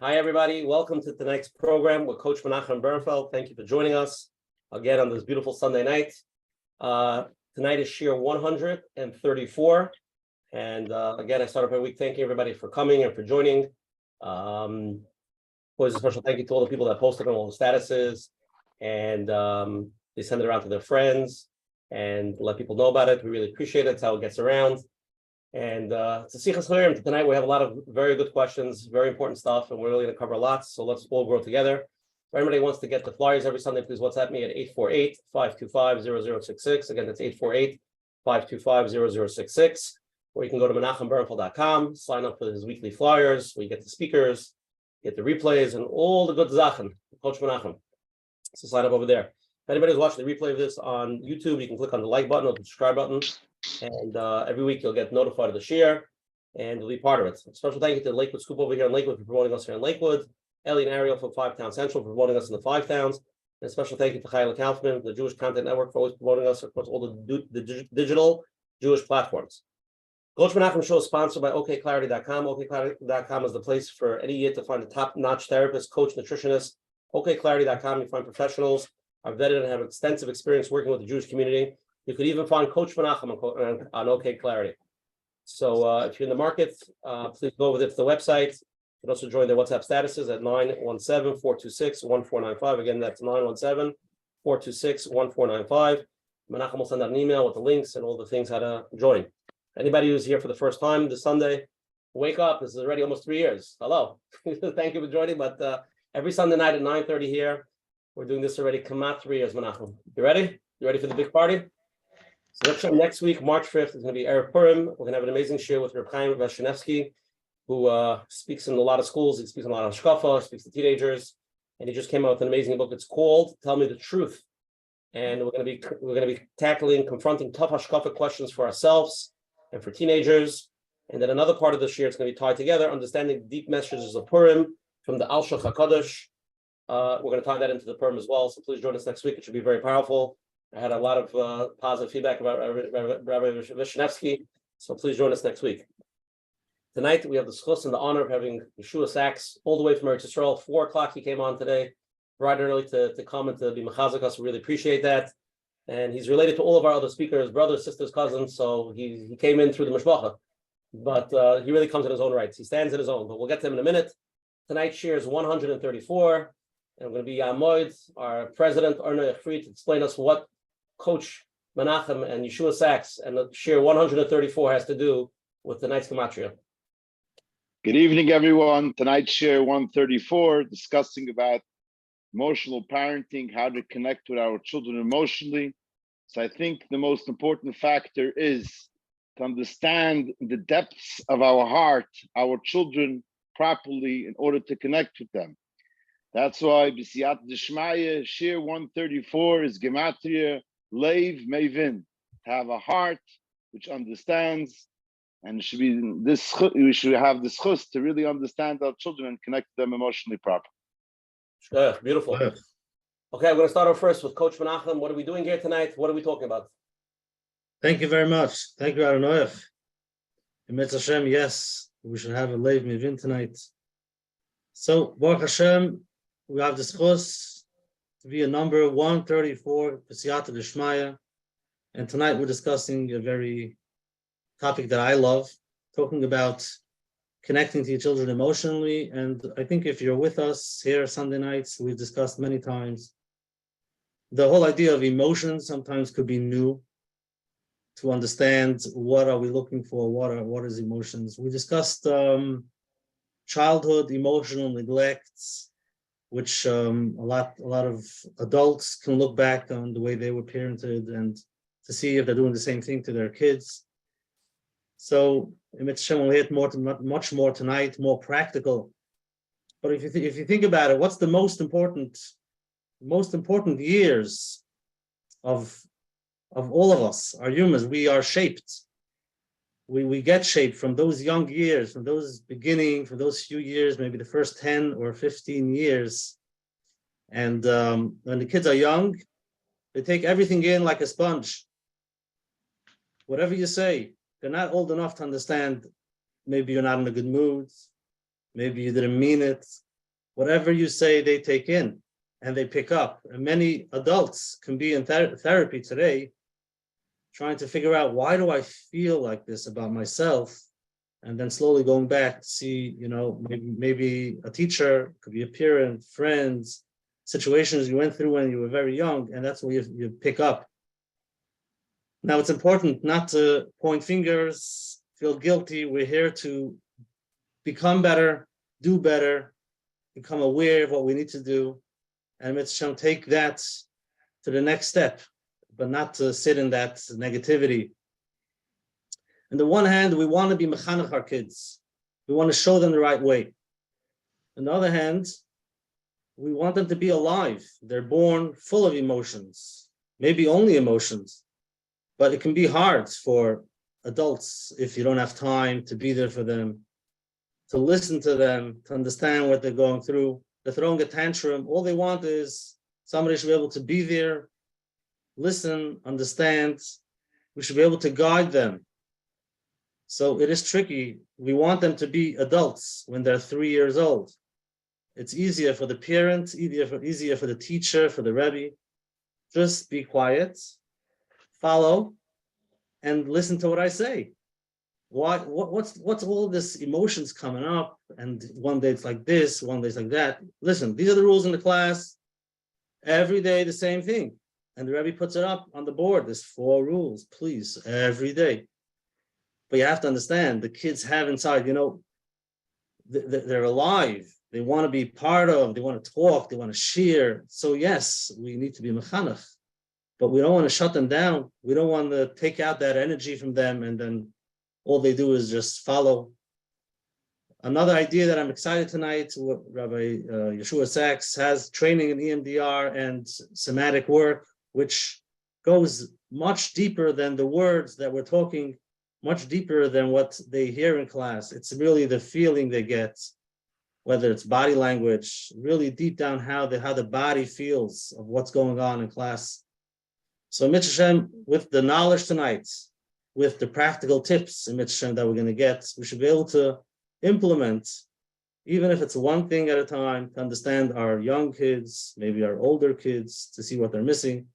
Hi, everybody. Welcome to tonight's program with Coach Menachem Bernfeld. Thank you for joining us again on this beautiful Sunday night. Tonight is Shir 134. And again, I start off my week thanking everybody for coming and for joining. Always a special thank you to all the people that posted on all the statuses and they send it around to their friends and let people know about it. We really appreciate it. It's how it gets around. And it's a Sichas Chayrim. Tonight we have a lot of very good questions, very important stuff, and we're really going to cover lots. So let's all grow together. If anybody wants to get the flyers every Sunday, please WhatsApp me at 848-525-0066. Again, that's 848-525-0066. Or you can go to menachembernfeld.com, sign up for his weekly flyers, where you get the speakers, get the replays, and all the good Zachen. Coach Menachem. So sign up over there. If anybody's watching the replay of this on YouTube, you can click on the like button or the subscribe button. And every week you'll get notified of the share and you'll be part of it. A special thank you to the Lakewood Scoop over here in Lakewood for promoting us here in Lakewood. Ellie and Ariel from 5 Town Central for promoting us in the 5 towns. And a special thank you to Chayla Kaufman, the Jewish Content Network, for always promoting us across all the digital Jewish platforms. Coach Menachem Show is sponsored by OKClarity.com. OKClarity.com is the place for any year to find a top-notch therapist, coach, nutritionist. OKClarity.com, you find professionals, are vetted and have extensive experience working with the Jewish community. You could even find Coach Menachem on OK Clarity. So if you're in the market, please go over there to the website. You can also join their WhatsApp statuses at 917-426-1495. Again, that's 917-426-1495. Menachem will send out an email with the links and all the things how to join. Anybody who's here for the first time this Sunday, wake up. This is already almost 3 years. Hello. Thank you for joining. But every Sunday night at 9:30 here, we're doing this already. Kamat 3 years, Menachem. You ready? You ready for the big party? So next week, March 5th, is going to be Erev Purim. We're going to have an amazing shir with Reb Chaim Vashnevsky, who speaks in a lot of schools. He speaks in a lot of hashkafa, speaks to teenagers, and he just came out with an amazing book. It's called "Tell Me the Truth," and we're going to be confronting tough hashkafa questions for ourselves and for teenagers. And then another part of the shir is going to be tied together, understanding the deep messages of Purim from the Al Shach HaKadosh. We're going to tie that into the Purim as well. So please join us next week. It should be very powerful. I had a lot of positive feedback about Rabbi Vishnevsky, so please join us next week. Tonight, we have the schus and the honor of having Yehoshua Saks all the way from Eretz Yisrael. 4 o'clock he came on today, bright and early to come and to be mechazek us. We really appreciate that. And he's related to all of our other speakers, brothers, sisters, cousins, so he came in through the mishpacha. But he really comes in his own rights. He stands in his own, but we'll get to him in a minute. Tonight's shir is 134, and I'm going to be Yamoid, our president, Arna Echfried, to explain us what Coach Menachem and Yehoshua Saks and the shir 134 has to do with tonight's gematria. Good evening, everyone. Tonight's shir 134, discussing about emotional parenting, how to connect with our children emotionally. So I think the most important factor is to understand the depths of our heart, our children properly in order to connect with them. That's why B'siyat D'Shmaya, shir 134 is gematria Leiv Mevin, to have a heart which understands, and it should be this. We should have this chus to really understand our children and connect them emotionally properly. Sure, beautiful. Okay, I'm going to start off first with Coach Menachem. What are we doing here tonight? What are we talking about? Thank you very much. Thank you, Aronoyev. Emetz Hashem, yes, we should have a Leiv Mevin tonight. So, Baruch Hashem, we have this chus to be a number 134, B'siyata D'Shmaya, and tonight we're discussing a very topic that I love, talking about connecting to your children emotionally. And I think if you're with us here Sunday nights, we've discussed many times, the whole idea of emotions sometimes could be new to understand what are we looking for, what is emotions. We discussed childhood emotional neglects, which a lot of adults can look back on the way they were parented and to see if they're doing the same thing to their kids. So we'll hit much more tonight, more practical. But if you think about it, what's the most important years of all of us, our humans? We are shaped. We get shaped from those young years, from those for those few years, maybe the first 10 or 15 years. And when the kids are young, they take everything in like a sponge. Whatever you say, they're not old enough to understand. Maybe you're not in a good mood. Maybe you didn't mean it. Whatever you say, they take in and they pick up. And many adults can be in therapy today trying to figure out, why do I feel like this about myself? And then slowly going back to see, maybe a teacher, could be a parent, friends, situations you went through when you were very young, and that's where you pick up. Now, it's important not to point fingers, feel guilty. We're here to become better, do better, become aware of what we need to do, and Menachem, take that to the next step, but not to sit in that negativity. On the one hand, we want to be mechanech our kids. We want to show them the right way. On the other hand, we want them to be alive. They're born full of emotions, maybe only emotions, but it can be hard for adults if you don't have time to be there for them, to listen to them, to understand what they're going through. They're throwing a tantrum. All they want is somebody should be able to be there, listen, understand. We should be able to guide them. So it is tricky. We want them to be adults when they're 3 years old. It's easier for the parent, easier for the teacher, for the Rebbe. Just be quiet, follow, and listen to what I say. What's all this emotions coming up? And one day it's like this, one day it's like that. Listen, these are the rules in the class. Every day the same thing. And the Rebbe puts it up on the board. There's 4 rules, please, every day. But you have to understand, the kids have inside, they're alive. They want to be part of, they want to talk, they want to share. So yes, we need to be mechanech, but we don't want to shut them down. We don't want to take out that energy from them and then all they do is just follow. Another idea that I'm excited tonight, Rabbi Yehoshua Saks has training in EMDR and somatic work, which goes much deeper than the words that we're talking, much deeper than what they hear in class. It's really the feeling they get, whether it's body language, really deep down how the body feels of what's going on in class. So Menachem, with the knowledge tonight, with the practical tips in Menachem that we're going to get, we should be able to implement, even if it's one thing at a time, to understand our young kids, maybe our older kids, to see what they're missing.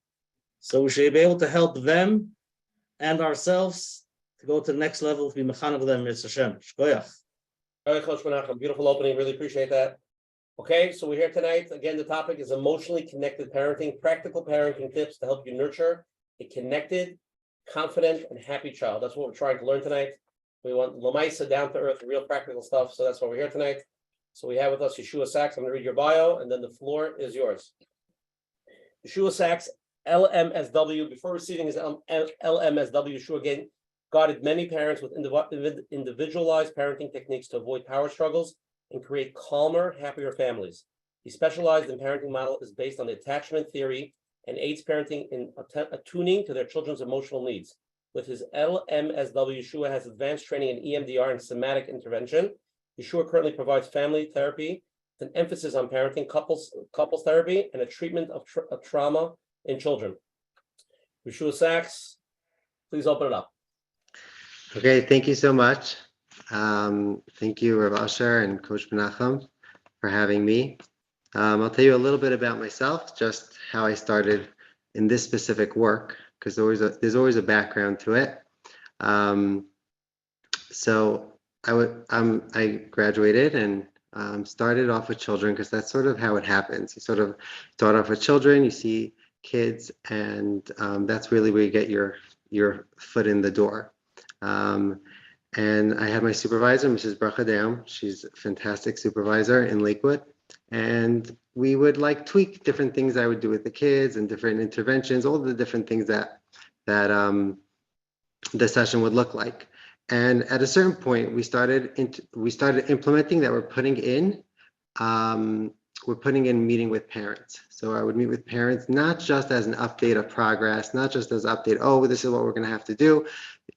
So we should be able to help them and ourselves to go to the next level, to be mechanech them, Menachem. Shkoyach. All right, Coach Menachem, beautiful opening. Really appreciate that. Okay, so we're here tonight. Again, the topic is emotionally connected parenting, practical parenting tips to help you nurture a connected, confident, and happy child. That's what we're trying to learn tonight. We want Lamaisa, down to earth, real practical stuff. So that's why we're here tonight. So we have with us Yehoshua Saks. I'm going to read your bio, and then the floor is yours. Yehoshua Saks, LMSW. Before receiving his LMSW, Yehoshua again guided many parents with individualized parenting techniques to avoid power struggles and create calmer, happier families. He specialized in parenting model is based on the attachment theory and aids parenting in attuning to their children's emotional needs. With his LMSW, Yehoshua has advanced training in EMDR and somatic intervention. Yehoshua currently provides family therapy with an emphasis on parenting, couples therapy, and a treatment of trauma in children. Yehoshua Saks, please open it up. Okay, thank you so much. Thank you, Rav Asher and Coach Menachem, for having me. I'll tell you a little bit about myself, just how I started in this specific work, because there's always a background to it. So I graduated and started off with children, because that's sort of how it happens. You sort of start off with children, you see kids, and that's really where you get your foot in the door. And I had my supervisor, Mrs. Brachadam. She's a fantastic supervisor in Lakewood. And we would tweak different things I would do with the kids and different interventions, all the different things that the session would look like. And at a certain point, we started implementing that we're putting in meeting with parents. So I would meet with parents, not just as an update of progress, not just as an update, oh, this is what we're going to have to do.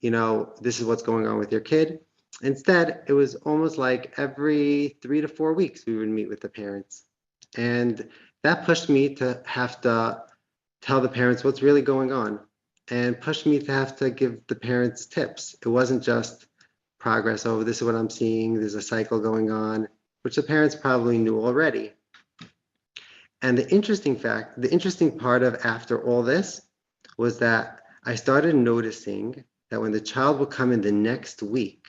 This is what's going on with your kid. Instead, it was almost like every 3 to 4 weeks, we would meet with the parents. And that pushed me to have to tell the parents what's really going on, and pushed me to have to give the parents tips. It wasn't just progress, oh, this is what I'm seeing, there's a cycle going on. which the parents probably knew already. And the interesting part of after all this was that I started noticing that when the child would come in the next week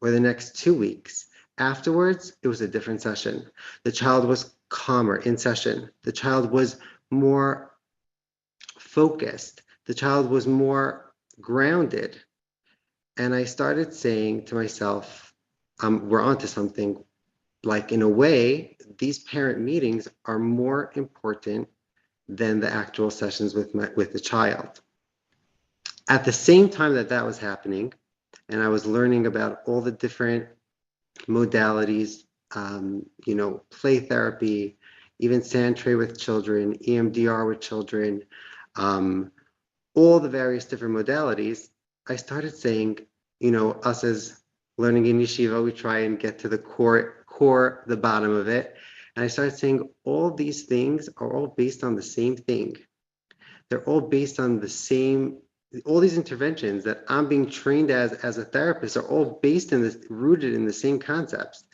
or the next 2 weeks, afterwards, it was a different session. The child was calmer in session. The child was more focused. The child was more grounded. And I started saying to myself, we're onto something. Like, in a way, these parent meetings are more important than the actual sessions with the child. At the same time that was happening, and I was learning about all the different modalities, play therapy, even sand tray with children, EMDR with children, all the various different modalities, I started saying, us as learning in yeshiva, we try and get to the core, the bottom of it. And I started saying all these things are all based on the same thing. They're all based on the same, all these interventions that I'm being trained as a therapist are all rooted in the same concepts.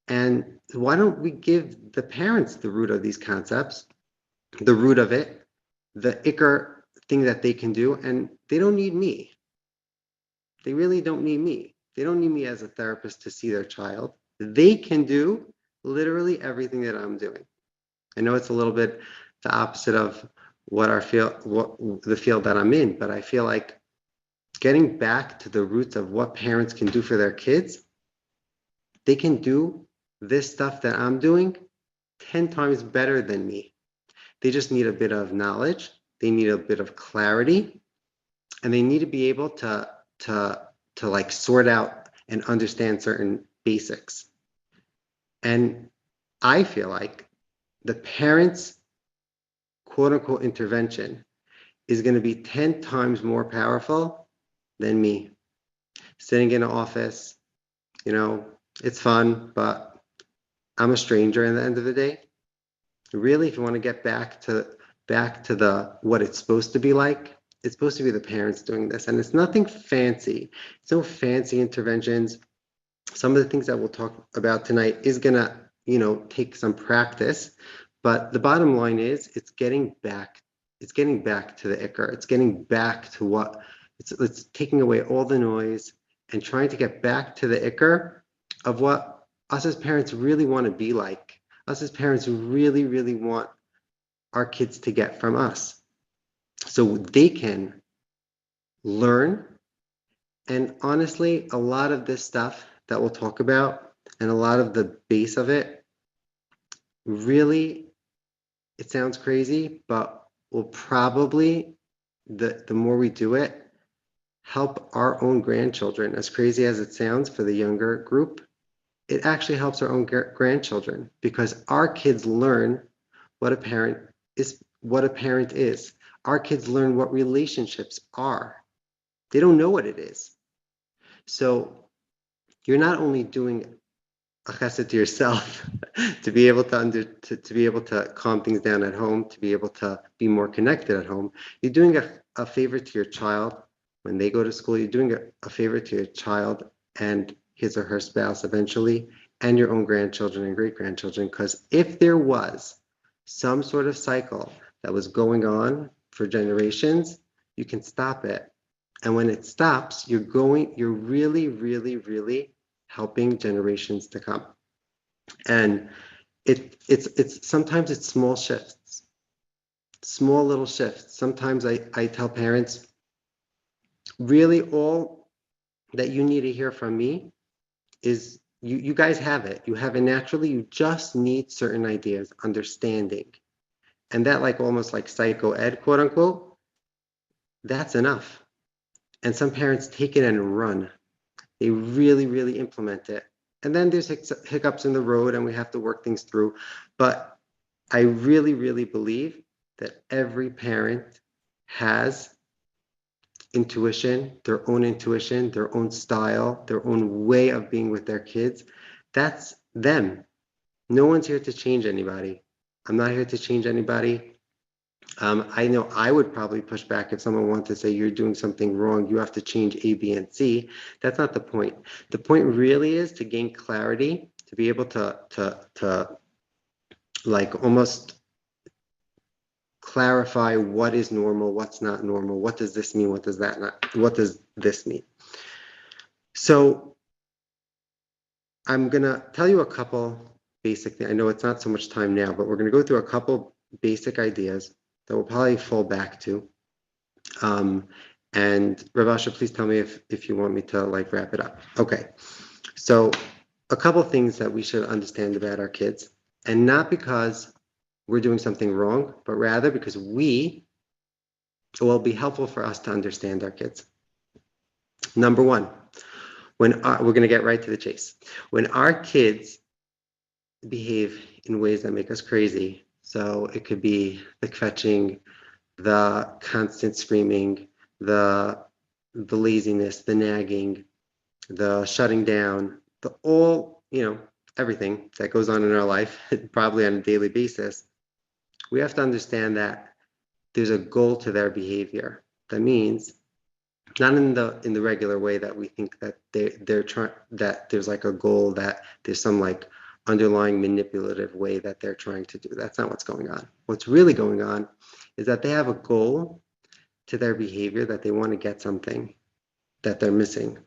And why don't we give the parents the root of these concepts, the root of it, the ikar thing that they can do, and they don't need me. They really don't need me. They don't need me as a therapist to see their child. They can do literally everything that I'm doing. I know it's a little bit the opposite of the field that I'm in, but I feel like getting back to the roots of what parents can do for their kids, they can do this stuff that I'm doing 10 times better than me. They just need a bit of knowledge. They need a bit of clarity, and they need to be able to like sort out and understand certain basics. And I feel like the parents' quote unquote intervention is going to be 10 times more powerful than me sitting in an office. It's fun, but I'm a stranger at the end of the day. Really, if you want to get back to the what it's supposed to be like, it's supposed to be the parents doing this. And it's nothing fancy. It's no fancy interventions. Some of the things that we'll talk about tonight is gonna, take some practice. But the bottom line is it's getting back to the ikar. It's getting back to it's taking away all the noise and trying to get back to the ikar of what us as parents really want to be like. Us as parents really, really want our kids to get from us, so they can learn. And honestly, a lot of this stuff that we'll talk about and a lot of the base of it, really, it sounds crazy, but will probably, the more we do it, help our own grandchildren. As crazy as it sounds for the younger group, it actually helps our own grandchildren, because our kids learn what a parent is. Our kids learn what relationships are. They don't know what it is. So you're not only doing a chesed to yourself to be able to be able to calm things down at home, to be able to be more connected at home. You're doing a favor to your child when they go to school. You're doing a favor to your child and his or her spouse eventually, and your own grandchildren and great grandchildren. Because if there was some sort of cycle that was going on for generations, you can stop it. And when it stops, you're really, really, really helping generations to come. And it's sometimes it's small shifts, small little shifts. Sometimes I tell parents, really all that you need to hear from me is you guys have it. You have it naturally. You just need certain ideas, understanding. And that, like almost like psycho ed, quote unquote, that's enough. And some parents take it and run. They really, really implement it. And then there's hiccups in the road and we have to work things through. But I really, really believe that every parent has intuition, their own style, their own way of being with their kids. That's them. No one's here to change anybody. I'm not here to change anybody. I know I would probably push back if someone wanted to say you're doing something wrong, you have to change A, B, and C. That's not the point. The point really is to gain clarity to be able to like almost clarify what is normal, what's not normal, what does this mean, what does this mean. So I'm gonna tell you a couple basic things. I know it's not so much time now, but we're gonna go through a couple basic ideas that we'll probably fall back to. And Rav Asher, please tell me if you want me to like wrap it up. Okay, so a couple things that we should understand about our kids, and not because we're doing something wrong, but rather because it will be helpful for us to understand our kids. Number one, we're going to get right to the chase. When our kids behave in ways that make us crazy, so it could be the kvetching, the constant screaming, the laziness, the nagging, the shutting down, everything that goes on in our life, probably on a daily basis, we have to understand that there's a goal to their behavior. That means not in the regular way that we think that they're trying, that there's like a goal, that there's some like underlying manipulative way that they're trying to do. That's not what's going on. What's really going on is that they have a goal to their behavior, that they want to get something that they're missing.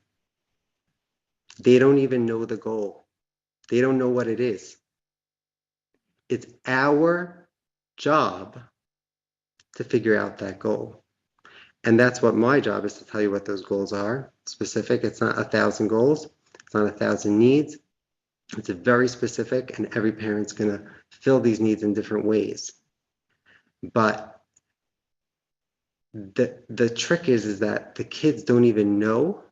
They don't even know the goal. They don't know what it is. It's our job to figure out that goal. And that's what my job is, to tell you what those goals are. Specific. It's not 1,000 goals. It's not 1,000 needs. It's a very specific, and every parent's going to fill these needs in different ways. But the trick is that the kids don't even know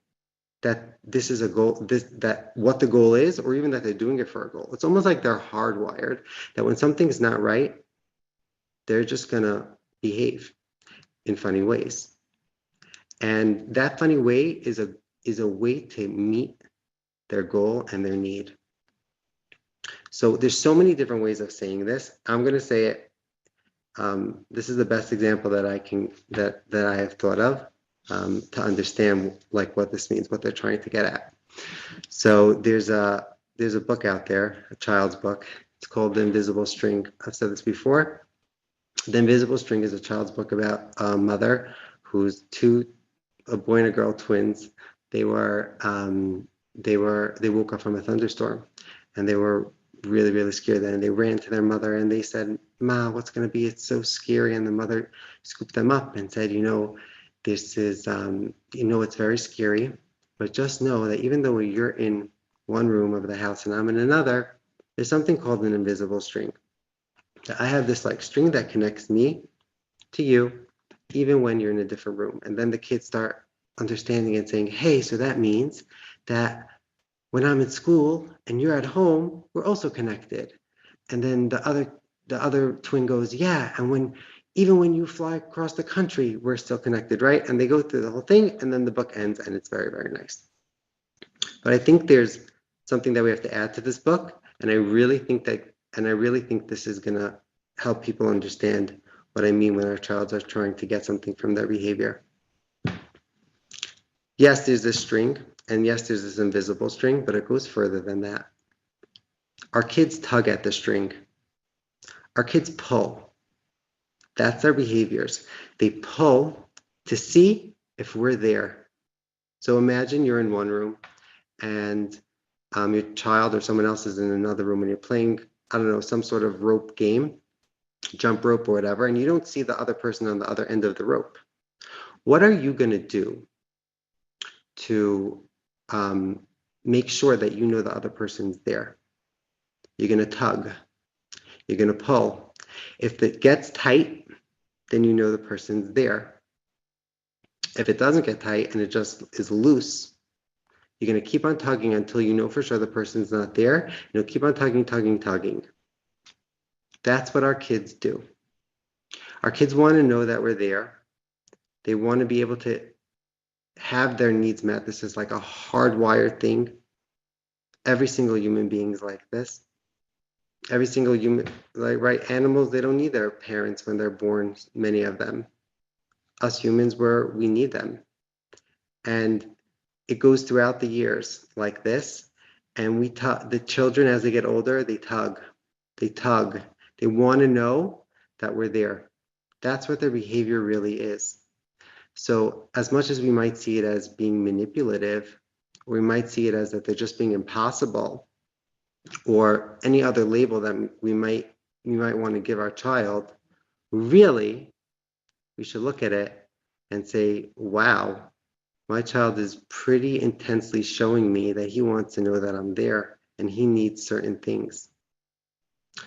that this is a goal, that what the goal is, or even that they're doing it for a goal. It's almost like they're hardwired that when something's not right, they're just going to behave in funny ways. And that funny way is a way to meet their goal and their need. So there's so many different ways of saying this. I'm going to say it. This is the best example that I have thought of to understand like what this means, what they're trying to get at. So there's a book out there, a child's book. It's called The Invisible String. I've said this before. The Invisible String is a child's book about a mother whose a boy and a girl twins. They woke up from a thunderstorm, and they were really, really scared then. And they ran to their mother and they said, "Ma, what's going to be? It's so scary." And the mother scooped them up and said, this is, it's very scary, but just know that even though you're in one room of the house and I'm in another, there's something called an invisible string. I have this like string that connects me to you, even when you're in a different room. And then the kids start understanding and saying, hey, so that means that when I'm in school and you're at home, we're also connected. And then the other twin goes, yeah, and even when you fly across the country, we're still connected, right? And they go through the whole thing, and then the book ends, and it's very, very nice. But I think there's something that we have to add to this book, and I really think this is gonna help people understand what I mean when our child are trying to get something from their behavior. Yes, there's this string, and yes, there's this invisible string, but it goes further than that. Our kids tug at the string. Our kids pull. That's their behaviors. They pull to see if we're there. So imagine you're in one room and your child or someone else is in another room and you're playing, I don't know, some sort of rope game, jump rope or whatever, and you don't see the other person on the other end of the rope. What are you going to do to make sure that you know the other person's there? You're going to tug. You're going to pull. If it gets tight, then you know the person's there. If it doesn't get tight and it just is loose, you're going to keep on tugging until you know for sure the person's not there. And you'll keep on tugging, tugging, tugging. That's what our kids do. Our kids want to know that we're there. They want to be able to have their needs met. This is like a hardwired thing. Every single human being is like this. Every single human, right? Animals, they don't need their parents when they're born, many of them. Us humans, we need them. And it goes throughout the years like this. And the children, as they get older, they tug. They want to know that we're there. That's what their behavior really is. So as much as we might see it as being manipulative, we might see it as that they're just being impossible, or any other label that we might want to give our child, really, we should look at it and say, wow, my child is pretty intensely showing me that he wants to know that I'm there and he needs certain things.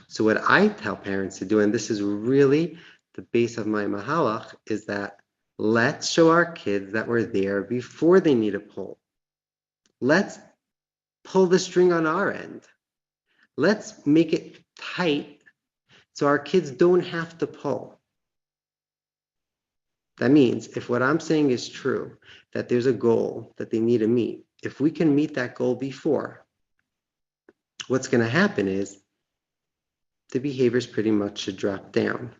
So what I tell parents to do, and this is really the base of my mahalach, is that let's show our kids that we're there before they need a pull. Let's pull the string on our end. Let's make it tight so our kids don't have to pull. That means if what I'm saying is true, that there's a goal that they need to meet, if we can meet that goal before, what's going to happen is the behaviors pretty much should drop down,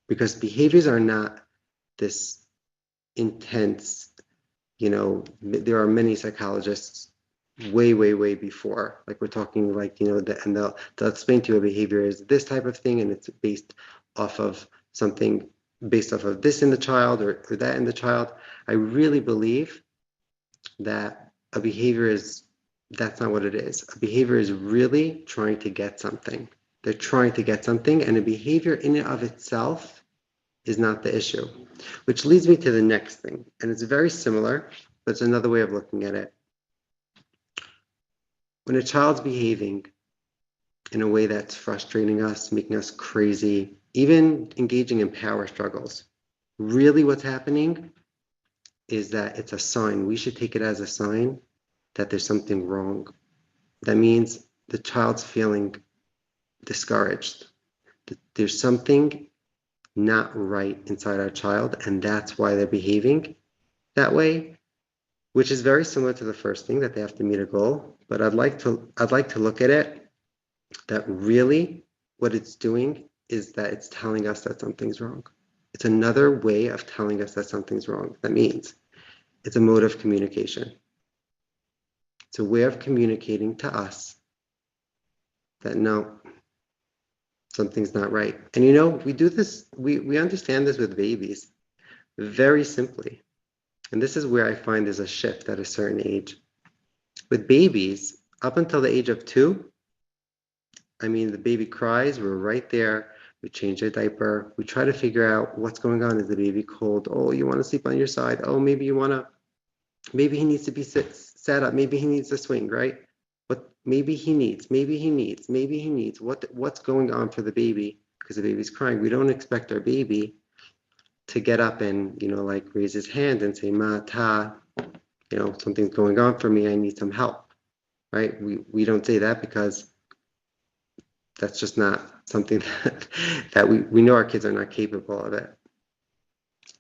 because behaviors are not this intense, there are many psychologists way before, like we're talking like, and they'll explain to you a behavior is this type of thing, and it's based off of something, based off of this in the child or that in the child. I really believe that a behavior that's not what it is. A behavior is really trying to get something. They're trying to get something, and a behavior in and of itself is not the issue. Which leads me to the next thing, and it's very similar, but it's another way of looking at it. When a child's behaving in a way that's frustrating us, making us crazy, even engaging in power struggles, really what's happening is that it's a sign. We should take it as a sign that there's something wrong. That means the child's feeling discouraged. There's something not right inside our child, and that's why they're behaving that way, which is very similar to the first thing, that they have to meet a goal. But I'd like to look at it that really what it's doing is that it's telling us that something's wrong. It's another way of telling us that something's wrong. That means it's a mode of communication. It's a way of communicating to us that no, something's not right. And we do this, we understand this with babies very simply. And this is where I find there's a shift at a certain age. With babies, up until the age of 2, the baby cries, we're right there. We change their diaper. We try to figure out what's going on. Is the baby cold? Oh, you want to sleep on your side? Oh, maybe he needs to be sat up. Maybe he needs to swing, right? Maybe he needs. What's going on for the baby? Because the baby's crying. We don't expect our baby to get up and, raise his hand and say, ma, ta, something's going on for me. I need some help, right? We don't say that because that's just not something that we know our kids are not capable of it.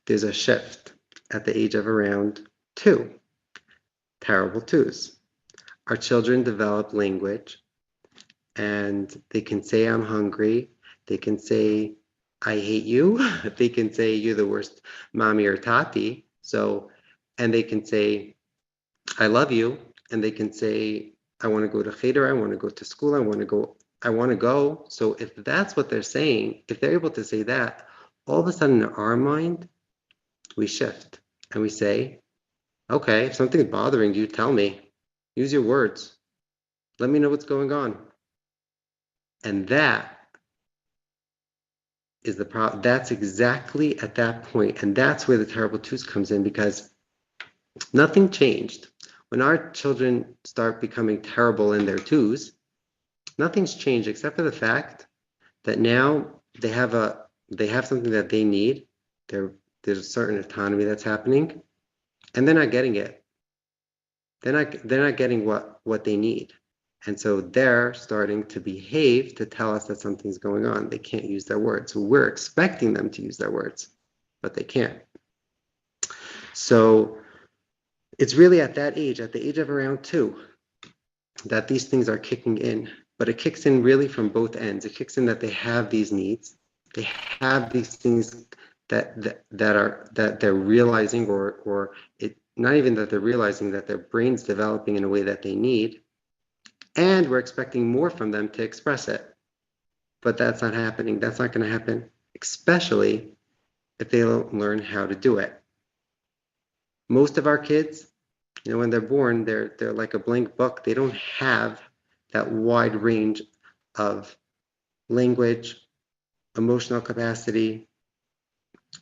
There's a shift at the age of around 2, terrible 2s. Our children develop language, and they can say, I'm hungry. They can say, I hate you. They can say, you're the worst mommy or tati. And they can say, I love you. And they can say, I want to go to cheder. I want to go to school. I want to go. So if that's what they're saying, if they're able to say that, all of a sudden in our mind, we shift and we say, okay, if something's bothering you, tell me. Use your words. Let me know what's going on. And that is the problem. That's exactly at that point. And that's where the terrible 2s comes in, because nothing changed. When our children start becoming terrible in their 2s, nothing's changed except for the fact that now they have something that they need. There's a certain autonomy that's happening, and they're not getting it. They're not getting what they need. And so they're starting to behave to tell us that something's going on. They can't use their words. We're expecting them to use their words, but they can't. So it's really at that age, at the age of around 2, that these things are kicking in. But it kicks in really from both ends. It kicks in that they have these needs. They have these things that they're realizing, or it not even that they're realizing, that their brain's developing in a way that they need. And we're expecting more from them to express it. But that's not happening. That's not going to happen, especially if they don't learn how to do it. Most of our kids, when they're born, they're like a blank book. They don't have that wide range of language, emotional capacity,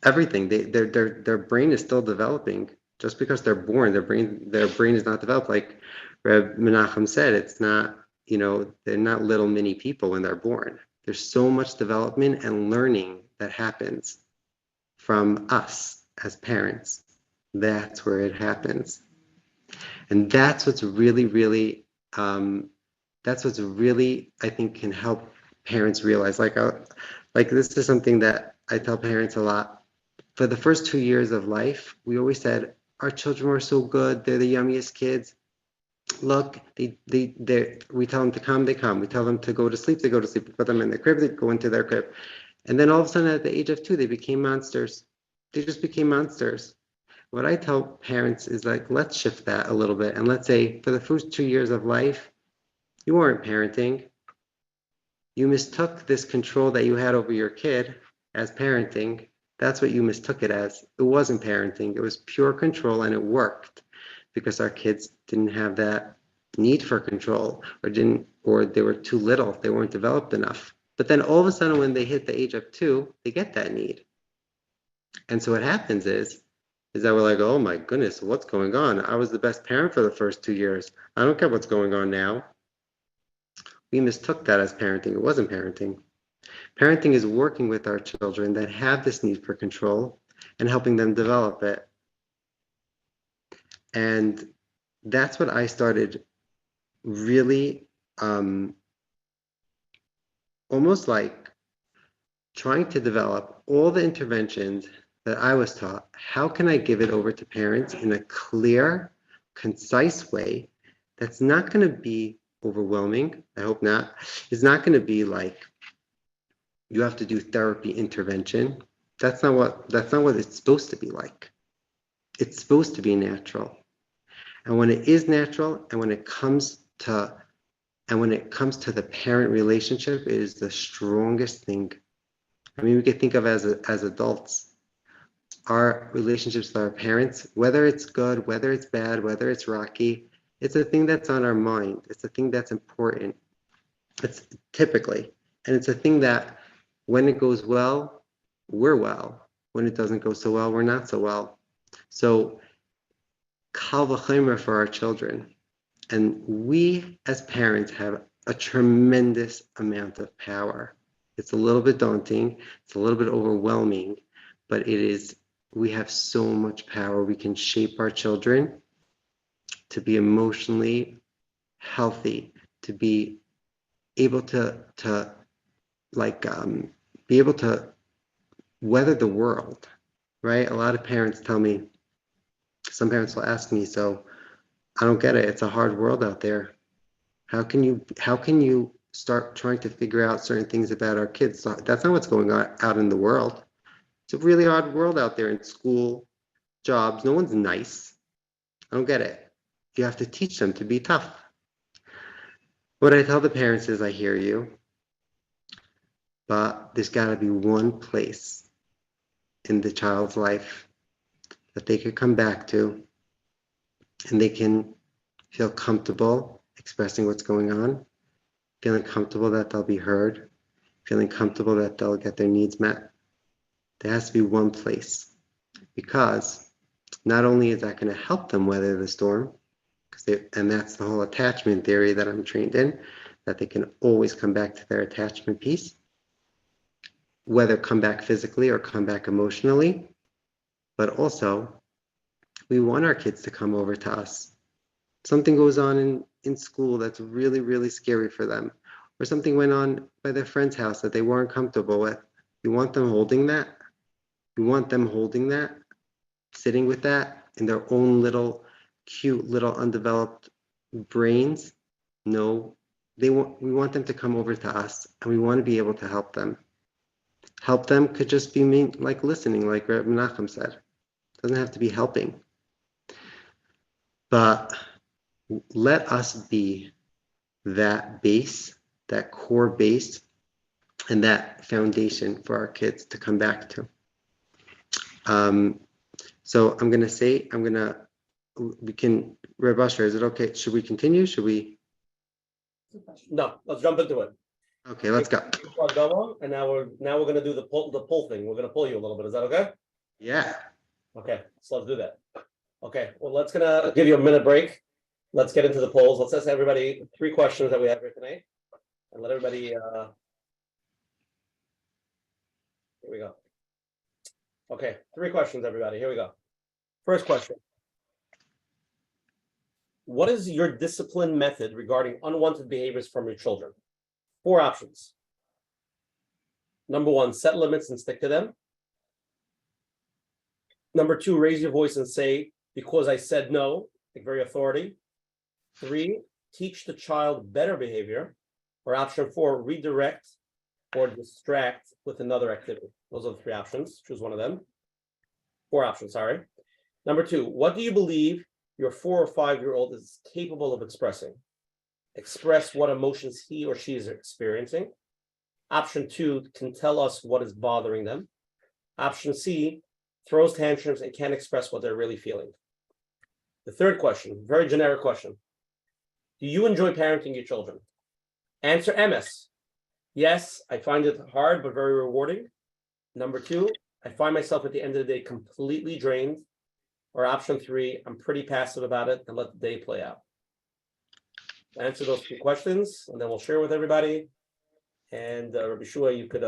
everything. Their brain is still developing. Just because they're born, their brain is not developed. Like Reb Menachem said, it's not, they're not little mini people when they're born. There's so much development and learning that happens from us as parents. That's where it happens. And that's what's really, I think, can help parents realize. Like this is something that I tell parents a lot. For the first 2 years of life, we always said, our children are so good. They're the yummiest kids. Look, we tell them to come, they come. We tell them to go to sleep, they go to sleep. We put them in their crib, they go into their crib. And then all of a sudden, at the age of 2, they became monsters. They just became monsters. What I tell parents is like, let's shift that a little bit. And let's say for the first 2 years of life, you weren't parenting. You mistook this control that you had over your kid as parenting. That's what you mistook it as. It wasn't parenting. It was pure control, and it worked because our kids didn't have that need for control, or they were too little. They weren't developed enough. But then all of a sudden, when they hit the age of 2, they get that need. And so what happens is that we're like, oh my goodness, what's going on? I was the best parent for the first 2 years. I don't care what's going on now. We mistook that as parenting. It wasn't parenting. Parenting is working with our children that have this need for control and helping them develop it. And that's what I started really almost like trying to develop all the interventions that I was taught. How can I give it over to parents in a clear, concise way that's not going to be overwhelming? I hope not. It's not going to be like you have to do therapy intervention. That's not what it's supposed to be like. It's supposed to be natural. And when it is natural, and when it comes to the parent relationship, it is the strongest thing. I mean, we could think of as adults, our relationships with our parents, whether it's good, whether it's bad, whether it's rocky, it's a thing that's on our mind. It's a thing that's important. It's typically, and it's a thing that when it goes well, we're well. When it doesn't go so well, we're not so well. So, kal v'chomer for our children. And we as parents have a tremendous amount of power. It's a little bit daunting, it's a little bit overwhelming, but we have so much power. We can shape our children to be emotionally healthy, to be able to be able to weather the world, right? A lot of parents tell me, some parents will ask me, so I don't get it. It's a hard world out there. How can you start trying to figure out certain things about our kids? So that's not what's going on out in the world. It's a really hard world out there in school, jobs. No one's nice. I don't get it. You have to teach them to be tough. What I tell the parents is, I hear you, but there's got to be one place in the child's life that they could come back to, and they can feel comfortable expressing what's going on, feeling comfortable that they'll be heard, feeling comfortable that they'll get their needs met. There has to be one place, because not only is that going to help them weather the storm, and that's the whole attachment theory that I'm trained in, that they can always come back to their attachment piece, whether come back physically or come back emotionally, but also we want our kids to come over to us. Something goes on in school that's really, really scary for them, or something went on by their friend's house that they weren't comfortable with. You want them holding that? You want them holding that, sitting with that in their own little, cute, little undeveloped brains? No, we want them to come over to us, and we want to be able to help them. Help them could just be like listening, like Reb Menachem said. It doesn't have to be helping. But let us be that base, that core base, and that foundation for our kids to come back to. So I'm gonna say, Reb Usher, is it okay? Should we continue? Should we? No, let's jump into it. Okay, let's go. And now we're gonna do the pull thing. We're gonna pull you a little bit. Is that okay? Yeah. Okay, so let's do that. Okay, well, gonna give you a minute break. Let's get into the polls. Let's ask everybody 3 questions that we have here tonight. And let everybody, here we go. Okay, 3 questions, everybody. Here we go. First question. What is your discipline method regarding unwanted behaviors from your children? 4 options. Number 1, set limits and stick to them. Number 2, raise your voice and say, because I said no, like very authority. 3, teach the child better behavior. Or option 4, redirect or distract with another activity. Those are the 3 options. Choose one of them. 4 options, sorry. Number 2, what do you believe your 4 or 5-year-old is capable of expressing? Express what emotions he or she is experiencing. Option 2, can tell us what is bothering them. Option C, throws tantrums and can't express what they're really feeling. The third question, very generic question. Do you enjoy parenting your children? Answer MS. Yes, I find it hard but very rewarding. Number 2, I find myself at the end of the day completely drained. Or option 3, I'm pretty passive about it and let the day play out. Answer those 3 questions and then we'll share with everybody. And Rabbi Shua, you could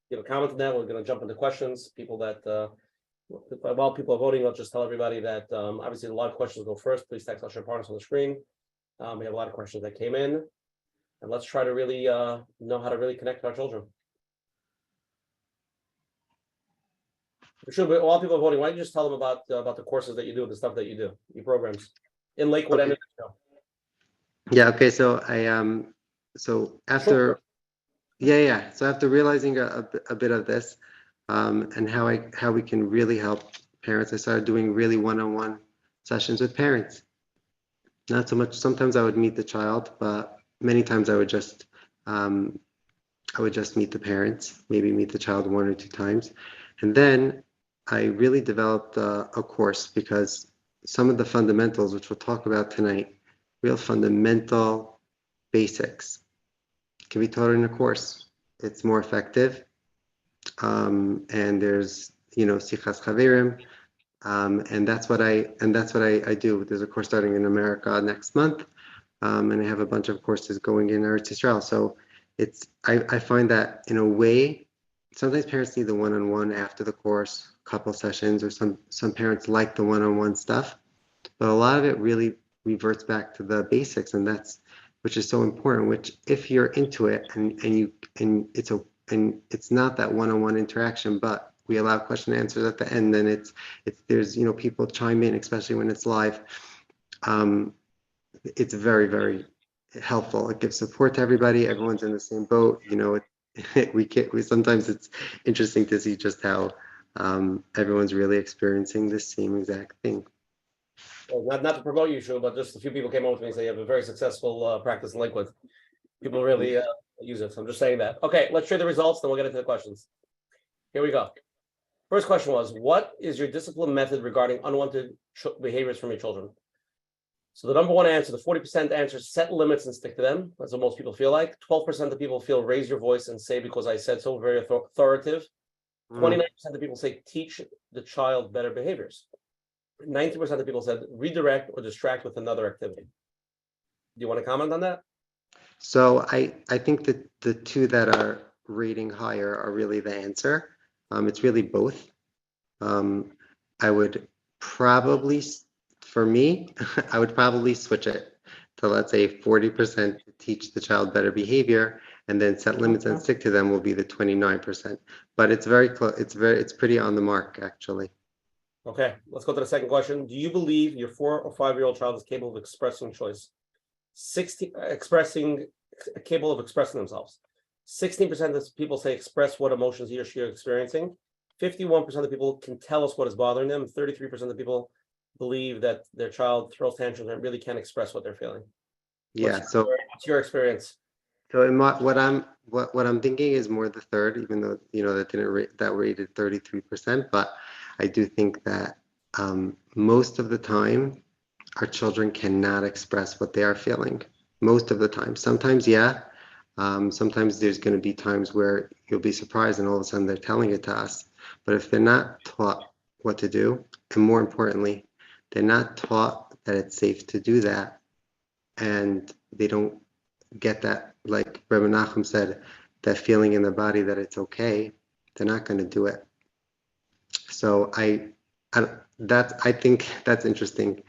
give a comment on that. We're going to jump into questions. People that while people are voting, I'll just tell everybody that obviously a lot of questions go first. Please text Asher Parnas on the screen. We have a lot of questions that came in, and let's try to really know how to really connect with our children. Sure, but while people are voting, why don't you just tell them about the courses that you do, the stuff that you do, your programs in Lakewood and Yeah. Okay. So so after, so after realizing a bit of this, and how we can really help parents, I started doing really one-on-one sessions with parents. Not so much. Sometimes I would meet the child, but many times I would just meet the parents. Maybe meet the child 1 or 2 times, and then I really developed a course because some of the fundamentals, which we'll talk about tonight, real fundamental basics, can be taught in a course. It's more effective. And there's, Sichas Chaverim, and that's what I do. There's a course starting in America next month, and I have a bunch of courses going in Eretz Yisrael. So I find that in a way, sometimes parents need the one-on-one after the course, couple sessions, or some parents like the one-on-one stuff, but a lot of it really reverts back to the basics, and which is so important. Which if you're into it and it's not that one-on-one interaction, but we allow question and answers at the end, then there's people chime in, especially when it's live. It's very, very helpful. It gives support to everybody. Everyone's in the same boat. Sometimes it's interesting to see just how everyone's really experiencing the same exact thing. Well, not to promote you, Shu, but just a few people came over to me and said you have a very successful practice in Lakewood. People really use it. So I'm just saying that. Okay, let's share the results, then we'll get into the questions. Here we go. First question was, what is your discipline method regarding unwanted behaviors from your children? So the number 1 answer, the 40% answer, set limits and stick to them. That's what most people feel like. 12% of people feel raise your voice and say because I said so, very authoritative. 29% of people say teach the child better behaviors. 90% of people said redirect or distract with another activity. Do you want to comment on that? So I think that the 2 that are rating higher are really the answer. It's really both. I would probably, for me, I would probably switch it to, let's say, 40% to teach the child better behavior, and then set limits and stick to them will be the 29%. But it's very close. It's pretty on the mark, actually. Okay, let's go to the second question. Do you believe your 4 or 5-year-old child is capable of expressing choice? Capable of expressing themselves. 16% of people say express what emotions he or she are experiencing. 51% of people can tell us what is bothering them. 33% of people believe that their child throws tantrums and really can't express what they're feeling. Yeah. So What's your experience? So in what I'm thinking is more the third, even though that didn't that rated 33%, but I do think that most of the time our children cannot express what they are feeling. Most of the time. Sometimes, yeah. Sometimes there's going to be times where you'll be surprised and all of a sudden they're telling it to us. But if they're not taught what to do, and more importantly, they're not taught that it's safe to do that, and they don't get that, like Menachem said, that feeling in their body that it's okay, they're not going to do it. So I think that's interesting.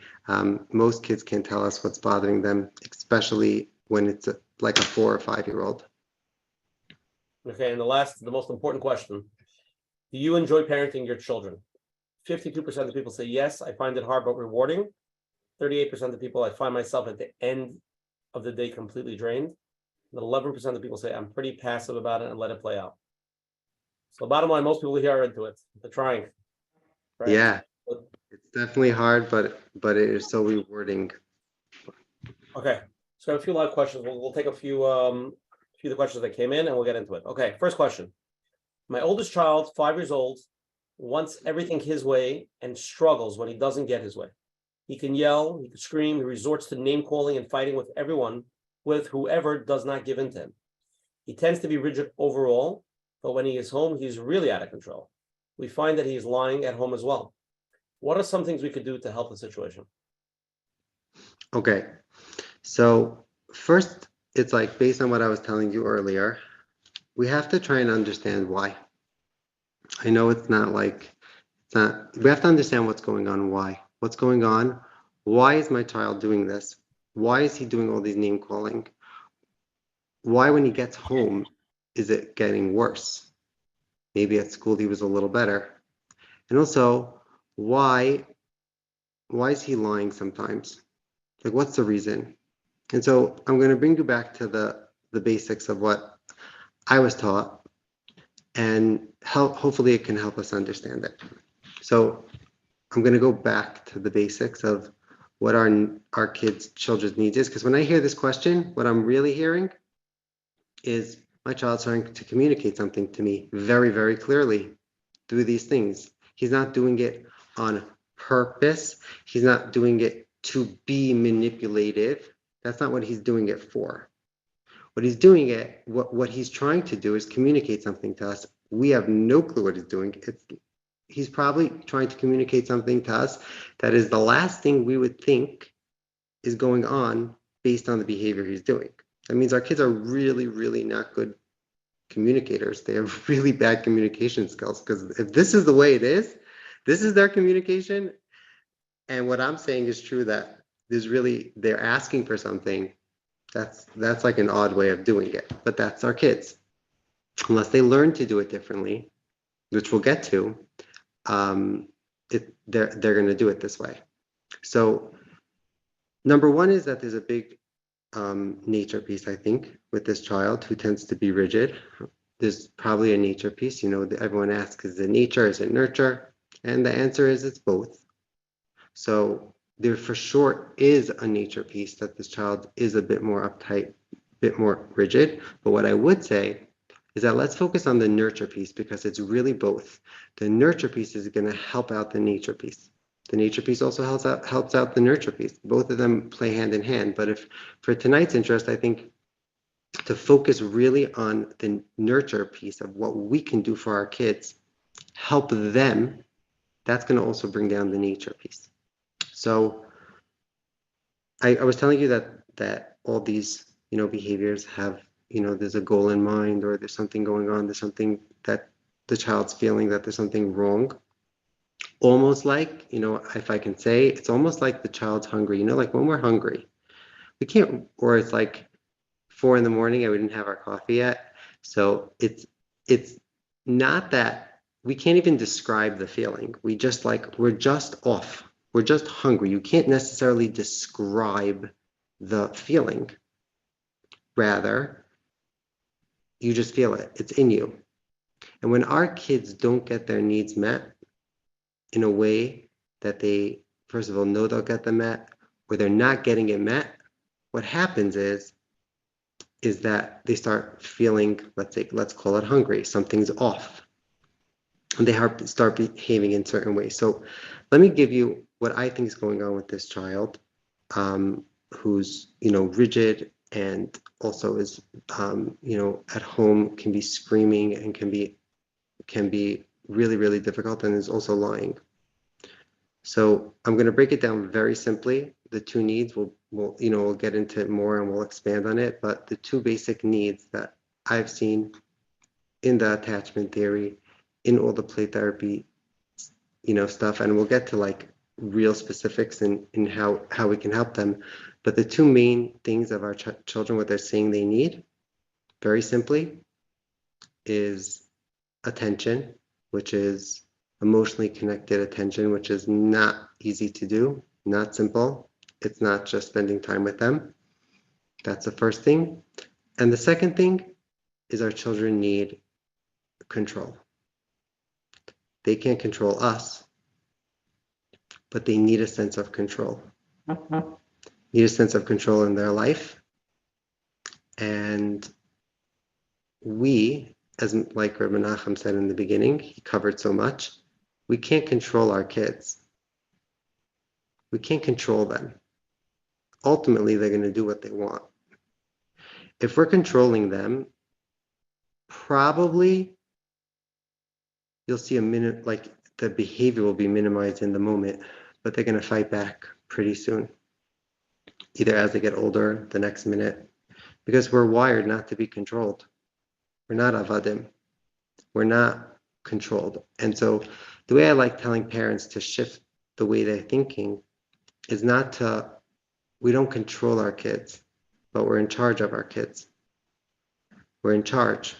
Most kids can tell us what's bothering them, especially when it's like a 4 or 5 year old. Okay, and the most important question. Do you enjoy parenting your children? 52% of people say yes, I find it hard but rewarding. 38% of people, I find myself at the end of the day completely drained. And 11% of people say I'm pretty passive about it and let it play out. So bottom line, most people here are into it. They're trying. Right? Yeah, it's definitely hard, but it is so rewarding. Okay, so a few live questions. We'll take a few of the questions that came in and we'll get into it. Okay, first question. My oldest child, 5 years old, wants everything his way and struggles when he doesn't get his way. He can yell, he can scream, he resorts to name calling and fighting with everyone, with whoever does not give in to him. He tends to be rigid overall, but when he is home, he's really out of control. We find that he is lying at home as well. What are some things we could do to help the situation? Okay, so first, it's like based on what I was telling you earlier, we have to try and understand why. I know it's not, we have to understand what's going on, why. What's going on? Why is my child doing this? Why is he doing all these name calling? Why, when he gets home, is it getting worse? Maybe at school he was a little better. And also, why is he lying sometimes? Like, what's the reason? And so I'm going to bring you back to the basics of what I was taught, and hopefully it can help us understand it. So I'm going to go back to the basics of what our children's needs is, because when I hear this question, what I'm really hearing is my child's trying to communicate something to me very, very clearly through these things. He's not doing it on purpose. He's not doing it to be manipulative. That's not what he's doing it for. What he's doing it, what he's trying to do is communicate something to us. We have no clue what he's doing. He's probably trying to communicate something to us that is the last thing we would think is going on based on the behavior he's doing. That means our kids are really, really not good communicators. They have really bad communication skills, because if this is the way it is, this is their communication. And what I'm saying is true, that they're asking for something. That's like an odd way of doing it, but that's our kids. Unless they learn to do it differently, which we'll get to, they're going to do it this way. So number one is that there's a big nature piece, I think, with this child who tends to be rigid. There's probably a nature piece. Everyone asks, is it nature, is it nurture? And the answer is it's both. So there for sure is a nature piece, that this child is a bit more uptight, a bit more rigid. But what I would say is that let's focus on the nurture piece, because it's really both. The nurture piece is going to help out the nature piece. The nature piece also helps out the nurture piece. Both of them play hand in hand. But if for tonight's interest, I think to focus really on the nurture piece of what we can do for our kids, help them, that's going to also bring down the nature piece. So I was telling you that all these behaviors have, there's a goal in mind, or there's something going on, there's something that the child's feeling, that there's something wrong. Almost like, if I can say, it's almost like the child's hungry. Like when we're hungry, we can't, or it's like 4 a.m. and we didn't have our coffee yet. So it's not that we can't even describe the feeling. We're just off. We're just hungry. You can't necessarily describe the feeling. Rather, you just feel it. It's in you. And when our kids don't get their needs met in a way that they, first of all, know they'll get them met, or they're not getting it met, what happens is is that they start feeling, let's call it hungry. Something's off. And they start behaving in certain ways. So let me give you what I think is going on with this child, who's, rigid and also is, at home can be screaming and can be really, really difficult, and is also lying. So I'm going to break it down very simply. The two needs, we'll get into it more and we'll expand on it. But the two basic needs that I've seen in the attachment theory, in all the play therapy, stuff, and we'll get to like real specifics in how we can help them. But the two main things of our children, what they're saying they need, very simply, is attention, which is emotionally connected attention, which is not easy to do, not simple. It's not just spending time with them. That's the first thing. And the second thing is our children need control. They can't control us, but they need a sense of control. Need a sense of control in their life. And we, as like Rabbi Menachem said in the beginning, he covered so much, we can't control our kids. We can't control them. Ultimately, they're going to do what they want. If we're controlling them, probably you'll see like the behavior will be minimized in the moment, but they're going to fight back pretty soon, either as they get older, the next minute, because we're wired not to be controlled. We're not avadim. We're not controlled. And so the way I like telling parents to shift the way they're thinking is we don't control our kids, but we're in charge of our kids. We're in charge,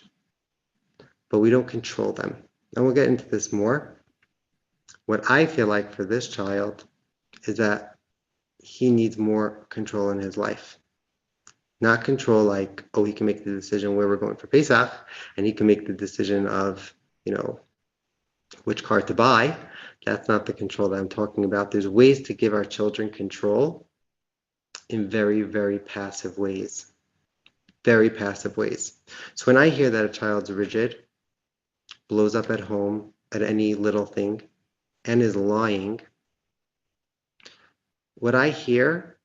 but we don't control them. And we'll get into this more. What I feel like for this child is that he needs more control in his life. Not control like, oh, he can make the decision where we're going for Pesach, and he can make the decision of, which car to buy. That's not the control that I'm talking about. There's ways to give our children control in very, very passive ways. Very passive ways. So when I hear that a child's rigid, blows up at home at any little thing, and is lying, what I hear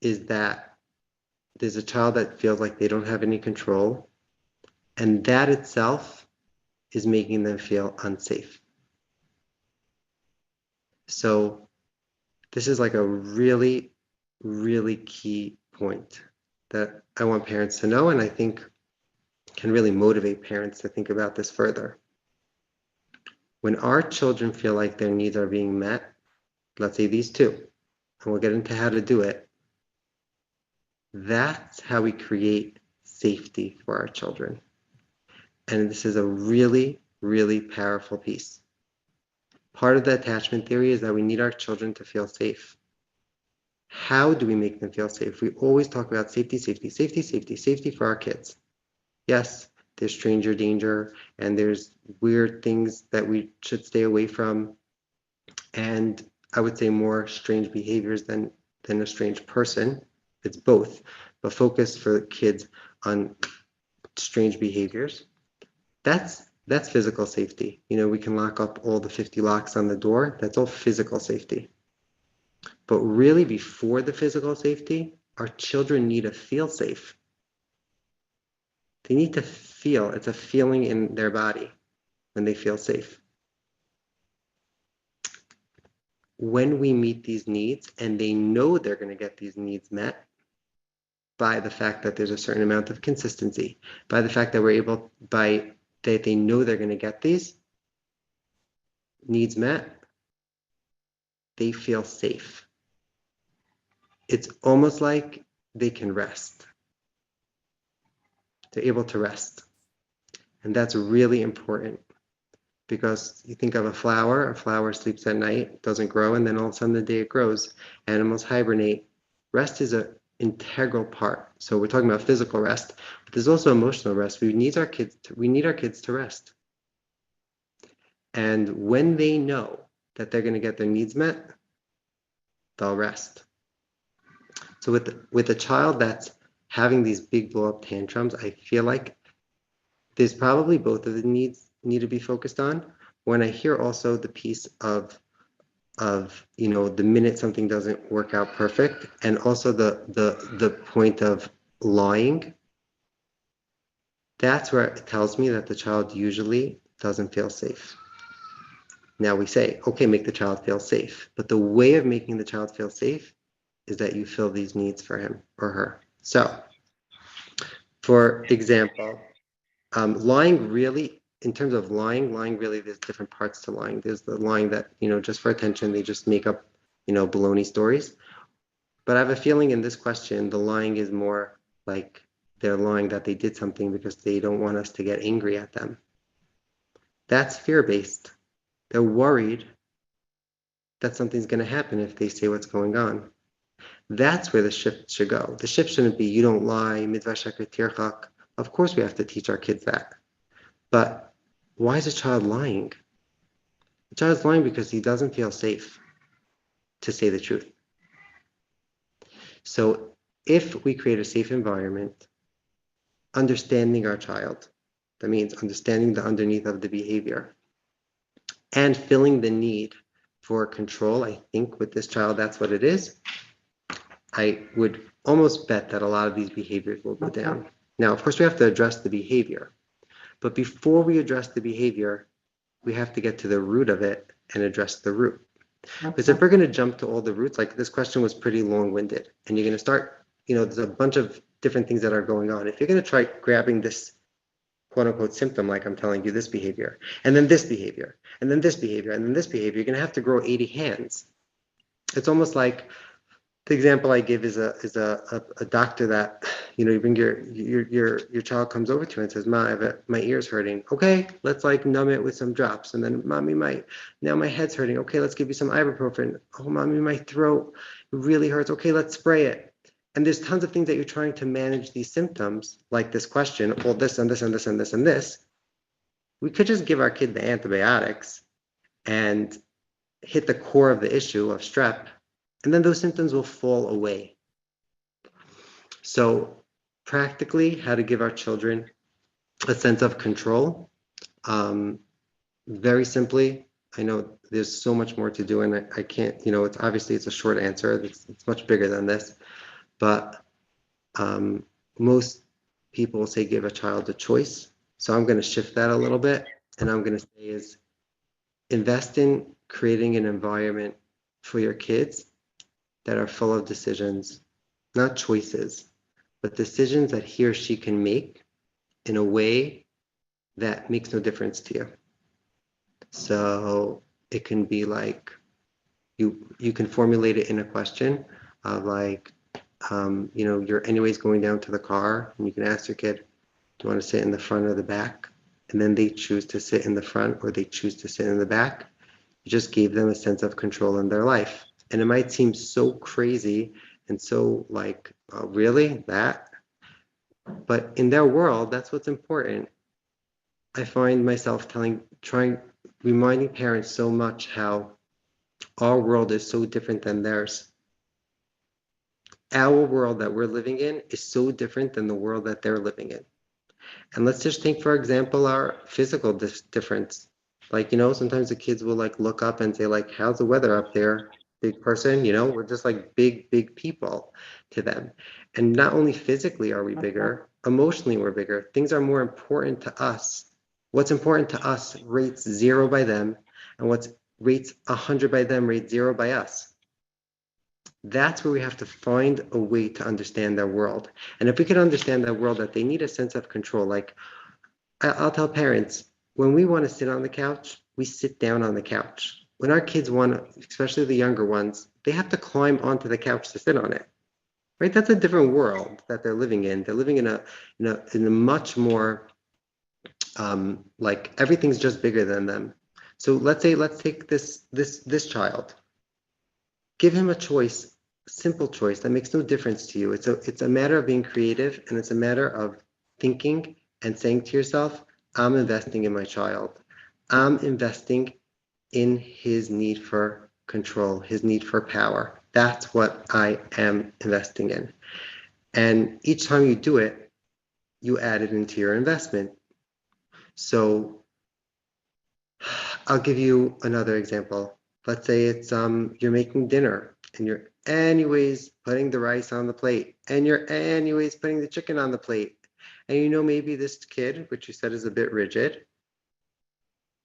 is that there's a child that feels like they don't have any control, and that itself is making them feel unsafe. So this is like a really, really key point that I want parents to know, and I think can really motivate parents to think about this further. When our children feel like their needs are being met, let's say these two, and we'll get into how to do it, that's how we create safety for our children. And this is a really, really powerful piece. Part of the attachment theory is that we need our children to feel safe. How do we make them feel safe? We always talk about safety, safety, safety, safety, safety for our kids. Yes, there's stranger danger and there's weird things that we should stay away from. And I would say more strange behaviors than a strange person. It's both, but focus for kids on strange behaviors. That's physical safety. We can lock up all the 50 locks on the door. That's all physical safety. But really, before the physical safety, our children need to feel safe. They need to feel. It's a feeling in their body when they feel safe. When we meet these needs and they know they're going to get these needs met by the fact that there's a certain amount of consistency, by the fact that that they know they're going to get these needs met, they feel safe. It's almost like they can rest. They're able to rest. And that's really important because you think of a flower sleeps at night, doesn't grow, and then all of a sudden the day it grows. Animals hibernate. Rest is an integral part. So we're talking about physical rest, but there's also emotional rest. We need our kids to rest. And when they know that they're going to get their needs met, they'll rest. So with a child that's having these big blow up tantrums, I feel like there's probably both of the needs need to be focused on. When I hear also the piece of the minute something doesn't work out perfect, and also the point of lying, that's where it tells me that the child usually doesn't feel safe. Now we say, okay, make the child feel safe, but the way of making the child feel safe is that you fill these needs for him or her. So, for example, lying really, in terms of lying really, there's different parts to lying. There's the lying that, just for attention, they just make up, baloney stories. But I have a feeling in this question, the lying is more like they're lying that they did something because they don't want us to get angry at them. That's fear-based. They're worried that something's going to happen if they say what's going on. That's where the shift should go. The shift shouldn't be, you don't lie, midvah sheker tirchak. Of course we have to teach our kids that. But why is a child lying? The child's lying because he doesn't feel safe to say the truth. So if we create a safe environment, understanding our child, that means understanding the underneath of the behavior, and filling the need for control, I think with this child, that's what it is. I would almost bet that a lot of these behaviors will go down. Now, of course, we have to address the behavior. But before we address the behavior, we have to get to the root of it and address the root. Because if we're going to jump to all the roots, like this question was pretty long-winded, and you're going to start, there's a bunch of different things that are going on. If you're going to try grabbing this quote-unquote symptom, like I'm telling you, this behavior, and then this behavior, and then this behavior, and then this behavior, you're going to have to grow 80 hands. It's almost like the example I give is a doctor that, you bring your child comes over to you and says, Ma, my ear's hurting. Okay, let's numb it with some drops. And then, Mommy, now my head's hurting. Okay, let's give you some ibuprofen. Oh, Mommy, my throat really hurts. Okay, let's spray it. And there's tons of things that you're trying to manage these symptoms, like this question, well, this and this and this and this and this. We could just give our kid the antibiotics and hit the core of the issue of strep, and then those symptoms will fall away. So practically, how to give our children a sense of control. Very simply, I know there's so much more to do, and I can't, it's obviously it's a short answer. It's much bigger than this, but most people say give a child a choice. So I'm going to shift that a little bit, and I'm going to say is invest in creating an environment for your kids that are full of decisions, not choices, but decisions that he or she can make in a way that makes no difference to you. So it can be like, you can formulate it in a question of like, you're anyways going down to the car, and you can ask your kid, do you want to sit in the front or the back? And then they choose to sit in the front or they choose to sit in the back. You just gave them a sense of control in their life. And it might seem so crazy and so like, oh, really, that? But in their world, that's what's important. I find myself reminding parents so much how our world is so different than theirs. Our world that we're living in is so different than the world that they're living in. And let's just take, for example, our physical difference. Like, sometimes the kids will look up and say how's the weather up there? Big person, we're just big people to them. And not only physically are we bigger, emotionally we're bigger. Things are more important to us. What's important to us rates 0 by them, and what's rates 100 by them rates 0 by us. That's where we have to find a way to understand their world. And if we could understand their world, that they need a sense of control. I'll tell parents, when we want to sit on the couch, we sit down on the couch. When our kids want to, especially the younger ones, they have to climb onto the couch to sit on it. Right? That's a different world that they're living in. They're living in a much more everything's just bigger than them. So let's take this child. Give him a choice, simple choice that makes no difference to you. It's a matter of being creative, and it's a matter of thinking and saying to yourself, I'm investing in my child. I'm investing in his need for control, his need for power. That's what I am investing in. And each time you do it, you add it into your investment. So I'll give you another example. Let's say it's you're making dinner and you're anyways putting the rice on the plate and you're anyways putting the chicken on the plate. And you know maybe this kid, which you said is a bit rigid,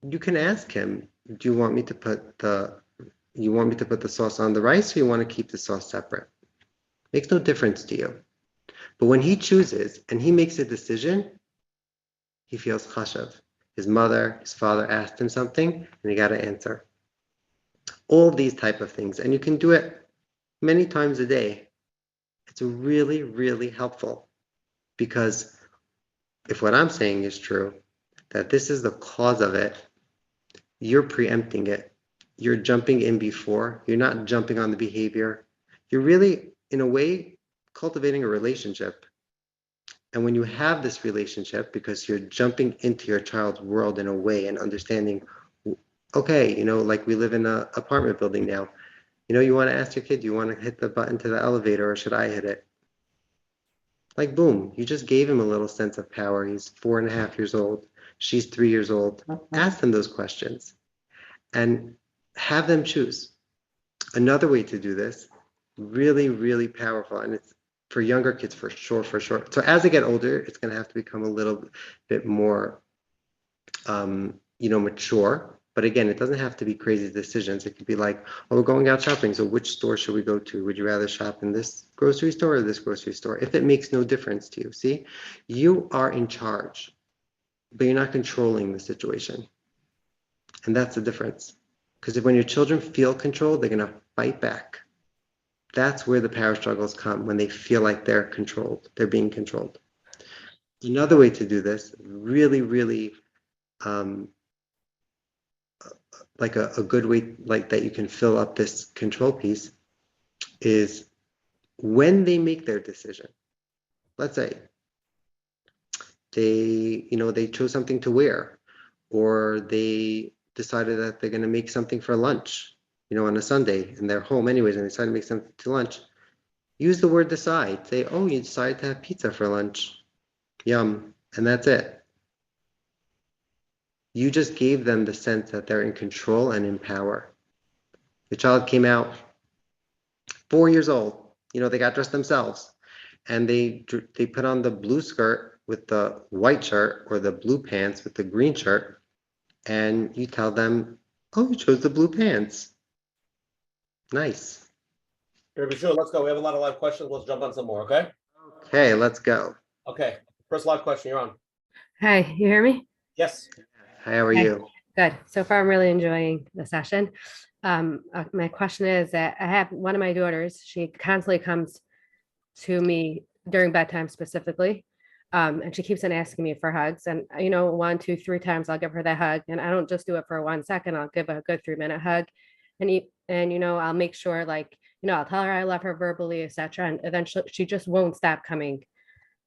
you can ask him, do you want me to put the sauce on the rice, or you want to keep the sauce separate? Makes no difference to you. But when he chooses and he makes a decision, he feels chashav. His mother, his father asked him something, and he got to answer. All these type of things, and you can do it many times a day. It's really, really helpful, because if what I'm saying is true, that this is the cause of it, you're preempting it. You're jumping in before. You're not jumping on the behavior. You're really, in a way, cultivating a relationship. And when you have this relationship, because you're jumping into your child's world in a way and understanding, okay, like we live in an apartment building now. You want to ask your kid, do you want to hit the button to the elevator or should I hit it? Like, boom, you just gave him a little sense of power. He's 4.5 years old. She's 3 years old. Ask them those questions and have them choose. Another way to do this, really, really powerful, and it's for younger kids for sure. So as they get older, it's going to have to become a little bit more, mature. But again, it doesn't have to be crazy decisions. It could be like, oh, we're going out shopping. So which store should we go to? Would you rather shop in this grocery store or this grocery store? If it makes no difference to you, see, you are in charge, but you're not controlling the situation. And that's the difference. Because when your children feel controlled, they're going to fight back. That's where the power struggles come, when they feel like they're controlled, they're being controlled. Another way to do this, really, really, like a good way, like that you can fill up this control piece, is when they make their decision. Let's say they chose something to wear, or they decided that they're going to make something for lunch, on a Sunday, and they're home anyways, and they decide to make something to lunch. Use the word decide. Say, oh, you decided to have pizza for lunch. Yum. And that's it. You just gave them the sense that they're in control and in power. The child came out 4 years old. They got dressed themselves, and they put on the blue skirt with the white shirt, or the blue pants with the green shirt, and you tell them, oh, you chose the blue pants. Nice. Sure, let's go. We have a lot of live questions. Let's jump on some more, okay? Okay, let's go. Okay, first live question, you're on. Hi, you hear me? Yes. How are Okay. you? Good. So far, I'm really enjoying the session. My question is that I have one of my daughters. She constantly comes to me during bedtime specifically, and she keeps on asking me for hugs. And 1, 2, 3 times I'll give her that hug, and I don't just do it for 1 second. I'll give her a good 3-minute hug, and I'll make sure, like, I'll tell her I love her verbally, etc. And then she just won't stop coming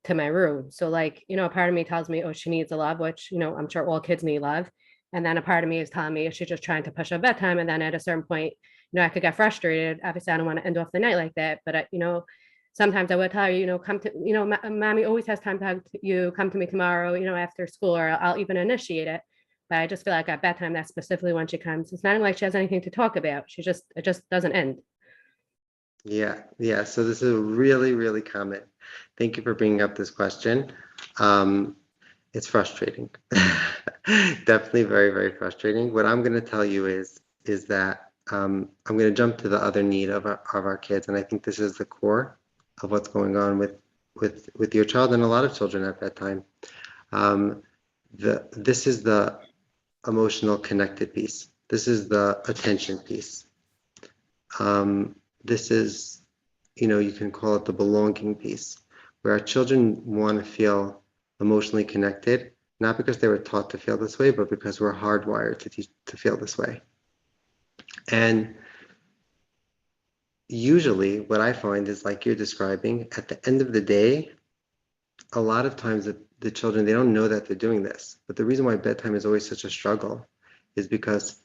to my room. So, like, a part of me tells me, oh, she needs a love, which, I'm sure all kids need love. And then a part of me is telling me, is she just trying to push her bedtime? And then at a certain point, I could get frustrated. Obviously, I don't want to end off the night like that. But, sometimes I would tell her, come to, mommy always has time to hug you. Come to me tomorrow, after school, or I'll even initiate it. But I just feel like at bedtime, that's specifically when she comes. It's not like she has anything to talk about. It just doesn't end. Yeah. So this is really, really common. Thank you for bringing up this question. It's frustrating. Definitely very, very frustrating. What I'm going to tell you is that I'm going to jump to the other need of our kids, and I think this is the core of what's going on with your child and a lot of children at bedtime. This is the emotional connected piece. This is the attention piece. This is, you can call it the belonging piece, where our children want to feel emotionally connected, not because they were taught to feel this way, but because we're hardwired to feel this way. And usually what I find is, like you're describing, at the end of the day, a lot of times the children, they don't know that they're doing this. But the reason why bedtime is always such a struggle is because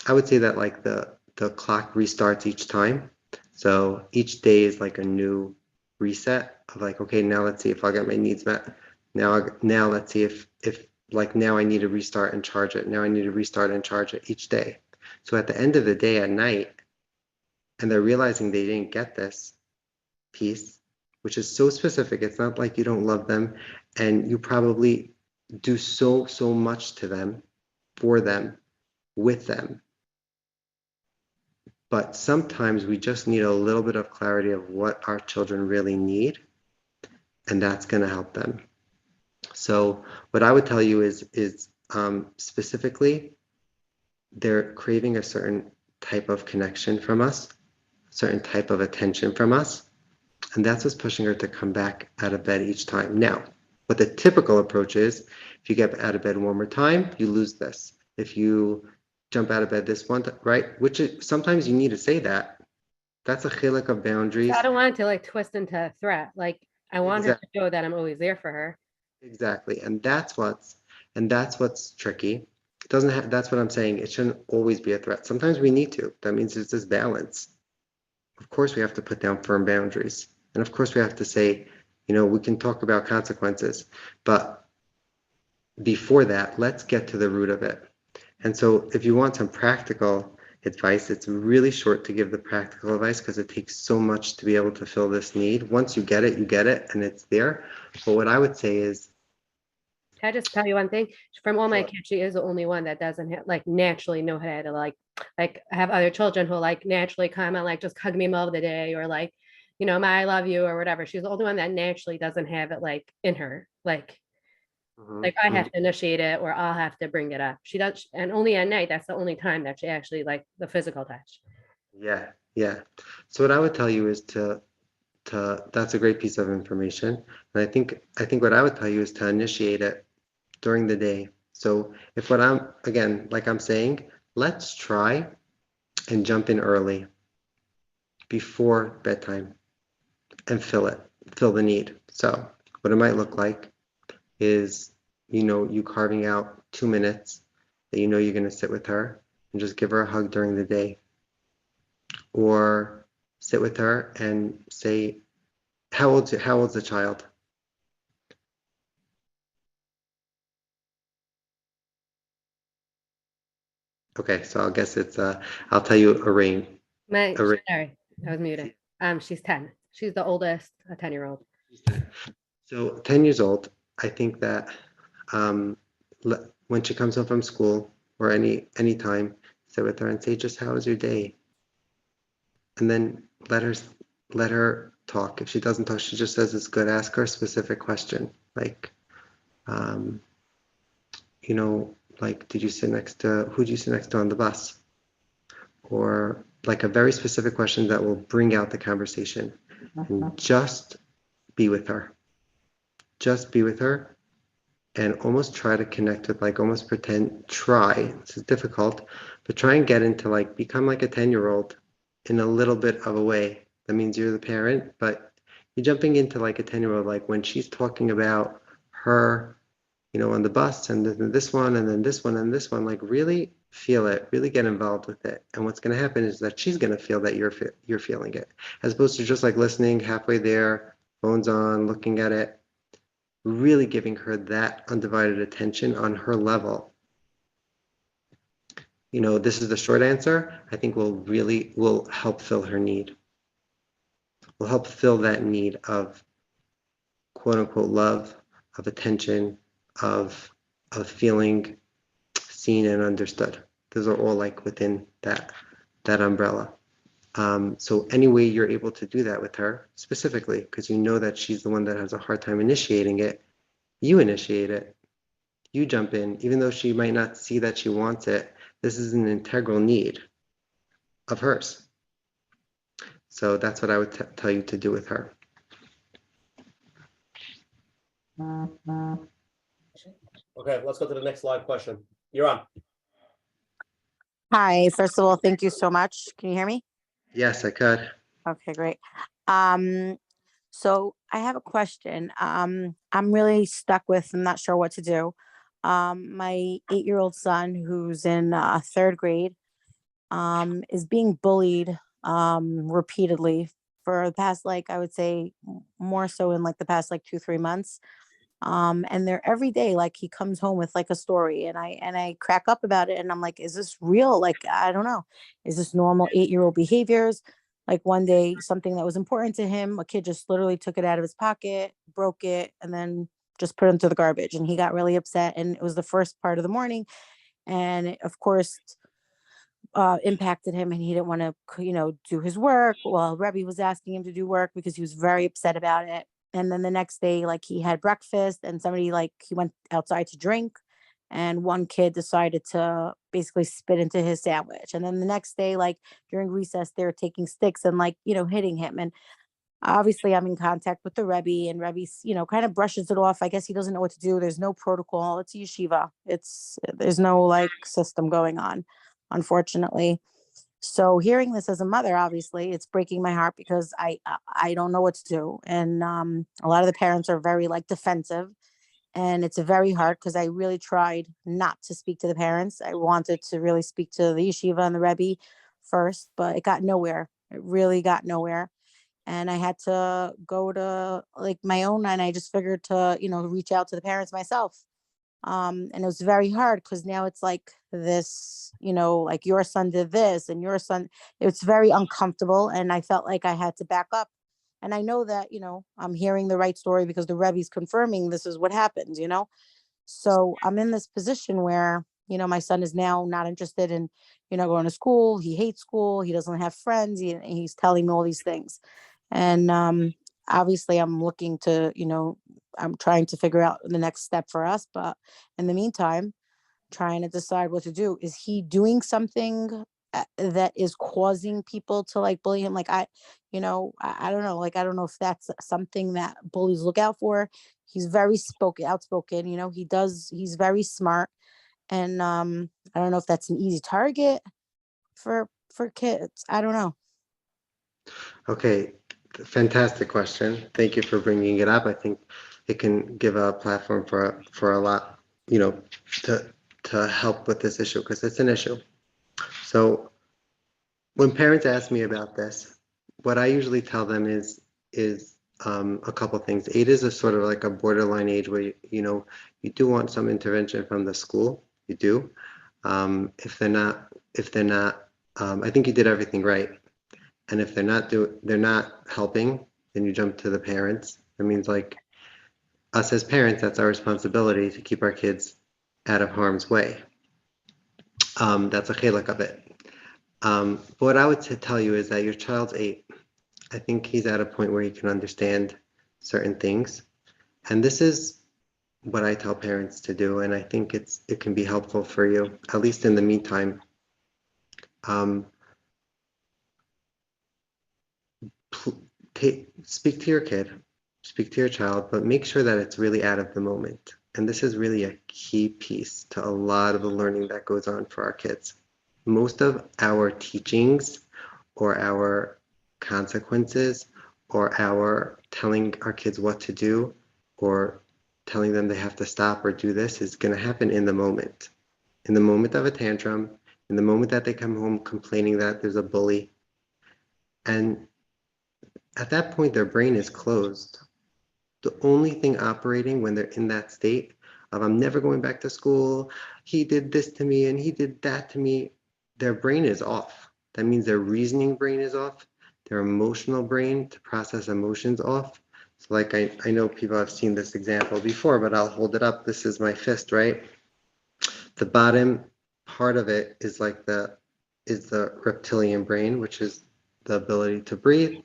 I would say that, like, the clock restarts each time. So each day is like a new reset of like, okay, now let's see if I'll get my needs met. Now let's see if like now I need to restart and charge it. Now I need to restart and charge it each day. So at the end of the day at night, and they're realizing they didn't get this piece, which is so specific. It's not like you don't love them and you probably do so much to them, for them, with them. But sometimes we just need a little bit of clarity of what our children really need, and that's going to help them. So what I would tell you is specifically, they're craving a certain type of connection from us, a certain type of attention from us, and that's what's pushing her to come back out of bed each time. Now, what the typical approach is, if you get out of bed one more time, you lose this. If you jump out of bed this one time, right? Which is, sometimes you need to say that. That's a chilek of boundaries. I don't want it to like twist into a threat. Like I want her to know that I'm always there for her. Exactly. And that's what's tricky. It doesn't have, that's what I'm saying. It shouldn't always be a threat. Sometimes we need to. That means it's this balance. Of course, we have to put down firm boundaries. And of course, we have to say, you know, we can talk about consequences, but before that, let's get to the root of it. And so if you want some practical advice, it's really short to give the practical advice because it takes so much to be able to fill this need. Once you get it, and it's there. But what I would say is, can I just tell you one thing? From all my Sure. kids, she is the only one that doesn't have, like naturally know how to like I have other children who like naturally come and like just hug me in the middle of the day or like, you know, I love you or whatever. She's the only one that naturally doesn't have it like in her. Like I have to initiate it or I'll have to bring it up. She does, and only at night, that's the only time that she actually like the physical touch. Yeah. So what I would tell you is to that's a great piece of information. And I think what I would tell you is to initiate it during the day. So if what I'm, again, like I'm saying, let's try and jump in early before bedtime and fill the need. So what it might look like is, you know, you carving out 2 minutes that you know you're going to sit with her and just give her a hug during the day. Or sit with her and say, how old's the child? Okay, so I'll guess it's I'll tell you a range. Sorry, I was muted. She's 10. She's the oldest, a 10-year-old. So 10 years old, I think that when she comes home from school or any time, sit with her and say, just how was your day? And then let her talk. If she doesn't talk, she just says it's good. Ask her a specific question, like, you know, like, who did you sit next to on the bus? Or like a very specific question that will bring out the conversation. And just be with her. Just be with her and almost try to connect with, like, almost pretend, this is difficult, but try and get into like, become like a 10-year-old in a little bit of a way. That means you're the parent, but you're jumping into like a 10-year-old, like when she's talking about her, you know, on the bus and then this one and then this one and this one, like really feel it, really get involved with it. And what's going to happen is that she's going to feel that you're feeling it, as opposed to just like listening halfway there, phones on, looking at it, really giving her that undivided attention on her level. You know, this is the short answer. I think will help fill her need. Will help fill that need of quote unquote love, of attention, of feeling seen and understood. Those are all like within that umbrella. So any way you're able to do that with her specifically, because you know that she's the one that has a hard time initiating it, you initiate it, you jump in, even though she might not see that she wants it. This is an integral need of hers. So that's what I would tell you to do with her. Okay, let's go to the next live question. You're on. Hi, first of all, thank you so much. Can you hear me? Yes, I could. Okay, great. So I have a question. I'm really stuck with, I'm not sure what to do. My 8-year-old son, who's in 3rd grade, is being bullied repeatedly for the past, like, I would say more so in like the past like 2, 3 months. And they're every day, like he comes home with like a story, and I crack up about it, and I'm like, is this real? Like, I don't know. Is this normal 8-year-old behaviors? Like one day, something that was important to him, a kid just literally took it out of his pocket, broke it, and then just put it into the garbage. And he got really upset. And it was the first part of the morning. And it, of course, impacted him, and he didn't want to, do his work. Well, Rebbe was asking him to do work because he was very upset about it. And then the next day, like he had breakfast, and somebody, like, he went outside to drink, and one kid decided to basically spit into his sandwich. And then the next day, like during recess, they're taking sticks and, like, hitting him. And obviously I'm in contact with the Rebbe, and Rebbe's, kind of brushes it off. I guess he doesn't know what to do. There's no protocol. It's a yeshiva. There's no like system going on, unfortunately. So hearing this as a mother, obviously it's breaking my heart, because I don't know what to do. And a lot of the parents are very like defensive, and it's very hard, because I really tried not to speak to the parents. I wanted to really speak to the yeshiva and the Rebbe first, but it got nowhere. It really got nowhere. And I had to go to like my own, and I just figured to, reach out to the parents myself. And it was very hard, because now it's like this, like your son did this and your son, it's very uncomfortable. And I felt like I had to back up. And I know that, I'm hearing the right story, because the Rebbe's confirming this is what happens. So I'm in this position where, my son is now not interested in, going to school. He hates school. He doesn't have friends. He's telling me all these things. And obviously I'm looking to, I'm trying to figure out the next step for us. But in the meantime, trying to decide what to do. Is he doing something that is causing people to like bully him? Like I don't know. Like, I don't know if that's something that bullies look out for. He's very outspoken, he's very smart. And I don't know if that's an easy target for kids. I don't know. Okay, fantastic question. Thank you for bringing it up. I think it can give a platform for a lot, to help with this issue, because it's an issue. So when parents ask me about this, what I usually tell them is a couple things. 8 is a sort of like a borderline age where you do want some intervention from the school. You do. If they're not, I think you did everything right. And if they're not helping, then you jump to the parents. That means, like, us as parents, that's our responsibility to keep our kids out of harm's way. That's a chilek of it. But what I would tell you is that your child's 8. I think he's at a point where he can understand certain things. And this is what I tell parents to do. And I think it can be helpful for you, at least in the meantime. Speak to your kid, speak to your child, but make sure that it's really out of the moment. And this is really a key piece to a lot of the learning that goes on for our kids. Most of our teachings or our consequences or our telling our kids what to do or telling them they have to stop or do this is going to happen in the moment of a tantrum, in the moment that they come home complaining that there's a bully. And at that point, their brain is closed. The only thing operating when they're in that state of I'm never going back to school, he did this to me and he did that to me, their brain is off. That means their reasoning brain is off, their emotional brain to process emotions off. So like I know people have seen this example before, but I'll hold it up. This is my fist, right? The bottom part of it is like the reptilian brain, which is the ability to breathe,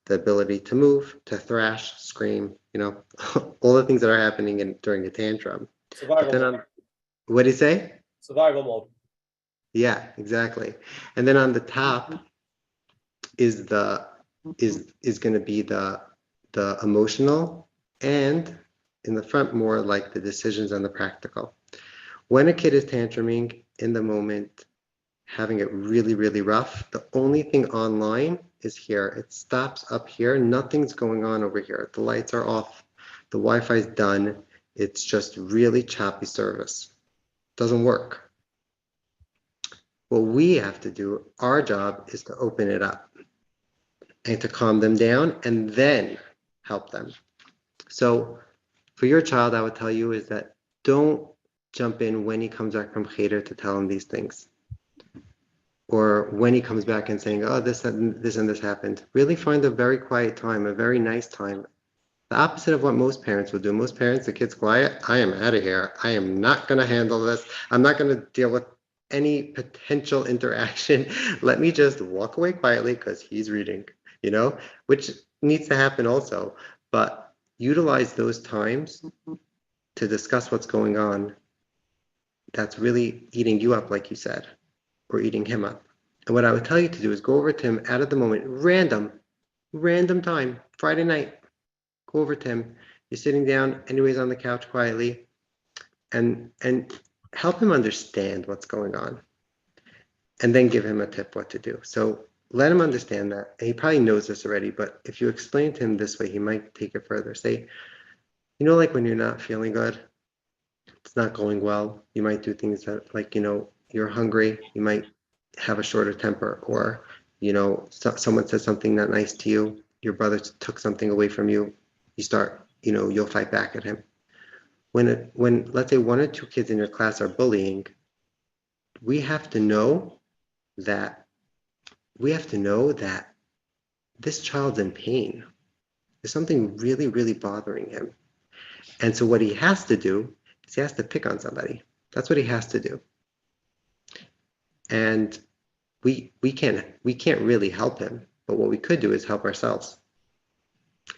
the ability to move, to thrash, scream, all the things that are happening during a tantrum. Survival mode. What do you say? Survival mode. Yeah, exactly. And then on the top is going to be the emotional, and in the front more like the decisions and the practical. When a kid is tantruming in the moment, having it really, really rough, the only thing online is here. It stops up here. Nothing's going on over here. The lights are off. The Wi-Fi is done. It's just really choppy service. Doesn't work. What we have to do, our job is to open it up. and to calm them down and then help them. So for your child, I would tell you is that don't jump in when he comes back from cheder to tell him these things. Or when he comes back and saying, oh, this and this happened. Really find a very quiet time, a very nice time. The opposite of what most parents would do. Most parents, the kid's quiet. I am out of here. I am not going to handle this. I'm not going to deal with any potential interaction. Let me just walk away quietly because he's reading, which needs to happen also. But utilize those times to discuss what's going on that's really eating you up, like you said, or eating him up. And what I would tell you to do is go over to him out of the moment, random time, Friday night. Go over to him. You're sitting down, anyways, on the couch quietly, and help him understand what's going on, and then give him a tip what to do. So let him understand that. And he probably knows this already, but if you explain to him this way, he might take it further. Say, like when you're not feeling good, it's not going well. You might do things that, like, you're hungry. You might have a shorter temper, or, someone says something not nice to you. Your brother took something away from you. You start, you'll fight back at him. When let's say one or two kids in your class are bullying, we have to know that this child's in pain. There's something really, really bothering him. And so what he has to do is he has to pick on somebody. That's what he has to do. And we can't really help him, but what we could do is help ourselves.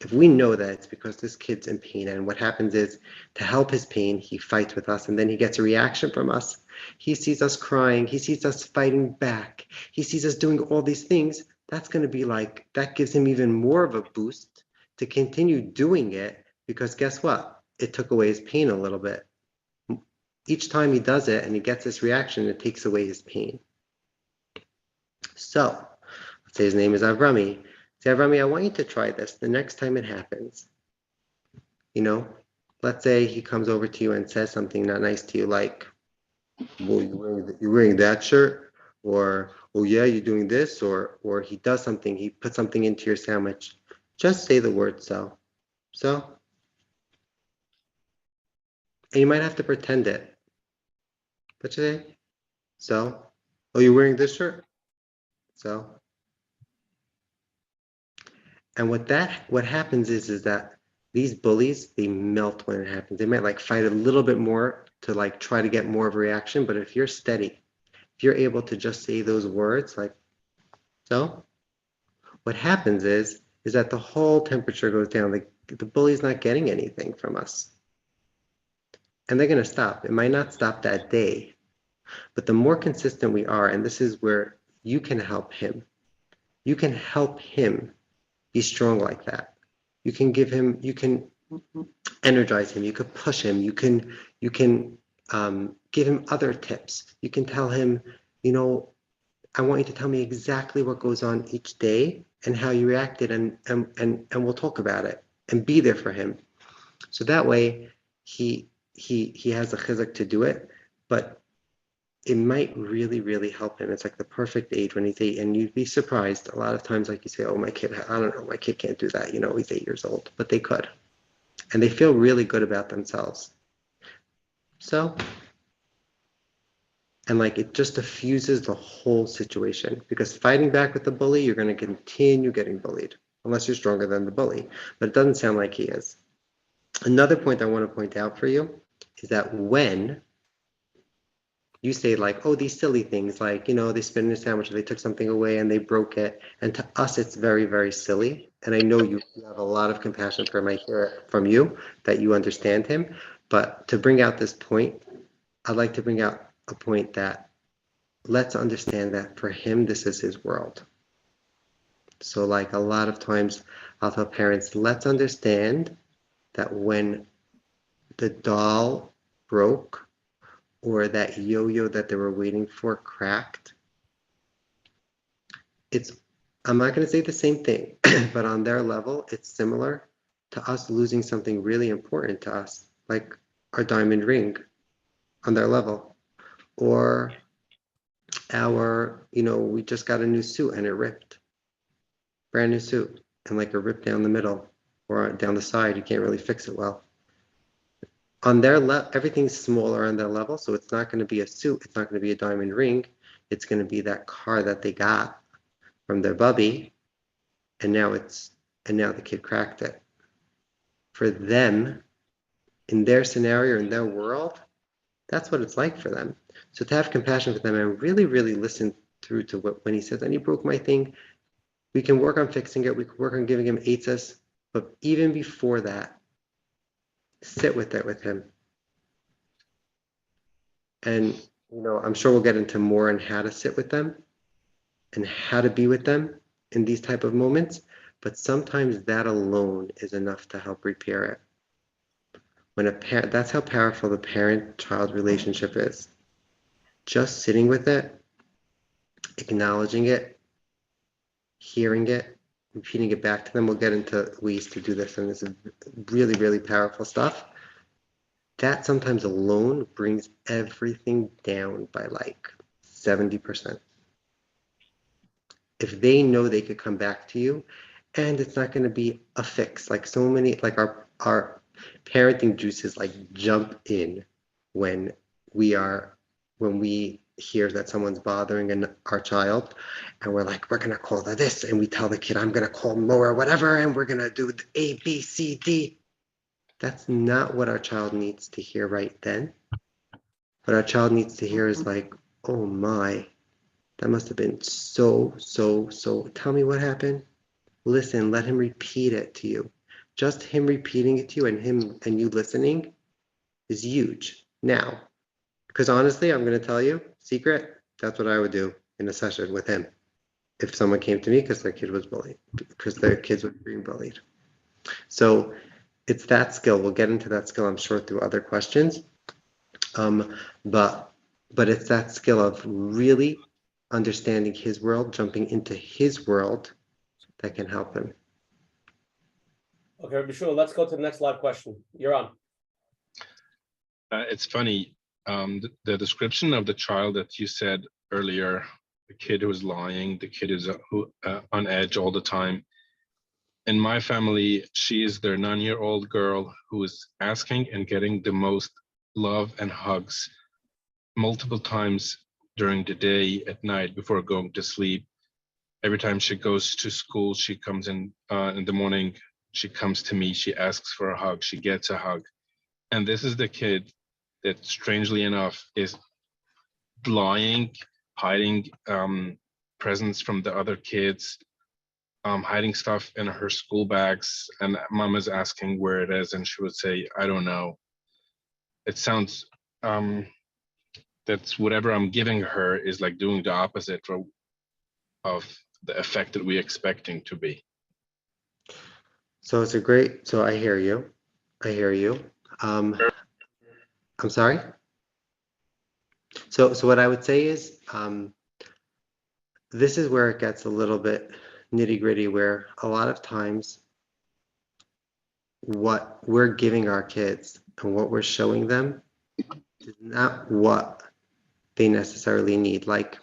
If we know that it's because this kid's in pain, and what happens is, to help his pain, he fights with us, and then he gets a reaction from us. He sees us crying. He sees us fighting back. He sees us doing all these things. That's going to be like, that gives him even more of a boost to continue doing it, because guess what? It took away his pain a little bit. Each time he does it and he gets this reaction, it takes away his pain. So, let's say his name is Avrami. Say, Avrami, I want you to try this the next time it happens. Let's say he comes over to you and says something not nice to you, like, well, you're wearing that shirt, or, oh yeah, you're doing this, or he does something, he puts something into your sandwich. Just say the word so. And you might have to pretend it. But you say, so, oh, you're wearing this shirt? So. And what happens is that these bullies, they melt when it happens. They might like fight a little bit more to like try to get more of a reaction. But if you're steady, if you're able to just say those words like, so, what happens is that the whole temperature goes down. Like, the bully's not getting anything from us. And they're going to stop. It might not stop that day, but the more consistent we are, and this is where you can help him. You can help him be strong like that. You can give him, you can energize him, you could push him, you can give him other tips. You can tell him, I want you to tell me exactly what goes on each day and how you reacted, and we'll talk about it, and be there for him. So that way he has a chizuk to do it, but it might really, really help him. It's like the perfect age when he's 8, and you'd be surprised a lot of times. Like you say, oh, my kid, I don't know, my kid can't do that. He's 8 years old, but they could, and they feel really good about themselves. So, and like, it just diffuses the whole situation, because fighting back with the bully, you're going to continue getting bullied unless you're stronger than the bully, but it doesn't sound like he is. Another point I want to point out for you is that when you say like, oh, these silly things, like, they spit in a sandwich, or they took something away and they broke it. And to us, it's very, very silly. And I know you have a lot of compassion for him. I hear it from you that you understand him. But to bring out this point, I'd like to bring out a point that, let's understand that for him, this is his world. So like, a lot of times I'll tell parents, let's understand that when the doll broke, or that yo-yo that they were waiting for cracked, I'm not going to say the same thing, but on their level, it's similar to us losing something really important to us, like our diamond ring on their level, or we just got a new suit and it ripped. brand new suit, and like a rip down the middle or down the side, you can't really fix it well. On their level, everything's smaller on their level, so it's not going to be a suit, it's not going to be a diamond ring, it's going to be that car that they got from their bubby, and now the kid cracked it. For them, in their scenario, in their world, that's what it's like for them. So to have compassion for them and really, really listen through to when he says, and he broke my thing, we can work on fixing it, we can work on giving him eitzes, but even before that, sit with it with him. And, I'm sure we'll get into more on how to sit with them and how to be with them in these type of moments, but sometimes that alone is enough to help repair it. When a parent, that's how powerful the parent-child relationship is. Just sitting with it, acknowledging it, hearing it, repeating it back to them. We'll get into ways to do this, and this is really, really powerful stuff. That sometimes alone brings everything down by like 70%. If they know they could come back to you, and it's not going to be a fix, like so many, like our parenting juices like jump in when we hear that someone's bothering our child, and we're like, we're going to call this, and we tell the kid, I'm going to call Mo or whatever, and we're going to do the A, B, C, D. That's not what our child needs to hear right then. What our child needs to hear is like, oh my, that must have been so. Tell me what happened. Listen, let him repeat it to you. Just him repeating it to you and you listening is huge. Now, because honestly, I'm going to tell you, secret, that's what I would do in a session with him. If someone came to me because their kid was bullied, because their kids were being bullied. So it's that skill. We'll get into that skill, I'm sure, through other questions. But it's that skill of really understanding his world, jumping into his world that can help him. Okay, Rabbi Shua, let's go to the next live question. You're on. It's funny, the description of the child that you said earlier, the kid who is lying, the kid is on edge all the time. In my family, she is their 9-year-old girl who is asking and getting the most love and hugs multiple times during the day, at night, before going to sleep. Every time she goes to school, she comes in the morning, she comes to me, she asks for a hug, she gets a hug. And this is the kid that, strangely enough, is lying, hiding presents from the other kids, hiding stuff in her school bags, and mom is asking where it is, and she would say, I don't know. It sounds that's whatever I'm giving her is like doing the opposite of the effect that we're expecting to be. So I hear you. I'm sorry. So what I would say is, this is where it gets a little bit nitty gritty, where a lot of times what we're giving our kids and what we're showing them is not what they necessarily need. Like,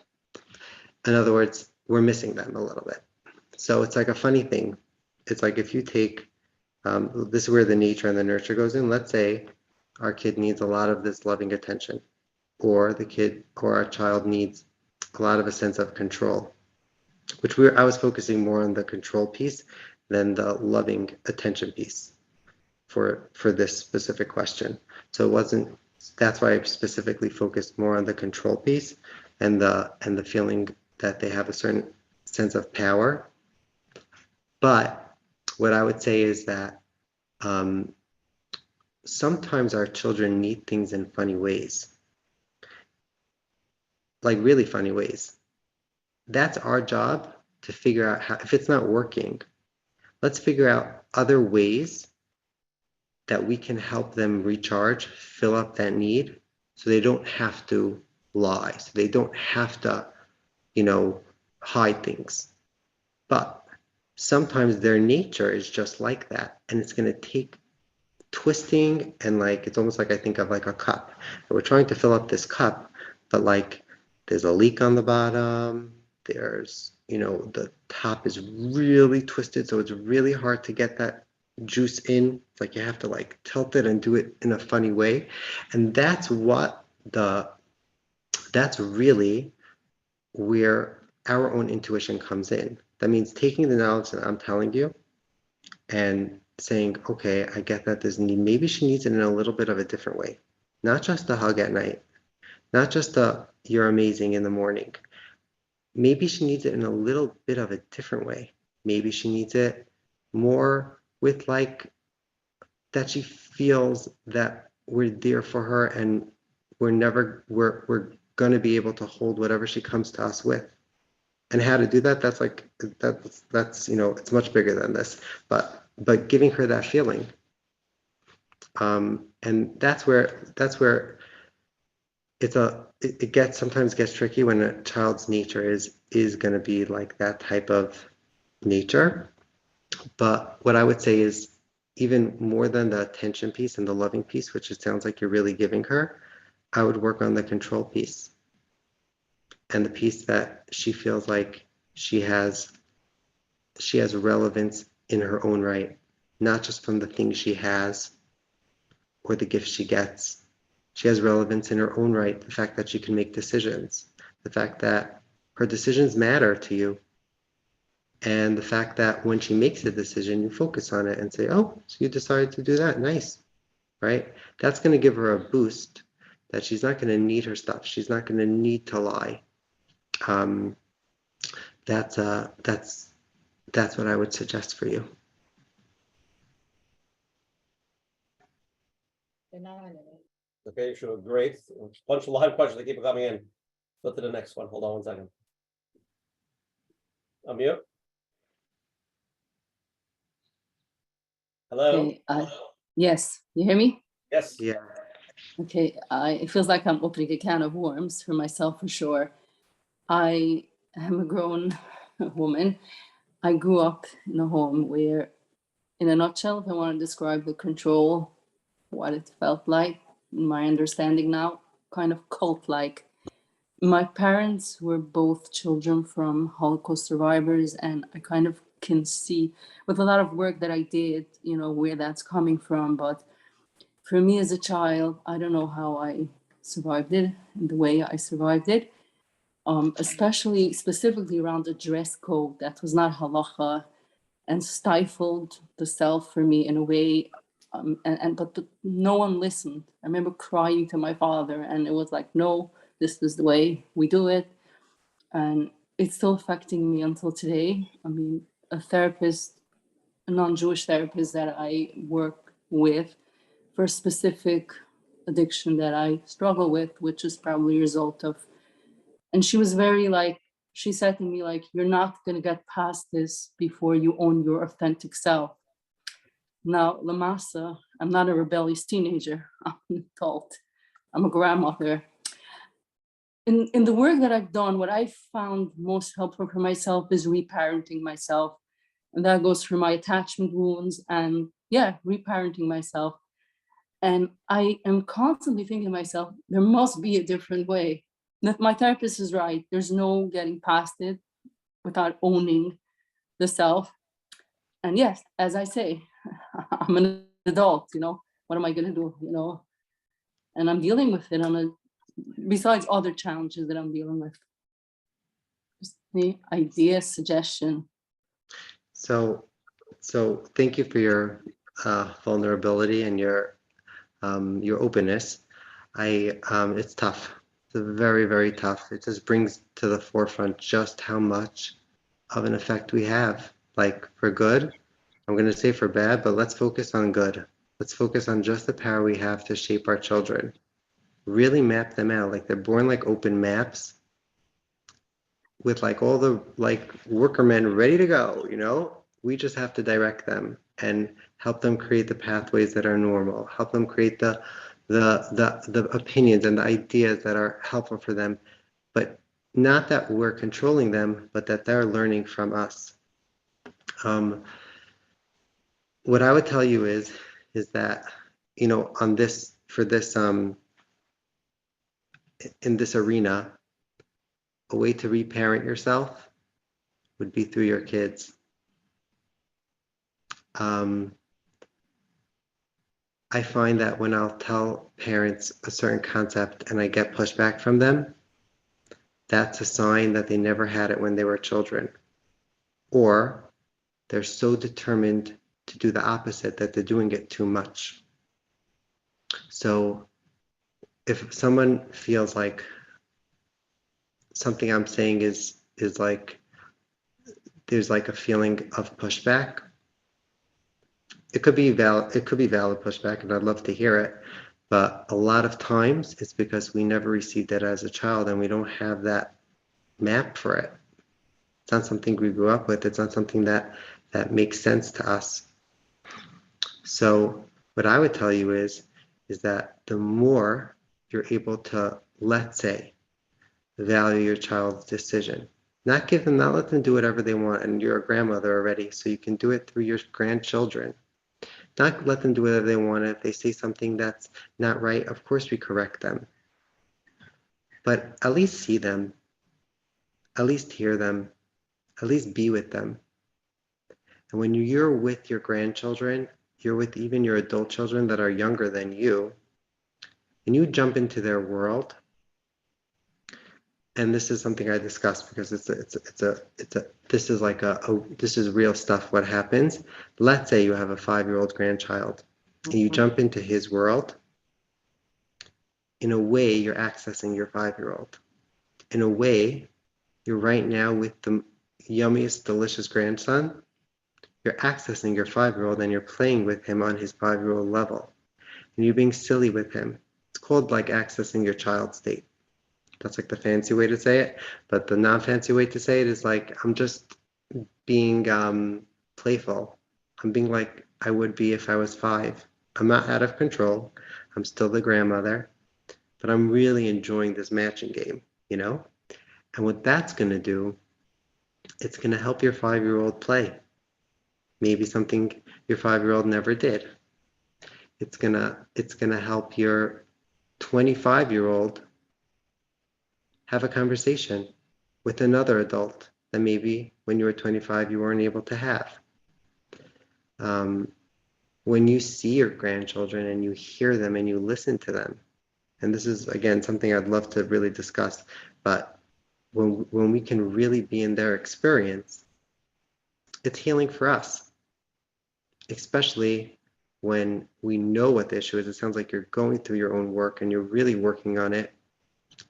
in other words, we're missing them a little bit. So it's like a funny thing. It's like if you take, this is where the nature and the nurture goes in. Let's say our kid needs a lot of this loving attention, or the kid or our child needs a lot of a sense of control, which I was focusing more on the control piece than the loving attention piece for this specific question. So that's why I specifically focused more on the control piece and the feeling that they have a certain sense of power. But what I would say is that sometimes our children need things in funny ways, like really funny ways. That's our job to figure out how, if it's not working, let's figure out other ways that we can help them recharge, fill up that need, so they don't have to lie, so they don't have to, hide things. But sometimes their nature is just like that, and it's going to take twisting, and like it's almost like I think of like a cup. We're trying to fill up this cup, but like there's a leak on the bottom, there's the top is really twisted, so it's really hard to get that juice in. It's like you have to like tilt it and do it in a funny way. And that's really where our own intuition comes in. That means taking the knowledge that I'm telling you and saying, okay, I get that this need, maybe she needs it in a little bit of a different way. Not just a hug at night, not just a you're amazing in the morning. Maybe she needs it in a little bit of a different way. Maybe she needs it more with like that she feels that we're there for her and we're going to be able to hold whatever she comes to us with. And how to do that, that's it's much bigger than this, but giving her that feeling. And that's where it sometimes gets tricky when a child's nature is going to be like that type of nature. But what I would say is, even more than the attention piece and the loving piece, which it sounds like you're really giving her, I would work on the control piece and the piece that she feels like she has relevance in her own right, not just from the things she has or the gifts she gets. She has relevance in her own right, the fact that she can make decisions, the fact that her decisions matter to you, and the fact that when she makes a decision, you focus on it and say, oh, so you decided to do that, nice, right? That's going to give her a boost that she's not going to need her stuff. She's not going to need to lie. That's what I would suggest for you. Okay, sure, great. A bunch of live questions that keep coming in. Go to the next one. Hold on one second. Unmute. Hello? Okay, yes, you hear me? Yes. Yeah. Okay, it feels like I'm opening a can of worms for myself for sure. I am a grown woman. I grew up in a home where, in a nutshell, if I want to describe the control, what it felt like, my understanding now, kind of cult-like. My parents were both children from Holocaust survivors, and I kind of can see with a lot of work that I did, where that's coming from. But for me as a child, I don't know how I survived it and the way I survived it, especially specifically around the dress code that was not halacha and stifled the self for me in a way. But no one listened. I remember crying to my father, and it was like, no, this is the way we do it. And it's still affecting me until today. I mean, a non-Jewish therapist that I work with for a specific addiction that I struggle with, which is probably a result of, and she was very she said to me, you're not going to get past this before you own your authentic self. Now, Lamasa, I'm not a rebellious teenager. I'm an adult. I'm a grandmother. In the work that I've done, what I found most helpful for myself is reparenting myself. And that goes for my attachment wounds and reparenting myself. And I am constantly thinking to myself, there must be a different way. That my therapist is right. There's no getting past it without owning the self. And yes, as I say, I'm an adult, what am I going to do, and I'm dealing with it besides other challenges that I'm dealing with. Just the idea, suggestion. So thank you for your vulnerability and your openness. It's tough. It's very, very tough. It just brings to the forefront just how much of an effect we have, like for good. I'm going to say for bad, but let's focus on good. Let's focus on just the power we have to shape our children. Really map them out. Like they're born like open maps with like all the workermen ready to go, we just have to direct them and help them create the pathways that are normal, help them create the opinions and the ideas that are helpful for them, but not that we're controlling them, but that they're learning from us. What I would tell you is that, on this, for this, in this arena, a way to reparent yourself would be through your kids. I find that when I'll tell parents a certain concept and I get pushback from them, that's a sign that they never had it when they were children. Or they're so determined to do the opposite that they're doing it too much. So if someone feels like something I'm saying is like, there's like a feeling of pushback, it could be valid pushback, and I'd love to hear it. But a lot of times it's because we never received it as a child and we don't have that map for it. It's not something we grew up with. It's not something that makes sense to us. So what I would tell you is that the more you're able to, let's say, value your child's decision, not let them do whatever they want, and you're a grandmother already, so you can do it through your grandchildren. Not let them do whatever they want. If they say something that's not right, of course we correct them. But at least see them, at least hear them, at least be with them. And when you're with your grandchildren, you're with even your adult children that are younger than you, and you jump into their world. And this is something I discussed because this is real stuff. What happens? Let's say you have a 5-year-old grandchild and you jump into his world. In a way, you're accessing your 5-year-old. In a way, you're right now with the yummiest, delicious grandson. You're accessing your 5-year-old and you're playing with him on his 5-year-old level. And you're being silly with him. It's called like accessing your child state. That's like the fancy way to say it. But the non-fancy way to say it is like, I'm just being playful. I'm being like I would be if I was 5. I'm not out of control. I'm still the grandmother. But I'm really enjoying this matching game, you know? And what that's going to do, it's going to help your 5-year-old play. Maybe something your 5-year-old never did. It's gonna help your 25-year-old have a conversation with another adult that maybe when you were 25 you weren't able to have. When you see your grandchildren and you hear them and you listen to them, and this is again something I'd love to really discuss, but when we can really be in their experience, it's healing for us, especially when we know what the issue is. It sounds like you're going through your own work and you're really working on it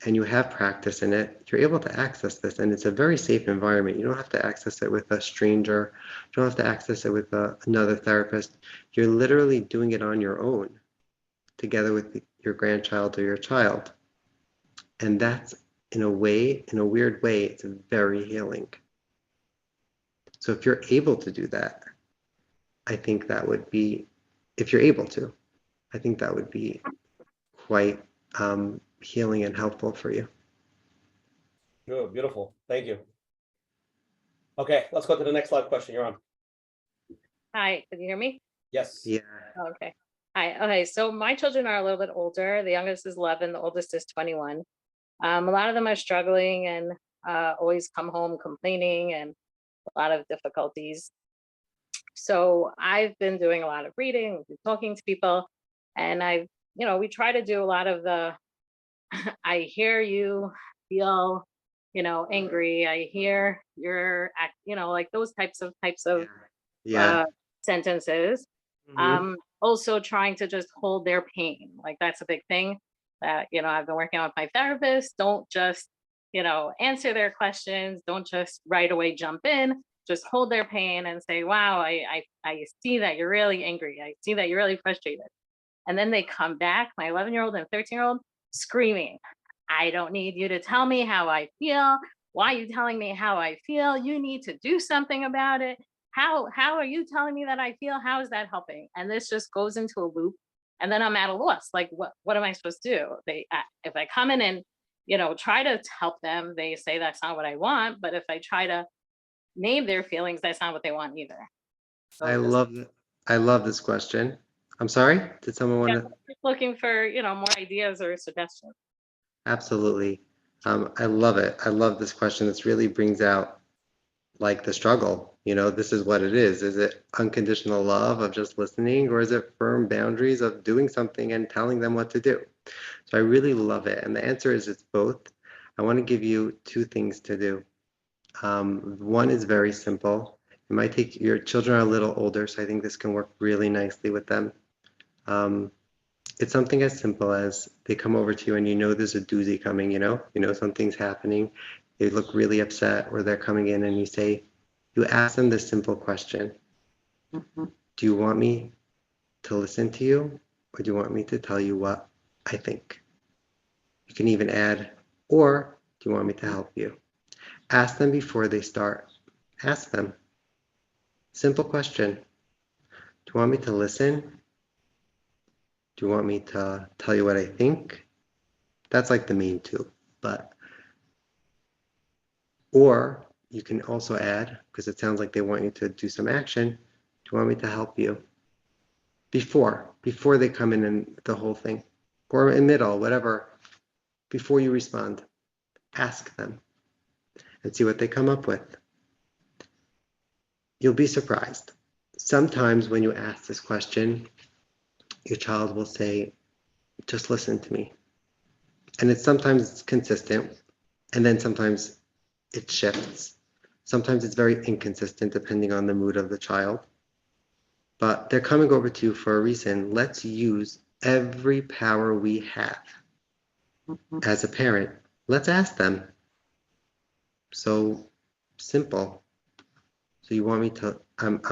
and you have practice in it. You're able to access this, and it's a very safe environment. You don't have to access it with a stranger. You don't have to access it with another therapist. You're literally doing it on your own together with your grandchild or your child. And that's, in a weird way, it's very healing. So if you're able to do that, I think that would be, if you're able to, I think that would be quite healing and helpful for you. Good, beautiful. Thank you. Okay, let's go to the next live question. You're on. Hi, can you hear me? Yes. Yeah. Oh, okay. Hi. Okay, so my children are a little bit older. The youngest is 11, the oldest is 21. A lot of them are struggling and always come home complaining and a lot of difficulties. So I've been doing a lot of reading, talking to people, and we try to do a lot of the, I hear you feel, angry. I hear your, like those types of Yeah. sentences. Also trying to just hold their pain. Like that's a big thing that, I've been working on with my therapist. Don't just, answer their questions. Don't just right away jump in. Just hold their pain and say, wow, I see that you're really angry. I see that you're really frustrated. And then they come back, my 11-year-old and 13-year-old, screaming, I don't need you to tell me how I feel. Why are you telling me how I feel? You need to do something about it. How are you telling me that I feel? How is that helping? And this just goes into a loop. And then I'm at a loss. Like, what am I supposed to do? If I come in and, try to help them, they say that's not what I want. But if I try to name their feelings, that's not what they want either. So I love this question. I'm sorry, did someone want to? just looking for, more ideas or suggestions. Absolutely. I love it. I love this question. This really brings out like the struggle. This is what it is. Is it unconditional love of just listening, or is it firm boundaries of doing something and telling them what to do? So I really love it. And the answer is it's both. I want to give you two things to do. One is very simple. It might take, your children are a little older, so I think this can work really nicely with them. It's something as simple as they come over to you and there's a doozy coming, something's happening. They look really upset, or they're coming in and you ask them this simple question. Do you want me to listen to you, or do you want me to tell you what I think? You can even add, or do you want me to help you? Ask them before they start. Ask them. Simple question. Do you want me to listen? Do you want me to tell you what I think? That's like the main two. Or you can also add, because it sounds like they want you to do some action. Do you want me to help you? Before they come in and the whole thing, or in middle, whatever. Before you respond, ask them and see what they come up with. You'll be surprised. Sometimes when you ask this question, your child will say, just listen to me. And sometimes it's consistent, and then sometimes it shifts. Sometimes it's very inconsistent depending on the mood of the child. But they're coming over to you for a reason. Let's use every power we have as a parent. Let's ask them. So simple. So you want me to,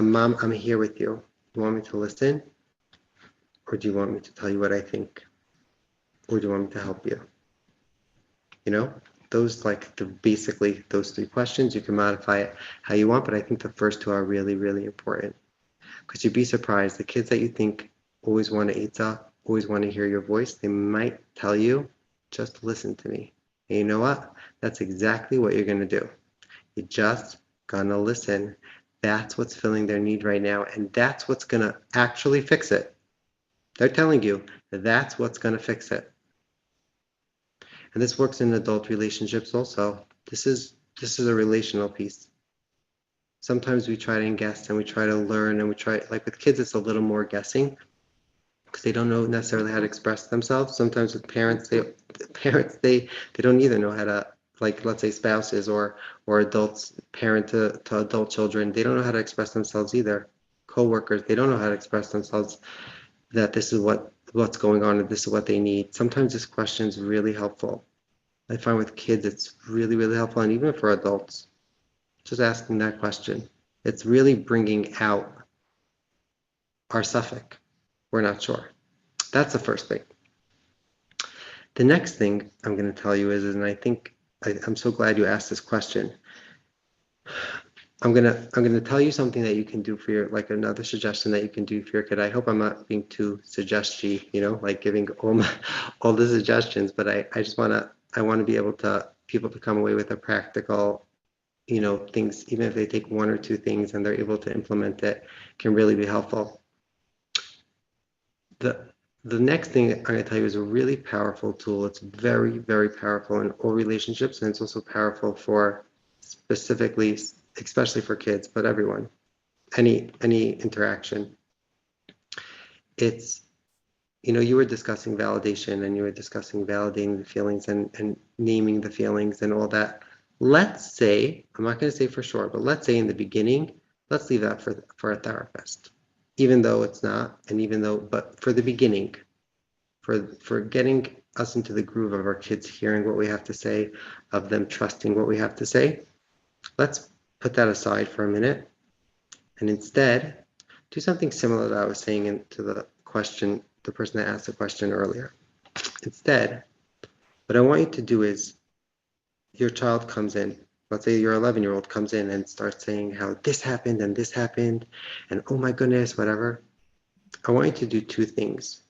Mom, I'm here with you. You want me to listen? Or do you want me to tell you what I think? Or do you want me to help you? Those basically those three questions. You can modify it how you want, but I think the first two are really, really important. Because you'd be surprised, the kids that you think always want to eat up, always want to hear your voice, they might tell you, just listen to me. And you know what? That's exactly what you're going to do. You're just going to listen. That's what's filling their need right now. And that's what's going to actually fix it. They're telling you that's what's going to fix it. And this works in adult relationships also. This is a relational piece. Sometimes we try to guess and we try to learn, and we try, like with kids, it's a little more guessing because they don't know necessarily how to express themselves. Sometimes with parents, they don't either know how to, like, let's say spouses or adults, parent to adult children, they don't know how to express themselves either. Co-workers, they don't know how to express themselves, that this is what's going on and this is what they need. Sometimes this question is really helpful. I find with kids, it's really, really helpful, and even for adults. Just asking that question. It's really bringing out our suffix. We're not sure. That's the first thing. The next thing I'm going to tell you is, and I think I'm so glad you asked this question. I'm gonna tell you something that you can do for your, like another suggestion that you can do for your kid. I hope I'm not being too suggesty, like giving all the suggestions, but I want to be able to people to come away with a practical, things, even if they take one or two things and they're able to implement it, can really be helpful. The next thing I'm going to tell you is a really powerful tool. It's very, very powerful in all relationships, and it's also powerful for specifically, especially for kids, but everyone, any interaction. It's, you were discussing validation, and you were discussing validating the feelings and naming the feelings and all that. Let's say, I'm not going to say for sure, but let's say in the beginning, let's leave that for a therapist, even though it's not, but for the beginning, for getting us into the groove of our kids hearing what we have to say, of them trusting what we have to say, let's put that aside for a minute and instead do something similar that I was saying to the question, the person that asked the question earlier. Instead, what I want you to do is, your child comes in, let's say your 11-year-old comes in and starts saying how this happened and oh my goodness, whatever. I want you to do two things.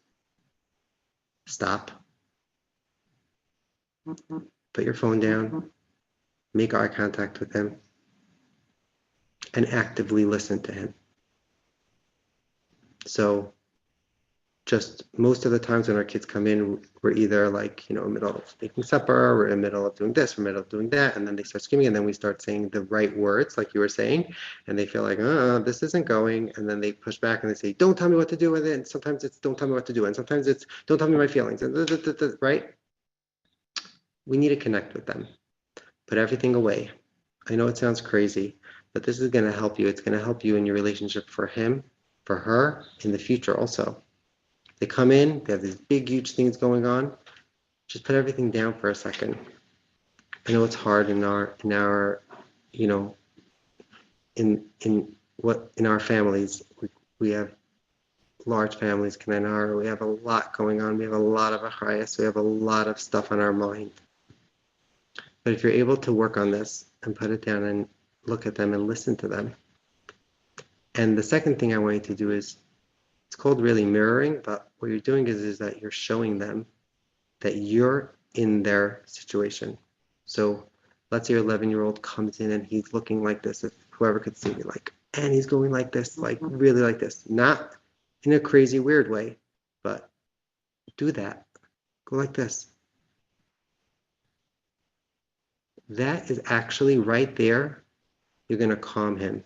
Stop. Put your phone down. Make eye contact with him. And actively listen to him. So just most of the times when our kids come in, we're either like, in the middle of making supper, we're in the middle of doing this, we're in the middle of doing that, and then they start screaming, and then we start saying the right words, like you were saying, and they feel like, this isn't going, and then they push back and they say, don't tell me what to do with it, and sometimes it's don't tell me what to do, and sometimes it's don't tell me my feelings, and right? We need to connect with them. Put everything away. I know it sounds crazy, but this is going to help you. It's going to help you in your relationship for him, for her, in the future also. They come in, they have these big, huge things going on. Just put everything down for a second. I know it's hard in our in our families. We have large families, Kanenar. We have a lot going on. We have a lot of achayas. We have a lot of stuff on our mind. But if you're able to work on this and put it down and look at them and listen to them. And the second thing I want you to do is, it's called really mirroring, but what you're doing is that you're showing them that you're in their situation. So let's say your 11-year-old comes in and he's looking like this, if whoever could see me, like, and he's going like this, like really like this, not in a crazy weird way, but do that. Go like this. That is actually right there. You're going to calm him.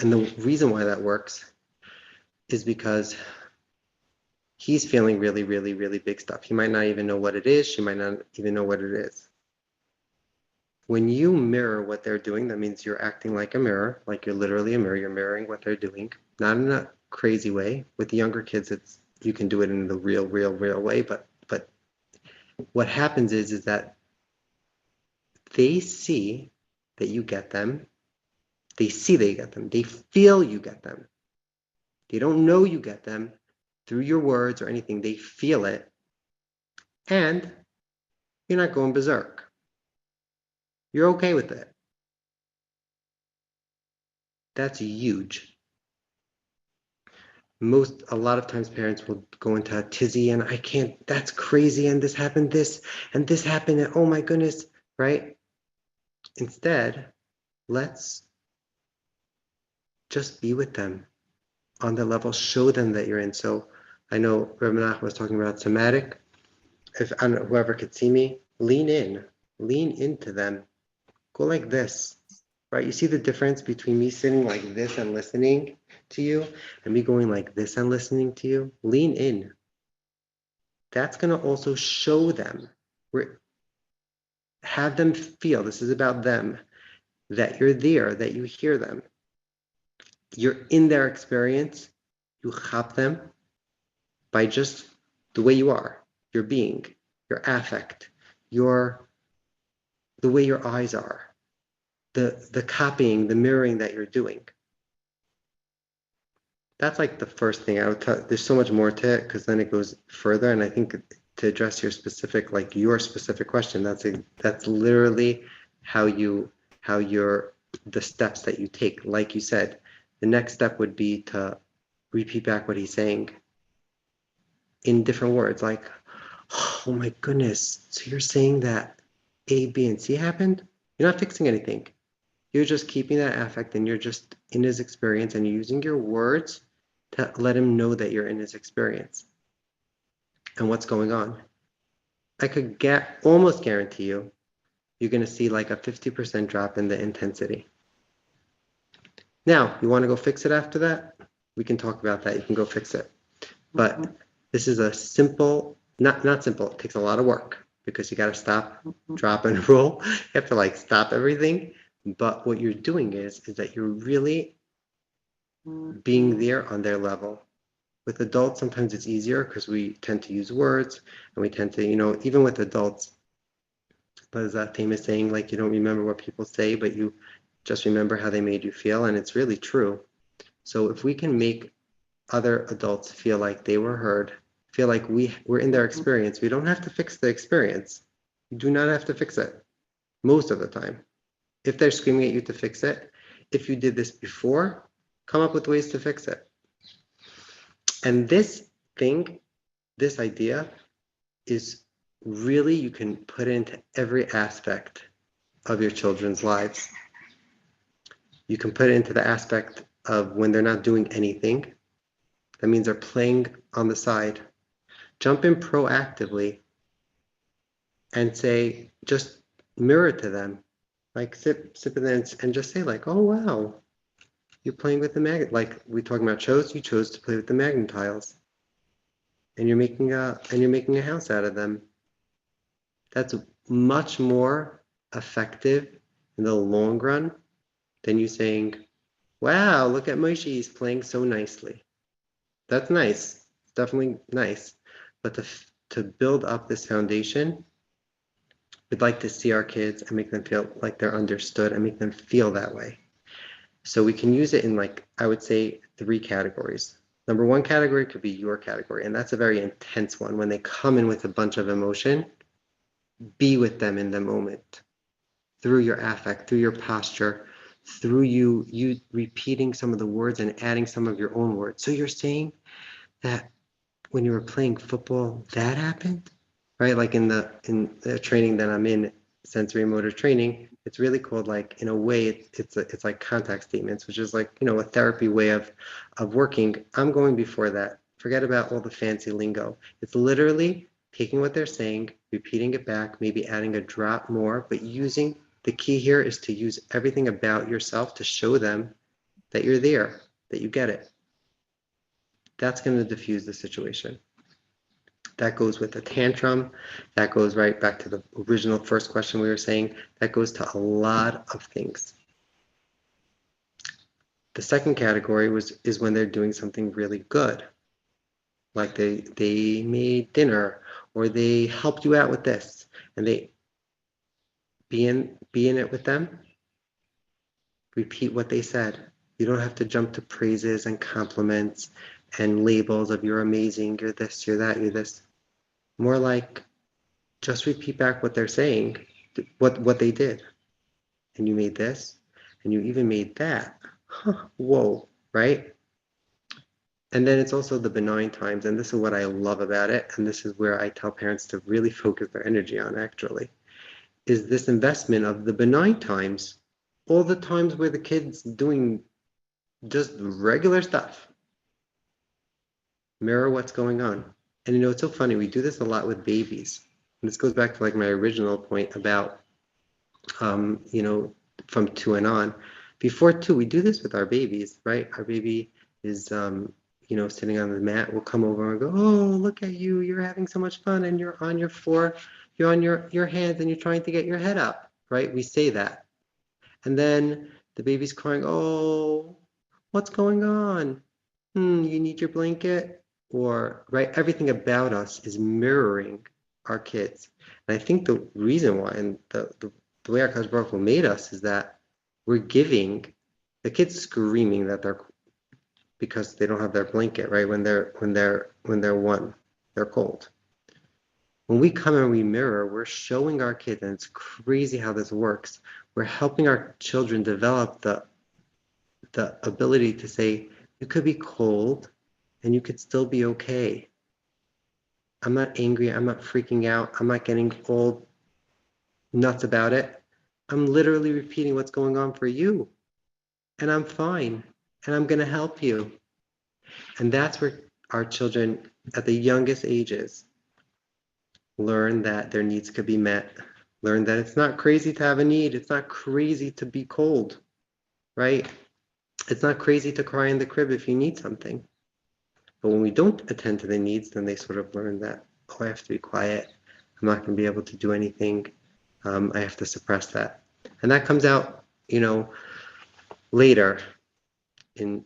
And the reason why that works is because he's feeling really, really, really big stuff. He might not even know what it is. She might not even know what it is. When you mirror what they're doing, that means you're acting like a mirror, like you're literally a mirror. You're mirroring what they're doing, not in a crazy way. With the younger kids, you can do it in the real way. But what happens is that they see that you get them. They see that you get them. They feel you get them. They don't know you get them through your words or anything. They feel it. And you're not going berserk. You're okay with it. That's huge. A lot of times parents will go into a tizzy and I can't, that's crazy, and this happened, and this happened, and oh my goodness, right? Instead, let's just be with them on the level, show them that you're in. So I know Rabbi Menachem was talking about somatic. If I don't know, whoever could see me, lean into them. Go like this, right? You see the difference between me sitting like this and listening to you and me going like this and listening to you? Lean in. That's going to also show them, have them feel, this is about them, that you're there, that you hear them. You're in their experience. You chop them by just the way you are, your being, your affect, the way your eyes are, the copying, the mirroring that you're doing. That's like the first thing I would tell. There's so much more to it because then it goes further. And I think to address your specific question, that's literally the steps that you take. Like you said, the next step would be to repeat back what he's saying in different words, like, oh my goodness, so you're saying that A, B, and C happened? You're not fixing anything. You're just keeping that affect and you're just in his experience and you're using your words to let him know that you're in his experience and what's going on. I could almost guarantee you're going to see like a 50% drop in the intensity. Now, you want to go fix it after that? We can talk about that. You can go fix it. But this is a simple, not simple. It takes a lot of work because you got to stop, drop, and roll. You have to like stop everything. But what you're doing is that you're really being there on their level. With adults, sometimes it's easier because we tend to use words and we tend to, even with adults, there's that famous saying, like, you don't remember what people say, but you just remember how they made you feel. And it's really true. So if we can make other adults feel like they were heard, feel like we're in their experience, we don't have to fix the experience. You do not have to fix it most of the time. If they're screaming at you to fix it, if you did this before, come up with ways to fix it. And this idea is really, you can put it into every aspect of your children's lives. You can put it into the aspect of when they're not doing anything. That means they're playing on the side. Jump in proactively and say, just mirror to them, like sip it in and just say like, oh wow, you're playing with the magnet. Like we talking about you chose to play with the magnet tiles, and you're making a house out of them. That's much more effective in the long run than you saying, wow, look at Moshe, he's playing so nicely. That's nice, it's definitely nice, but to build up this foundation, we'd like to see our kids and make them feel like they're understood and make them feel that way. So we can use it in, like, I would say 3 categories. Number 1 category could be your category, and that's a very intense one. When they come in with a bunch of emotion, be with them in the moment through your affect, through your posture, through you repeating some of the words and adding some of your own words. So you're saying that when you were playing football, that happened, right? Like in the training that I'm in, sensory motor training, it's really called, like, in a way, it's like contact statements, which is like, a therapy way of working. I'm going before that. Forget about all the fancy lingo. It's literally taking what they're saying, repeating it back, maybe adding a drop more, but using, the key here is to use everything about yourself to show them that you're there, that you get it. That's going to diffuse the situation. That goes with a tantrum. That goes right back to the original first question we were saying. That goes to a lot of things. The second category is when they're doing something really good. Like they made dinner, or they helped you out with this, and they be in it with them. Repeat what they said. You don't have to jump to praises and compliments and labels of you're amazing, you're this, you're that, you're this. More like, just repeat back what they're saying, what they did. And you made this, and you even made that. Huh, whoa, right? And then it's also the benign times, and this is what I love about it, and this is where I tell parents to really focus their energy on, actually, is this investment of the benign times, all the times where the kid's doing just regular stuff. Mirror what's going on. And it's so funny, we do this a lot with babies. And this goes back to like my original point about, from 2 and on. Before 2, we do this with our babies, right? Our baby is, sitting on the mat. We'll come over and go, oh, look at you. You're having so much fun. And you're on your floor. You're on your hands and you're trying to get your head up, right? We say that. And then the baby's crying, oh, what's going on? You need your blanket? Or, right, everything about us is mirroring our kids. And I think the reason why, and the way our Kadosh Baruch Hu made us, is that we're giving the kids screaming that they're, because they don't have their blanket, right? When they're cold. When we come and we mirror, we're showing our kids, and it's crazy how this works. We're helping our children develop the ability to say, you could be cold and you could still be okay. I'm not angry. I'm not freaking out. I'm not getting all nuts about it. I'm literally repeating what's going on for you. And I'm fine. And I'm going to help you. And that's where our children at the youngest ages learn that their needs could be met. Learn that it's not crazy to have a need. It's not crazy to be cold, right? It's not crazy to cry in the crib if you need something. But when we don't attend to the needs, then they sort of learn that, oh, I have to be quiet. I'm not going to be able to do anything. I have to suppress that. And that comes out, later in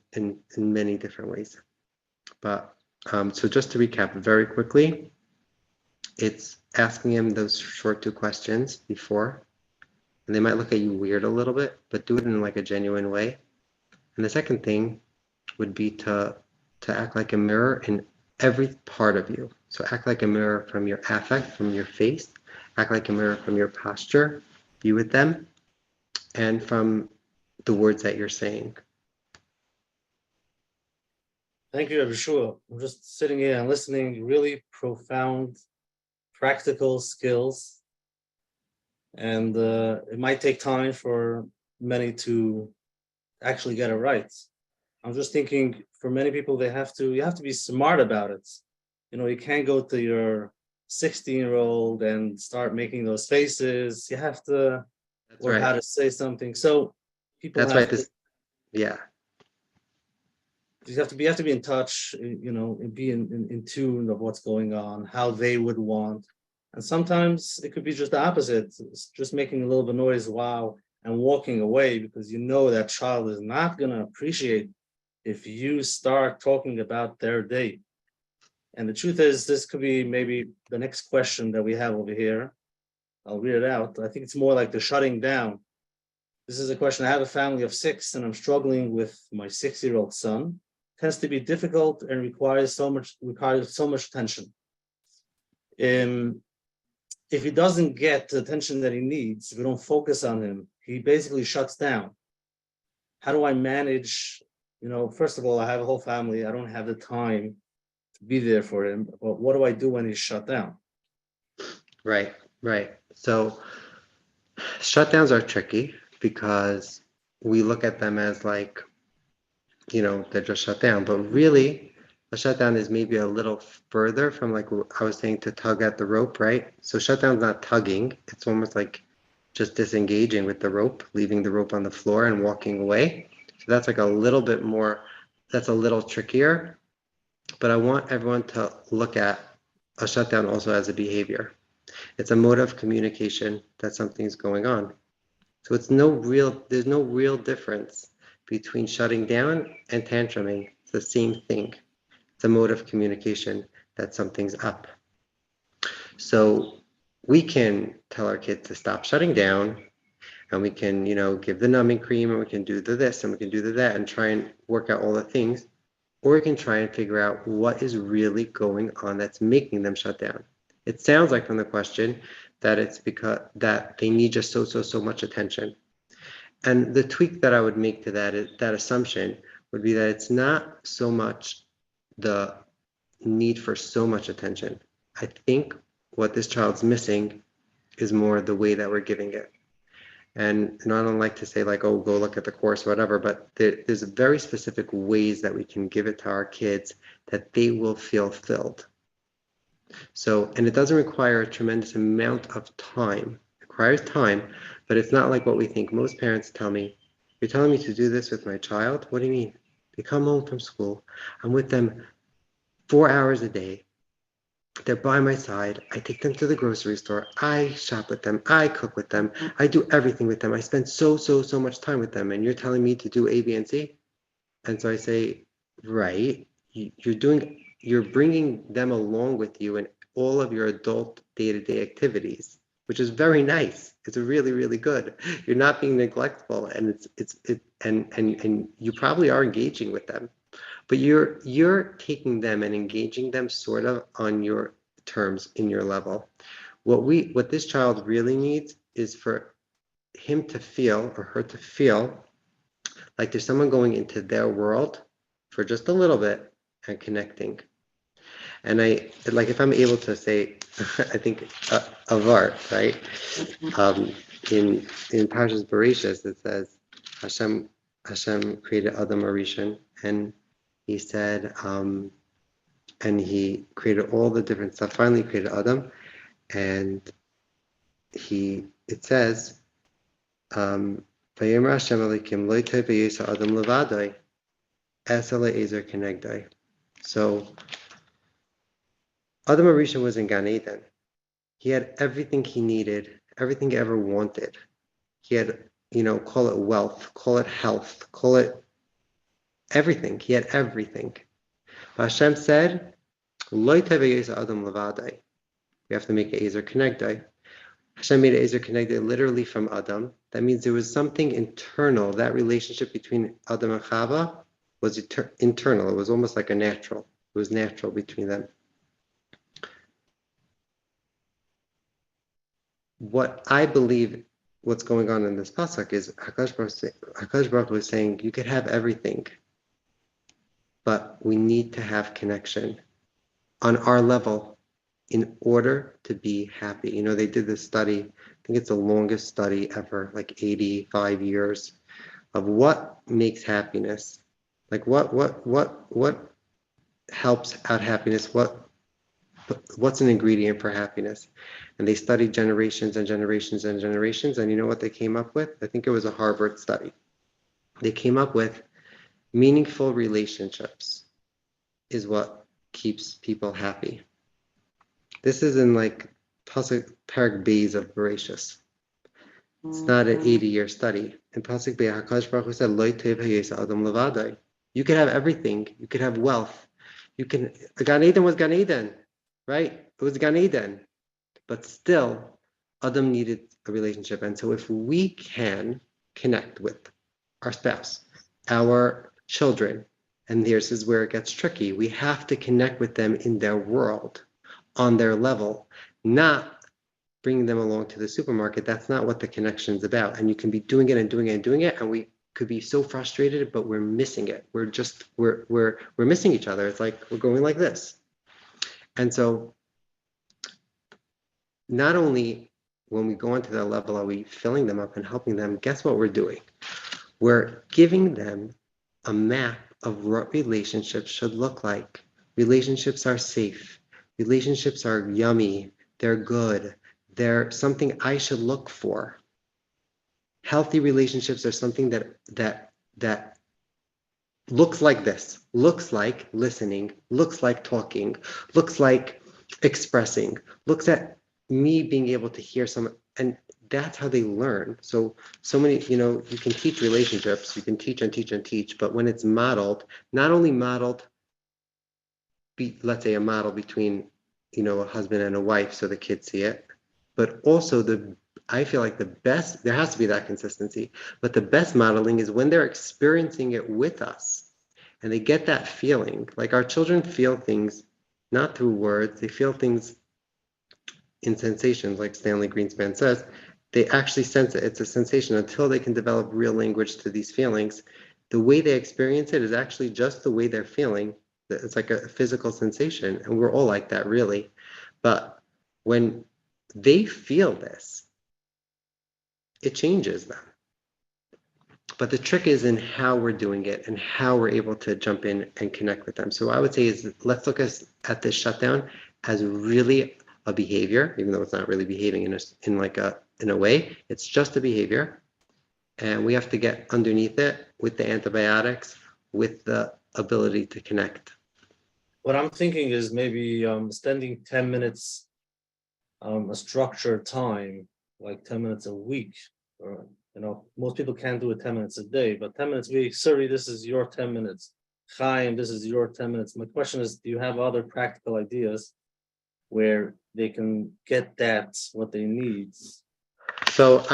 many different ways. But so just to recap very quickly, it's asking him those short 2 questions before, and they might look at you weird a little bit, but do it in like a genuine way. And the second thing would be to act like a mirror in every part of you. So act like a mirror from your affect, from your face, act like a mirror from your posture, be with them, and from the words that you're saying. Thank you, Yehoshua. I'm just sitting here and listening, really profound, practical skills. And it might take time for many to actually get it right. I'm just thinking for many people, you have to be smart about it. You can't go to your 16-year-old and start making those faces. You have to That's or how right. to say something. So people That's have right. Yeah, you have to be in touch, and be in tune of what's going on, how they would want. And sometimes it could be just the opposite. It's just making a little bit of noise, wow, and walking away because that child is not gonna appreciate if you start talking about their day. And the truth is, this could be maybe the next question that we have over here. I'll read it out. I think it's more like the shutting down. This is a question. I have a family of 6 and I'm struggling with my 6-year-old son. Tends to be difficult and requires so much attention. If he doesn't get the attention that he needs, if we don't focus on him, he basically shuts down. How do I manage? First of all, I have a whole family. I don't have the time to be there for him. But what do I do when he's shut down? right. So shutdowns are tricky because we look at them as like, they're just shut down. But really, a shutdown is maybe a little further from like I was saying to tug at the rope, right? So shutdown's not tugging. It's almost like just disengaging with the rope, leaving the rope on the floor and walking away. So that's like a little bit more, that's a little trickier. But I want everyone to look at a shutdown also as a behavior. It's a mode of communication that something's going on. So there's no real difference between shutting down and tantruming. It's the same thing. It's a mode of communication that something's up. So we can tell our kids to stop shutting down, and we can, give the numbing cream, and we can do the this, and we can do the that, and try and work out all the things. Or we can try and figure out what is really going on that's making them shut down. It sounds like from the question that it's because that they need just so much attention. And the tweak that I would make to that assumption would be that it's not so much the need for so much attention. I think what this child's missing is more the way that we're giving it. And I don't like to say like, oh, go look at the course or whatever, but there's very specific ways that we can give it to our kids that they will feel filled. So, and it doesn't require a tremendous amount of time. It requires time, but it's not like what we think. Most parents tell me, you're telling me to do this with my child? What do you mean? They come home from school. I'm with them 4 hours a day. They're by my side. I take them to the grocery store. I shop with them. I cook with them. I do everything with them. I spend so much time with them. And you're telling me to do A, B, and C? And so I say, right, you're bringing them along with you in all of your adult day-to-day activities, which is very nice. It's really good. You're not being neglectful, and and you probably are engaging with them, but you're taking them and engaging them sort of on your terms, in your level. What this child really needs is for him to feel or her to feel like there's someone going into their world for just a little bit and connecting. And I like, if I'm able to say, I think of art, right? In Parshas Bereshis, it says Hashem created Adam Arishan, and he said, and he created all the different stuff. Finally, he created Adam, and it says, Vayomer Hashem Elokim lo tov v'yisa Adam levadai, asa le'ezer kenegdai. So Adam Arishan was in Gan Eden. He had everything he needed, everything he ever wanted. He had, call it wealth, call it health, call it everything. He had everything. But Hashem said, lo tov v'yisa Adam levadai. We have to make an ezer kenegdai. Hashem made ezer kenegdai literally from Adam. That means there was something internal. That relationship between Adam and Chava was internal. It was almost like a natural. It was natural between them. What I believe what's going on in this pasuk is Hakadosh Baruch Hu is saying you could have everything, but we need to have connection on our level in order to be happy. They did this study, I think it's the longest study ever, like 85 years, of what makes happiness. Like what helps out happiness? What's an ingredient for happiness? And they studied generations and generations and generations. And you know what they came up with? I think it was a Harvard study. They came up with meaningful relationships is what keeps people happy. This is in like Pasuk Parak Beis of Bereshis. It's not an 80-year study. In Pasuk Beis, HaKadosh Baruch Hu said, "Lo tev hayesa adam levadai." You could have everything. You could have wealth. You can. Gan Eden was Gan Eden, right? It was Gan Eden, but still, Adam needed a relationship. And so, if we can connect with our spouse, our children, and this is where it gets tricky. We have to connect with them in their world, on their level, not bringing them along to the supermarket. That's not what the connection is about. And you can be doing it and doing it and doing it, and we could be so frustrated, but we're missing it. We're missing each other. It's like we're going like this. And so not only when we go onto that level are we filling them up and helping them, guess what we're doing? We're giving them a map of what relationships should look like. Relationships are safe. Relationships are yummy. They're good. They're something I should look for. Healthy relationships are something that looks like this, looks like listening, looks like talking, looks like expressing, looks at me being able to hear someone, and that's how they learn. So many, you can teach relationships, you can teach and teach and teach, but when it's modeled, not only modeled, let's say a model between, a husband and a wife so the kids see it, but also I feel like the best, there has to be that consistency, but the best modeling is when they're experiencing it with us and they get that feeling. Like our children feel things not through words, they feel things in sensations, like Stanley Greenspan says. They actually sense it. It's a sensation until they can develop real language to these feelings. The way they experience it is actually just the way they're feeling. It's like a physical sensation, and we're all like that, really. But when they feel this, it changes them. But the trick is in how we're doing it and how we're able to jump in and connect with them. So I would say is let's look at this shutdown as really a behavior, even though it's not really behaving in a way, it's just a behavior. And we have to get underneath it with the antibiotics, with the ability to connect. What I'm thinking is maybe spending 10 minutes, a structured time, like 10 minutes a week. Or, most people can't do it 10 minutes a day, but 10 minutes a week. Suri, this is your 10 minutes. Chaim, this is your 10 minutes. My question is, do you have other practical ideas where they can get what they need? So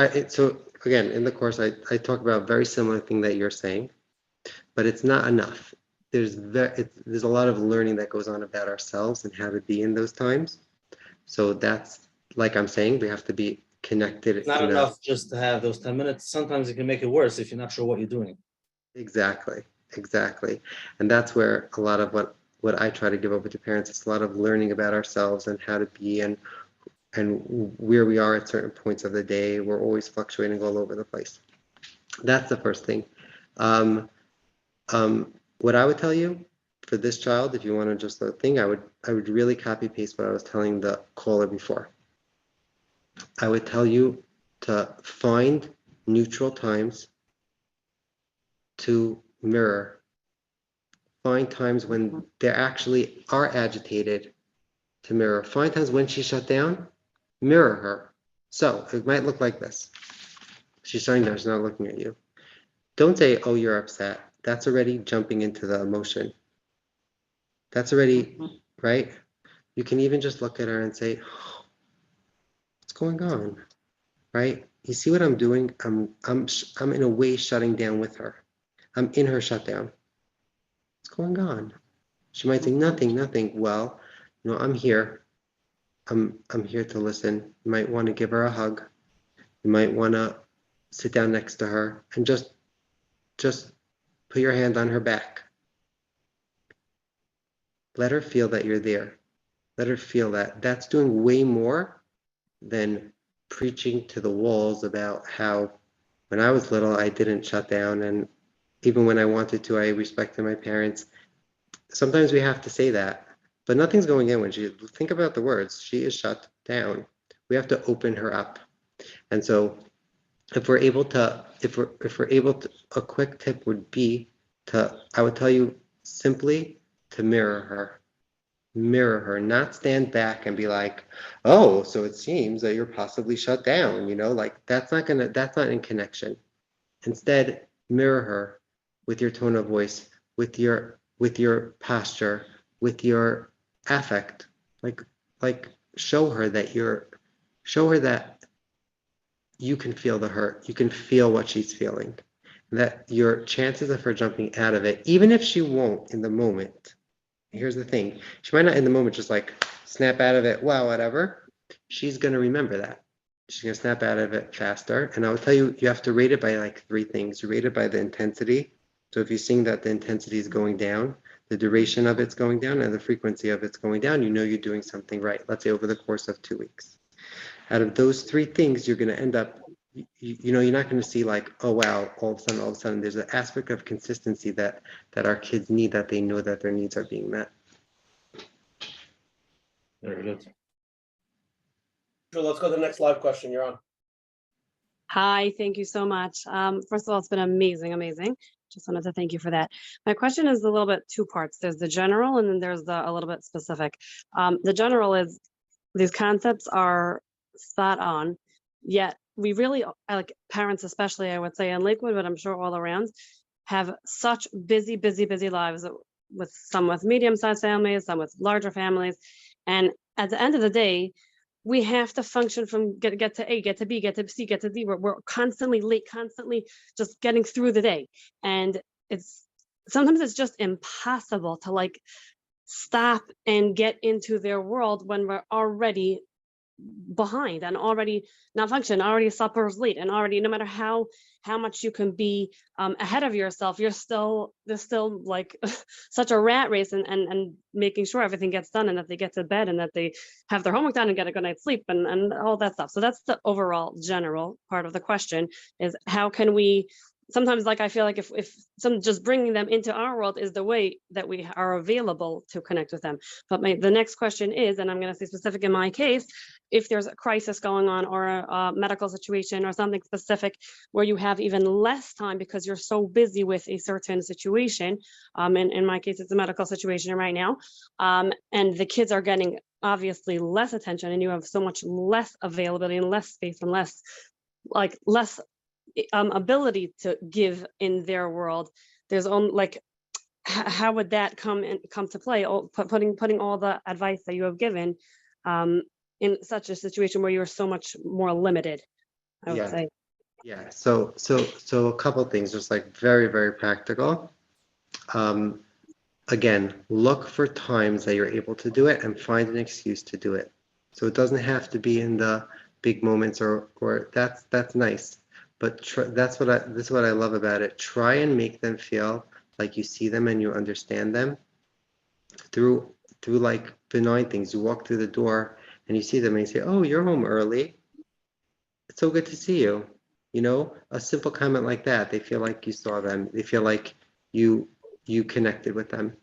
again, in the course, I talk about a very similar thing that you're saying, but it's not enough. There's a lot of learning that goes on about ourselves and how to be in those times. So that's, like I'm saying, we have to be connected. It's not enough just to have those 10 minutes. Sometimes it can make it worse if you're not sure what you're doing. Exactly. And that's where a lot of what I try to give over to parents, it's a lot of learning about ourselves and how to be and where we are at certain points of the day. We're always fluctuating all over the place. That's the first thing. What I would tell you for this child, if you want to just think, I would really copy paste what I was telling the caller before. I would tell you to find neutral times to mirror. Find times when they actually are agitated to mirror. Find times when she shut down, mirror her. So it might look like this. She's shutting down, she's not looking at you. Don't say, oh, you're upset. That's already jumping into the emotion. That's already, right? You can even just look at her and say, oh, what's going on? Right? You see what I'm doing? I'm in a way shutting down with her. I'm in her shutdown. What's going on? She might say, nothing. Well, I'm here. I'm here to listen. You might want to give her a hug. You might want to sit down next to her and just put your hand on her back. Let her feel that you're there. Let her feel that. That's doing way more than preaching to the walls about how when I was little, I didn't shut down and even when I wanted to, I respected my parents. Sometimes we have to say that, but nothing's going in when think about the words, she is shut down. We have to open her up. And so if we're able to, a quick tip would be I would tell you simply to mirror her, not stand back and be like, oh, so it seems that you're possibly shut down, like that's not in connection. Instead, mirror her with your tone of voice, with your posture, with your affect, like show her that you can feel the hurt, you can feel what she's feeling, that your chances of her jumping out of it, even if she won't in the moment. Here's the thing, she might not in the moment just like snap out of it, wow, whatever. She's going to remember that. She's going to snap out of it faster. And I will tell you, you have to rate it by like 3 things. You rate it by the intensity. So if you're seeing that the intensity is going down, the duration of it's going down, and the frequency of it's going down, you're doing something right. Let's say over the course of 2 weeks. Out of those 3 things, you're going to end up, you're not going to see like, oh, wow, all of a sudden, there's an aspect of consistency that our kids need, that they know that their needs are being met. Very good. Sure, let's go to the next live question. You're on. Hi, thank you so much. First of all, it's been amazing. Just wanted to thank you for that. My question is a little bit 2 parts. There's the general and then there's a little bit specific. The general is these concepts are spot on, yet we really, like parents especially, I would say in Lakewood, but I'm sure all around, have such busy lives, some with medium-sized families, some with larger families. And at the end of the day, we have to function from get to A, get to B, get to C, get to D. We're constantly late, constantly just getting through the day. And sometimes it's just impossible to like stop and get into their world when we're already behind and already not function, already supper's late, and already no matter how much you can be ahead of yourself, there's still like such a rat race and making sure everything gets done and that they get to bed and that they have their homework done and get a good night's sleep and all that stuff. So that's the overall general part of the question, is how can we sometimes, like, I feel like if some just bringing them into our world is the way that we are available to connect with them. But the next question is, and I'm going to say specific in my case, if there's a crisis going on or a medical situation or something specific where you have even less time because you're so busy with a certain situation, in my case, it's a medical situation right now, and the kids are getting obviously less attention and you have so much less availability and less space and less ability to give in their world, there's only like, how would that come to play? Putting all the advice that you have given in such a situation where you're so much more limited, I would say. Yeah. So a couple things, just like very, very practical. Again, look for times that you're able to do it and find an excuse to do it. So it doesn't have to be in the big moments or that's nice. But this is what I love about it. Try and make them feel like you see them and you understand them through like benign things. You walk through the door and you see them and you say, "Oh, you're home early. It's so good to see you." A simple comment like that. They feel like you saw them. They feel like you connected with them.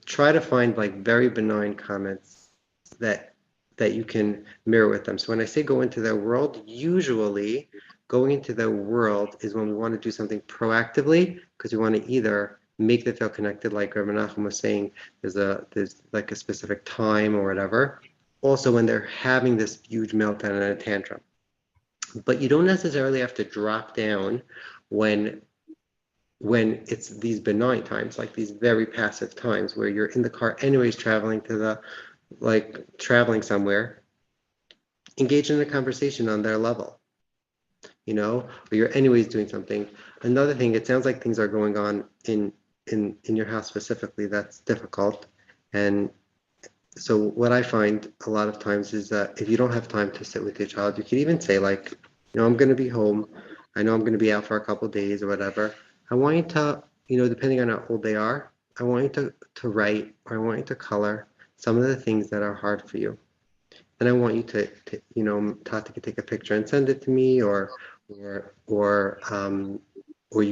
Try to find like very benign comments that you can mirror with them. So when I say go into their world, usually going into their world is when we want to do something proactively, because we want to either make them feel connected, like Menachem was saying, there's like a specific time or whatever. Also when they're having this huge meltdown and a tantrum. But you don't necessarily have to drop down when it's these benign times, like these very passive times where you're in the car anyways traveling somewhere. Engage in a conversation on their level, or you're anyways doing something. Another thing, it sounds like things are going on in your house specifically that's difficult. And so what I find a lot of times is that if you don't have time to sit with your child, you could even say like, I'm going to be home. I know I'm going to be out for a couple of days or whatever. I want you to, depending on how old they are, I want you to write, or I want you to color some of the things that are hard for you. And I want you to Tati could take a picture and send it to me, or or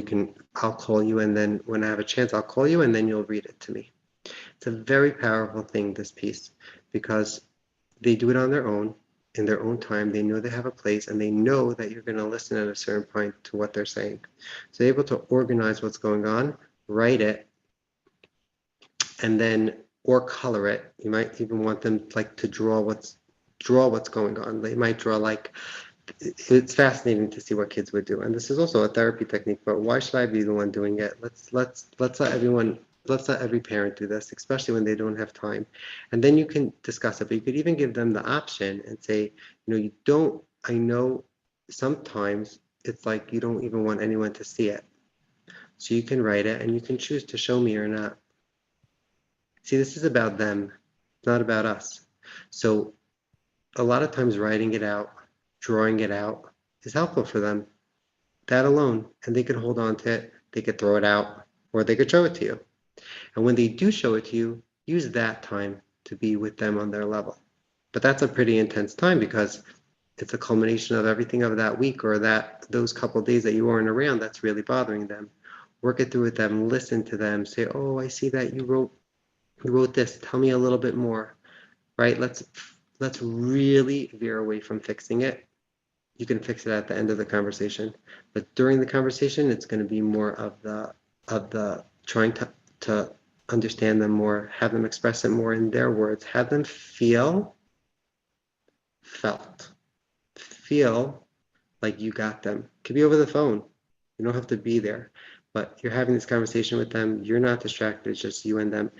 I'll call you, and then when I have a chance, I'll call you, and then you'll read it to me. It's a very powerful thing, this piece, because they do it on their own, in their own time. They know they have a place, and they know that you're going to listen at a certain point to what they're saying. So they're able to organize what's going on, write it, and then, or color it. You might even want them like to draw what's going on. They might draw like, it's fascinating to see what kids would do. And this is also a therapy technique, but why should I be the one doing it? Let's let every parent do this, especially when they don't have time. And then you can discuss it, but you could even give them the option and say, I know sometimes it's like you don't even want anyone to see it. So you can write it and you can choose to show me or not. See, this is about them, not about us. So a lot of times writing it out, drawing it out is helpful for them. That alone, and they could hold on to it, they could throw it out, or they could show it to you. And when they do show it to you, use that time to be with them on their level. But that's a pretty intense time because it's a culmination of everything of that week or those couple of days that you weren't around that's really bothering them. Work it through with them, listen to them, say, oh, I see that you wrote this, tell me a little bit more, right? Let's really veer away from fixing it. You can fix it at the end of the conversation, but during the conversation, it's going to be more of the trying to understand them more, have them express it more in their words, have them feel like you got them. It could be over the phone. You don't have to be there, but you're having this conversation with them. You're not distracted. It's just you and them.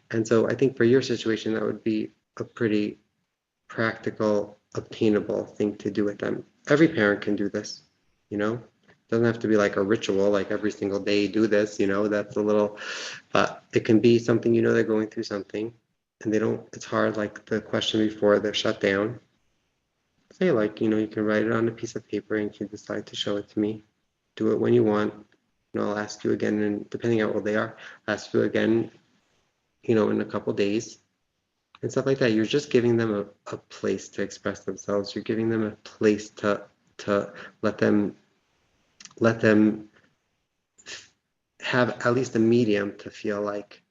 And so I think for your situation, that would be a pretty practical, obtainable thing to do with them. Every parent can do this, It doesn't have to be like a ritual, like every single day do this, that's a little, but it can be something, they're going through something and it's hard, like the question before, they're shut down. Say like, you can write it on a piece of paper and you can decide to show it to me. Do it when you want. I'll ask you again, and depending on how old they are, I'll ask you again, in a couple days and stuff like that. You're just giving them a place to express themselves. You're giving them a place to let them have at least a medium to feel like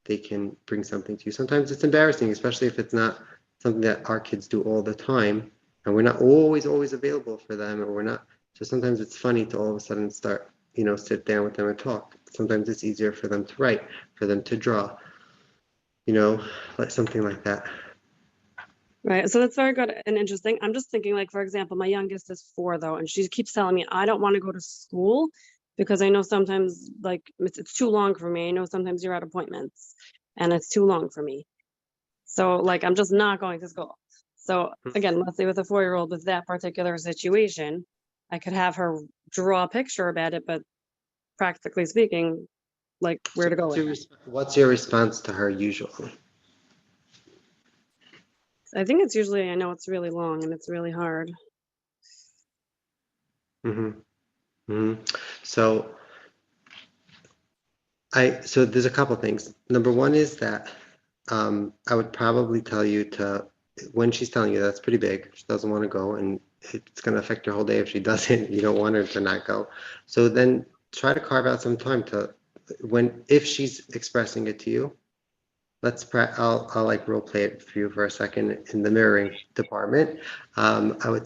they can bring something to you. Sometimes it's embarrassing, especially if it's not something that our kids do all the time, and we're not always available for them, or we're not. So sometimes it's funny to all of a sudden start, sit down with them and talk. Sometimes it's easier for them to write, for them to draw, like something like that. Right. So that's very good and interesting. I'm just thinking, like, for example, my youngest is 4 though, and she keeps telling me I don't want to go to school because I know sometimes like it's too long for me. I know sometimes you're at appointments and it's too long for me. So like I'm just not going to school. So again, let's say with a 4-year-old with that particular situation, I could have her draw a picture about it, but practically speaking, like where to go with it. What's your response to her usually? I think it's usually, I know it's really long and it's really hard. So there's a couple things. Number one is that I would probably tell you when she's telling you that's pretty big, she doesn't want to go, and it's going to affect your whole day if she doesn't. You don't want her to not go. So then try to carve out some time if she's expressing it to you. I'll like role play it for you for a second in the mirroring department. I would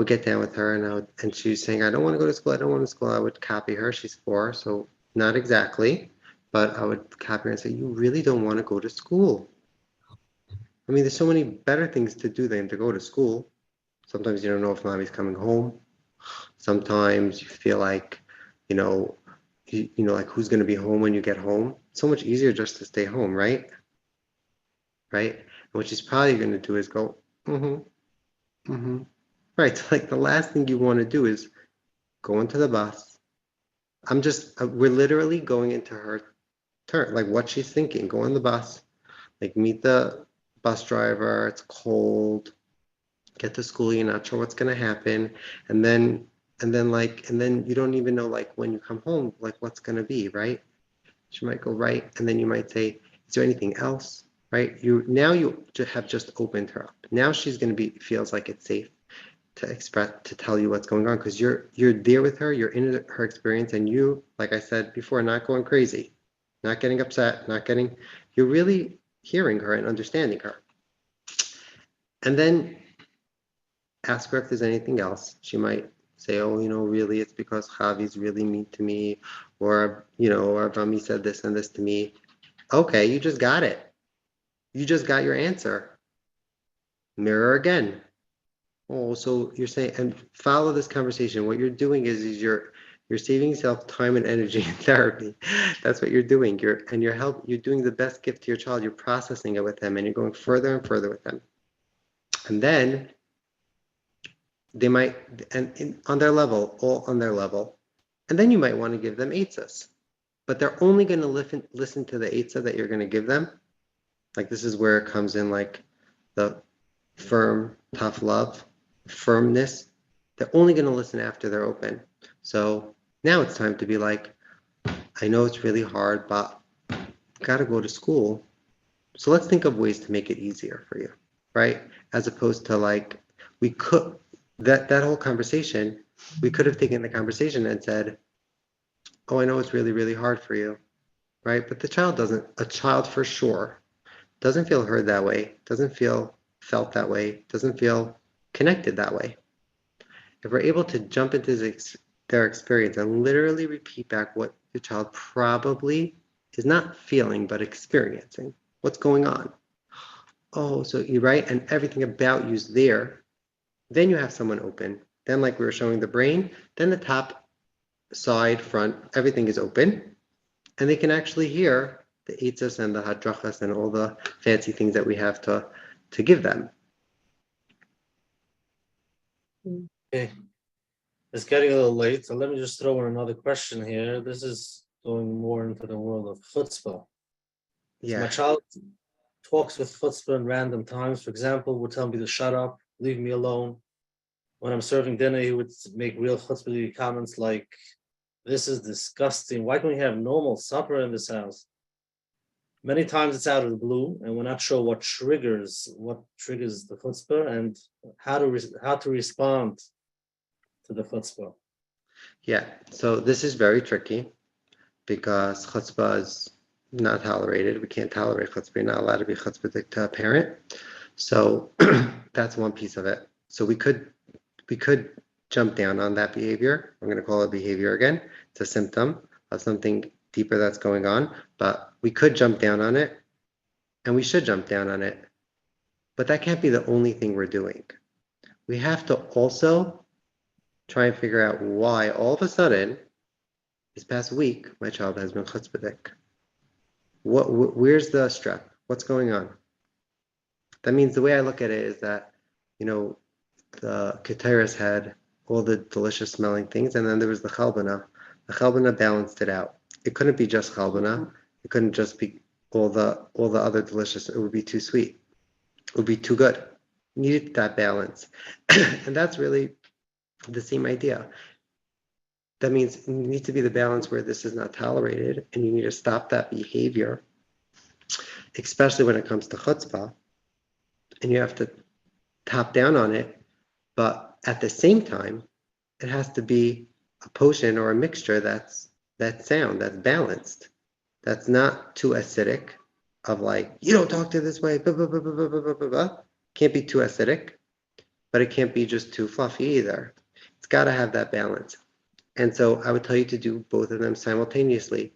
get down with her and she's saying, I don't want to go to school. I don't want to school. I would copy her. She's 4, so not exactly, but I would copy her and say, you really don't want to go to school. I mean, there's so many better things to do than to go to school. Sometimes you don't know if mommy's coming home. Sometimes you feel like, like who's going to be home when you get home. It's so much easier just to stay home, right? Right? And what she's probably going to do is go, Right. So like the last thing you want to do is go into the bus. We're literally going into her turn, like what she's thinking. Go on the bus, like meet the bus driver. It's cold. Get to school. You're not sure what's going to happen. And then you don't even know like when you come home, like what's going to be, right? She might go right. And then you might say, is there anything else? Right. You have just opened her up. Now she's going to feels like it's safe. to tell you what's going on, because you're there with her, you're in her experience, and you, like I said before, not going crazy, not getting upset, you're really hearing her and understanding her. And then ask her if there's anything else. She might say, oh, really, it's because Javi's really mean to me, or, or Vami said this and this to me. Okay, you just got it. You just got your answer. Mirror again. Oh, so you're saying, and follow this conversation. What you're doing is you're saving yourself time and energy in therapy. That's what you're doing. You're doing the best gift to your child. You're processing it with them, and you're going further and further with them. And then they might, on their level, all on their level. And then you might want to give them eitzas, but they're only going to listen to the eitzah that you're going to give them. Like, this is where it comes in, like the firm, tough love, firmness. They're only going to listen after they're open. So now it's time to be like, I know it's really hard, but got to go to school. So let's think of ways to make it easier for you, right? As opposed to like, we could, that whole conversation, we could have taken the conversation and said, oh, I know it's really, really hard for you, right? But a child for sure doesn't feel heard that way, doesn't feel felt that way, doesn't feel connected that way. If we're able to jump into their experience and literally repeat back what the child probably is not feeling, but experiencing, what's going on. Oh, so you're right, and everything about you's there. Then you have someone open. Then, like we were showing the brain, then the top, side, front, everything is open. And they can actually hear the eitzas and the hadrachas and all the fancy things that we have to give them. Okay. It's getting a little late, so let me just throw in another question here. This is going more into the world of chutzpah. Yeah. My child talks with chutzpah in random times. For example, would tell me to shut up, leave me alone. When I'm serving dinner, he would make real chutzpah comments like, this is disgusting. Why don't we have normal supper in this house? Many times it's out of the blue, and we're not sure what triggers the chutzpah and how to respond to the chutzpah. Yeah, so this is very tricky because chutzpah is not tolerated. We can't tolerate chutzpah. You're not allowed to be chutzpah to a parent. So that's one piece of it. So we could jump down on that behavior. I'm going to call it behavior again. It's a symptom of something deeper that's going on, but we could jump down on it, and we should jump down on it. But that can't be the only thing we're doing. We have to also try and figure out why all of a sudden, this past week, my child has been chutzpahdik. Where's the strep? What's going on? That means the way I look at it is that, the Keteris had all the delicious smelling things, and then there was the chalbana. The chalbana balanced it out. It couldn't be just chalbana. It couldn't just be all the other delicious. It would be too sweet. It would be too good. You needed that balance, and that's really the same idea. That means you need to be the balance where this is not tolerated, and you need to stop that behavior, especially when it comes to chutzpah, and you have to top down on it. But at the same time, it has to be a potion or a mixture that's sound, that's balanced, that's not too acidic, of like, you don't talk to this way, blah, blah, blah, blah, blah, blah, blah, blah. Can't be too acidic, but it can't be just too fluffy either. It's got to have that balance. And so I would tell you to do both of them simultaneously.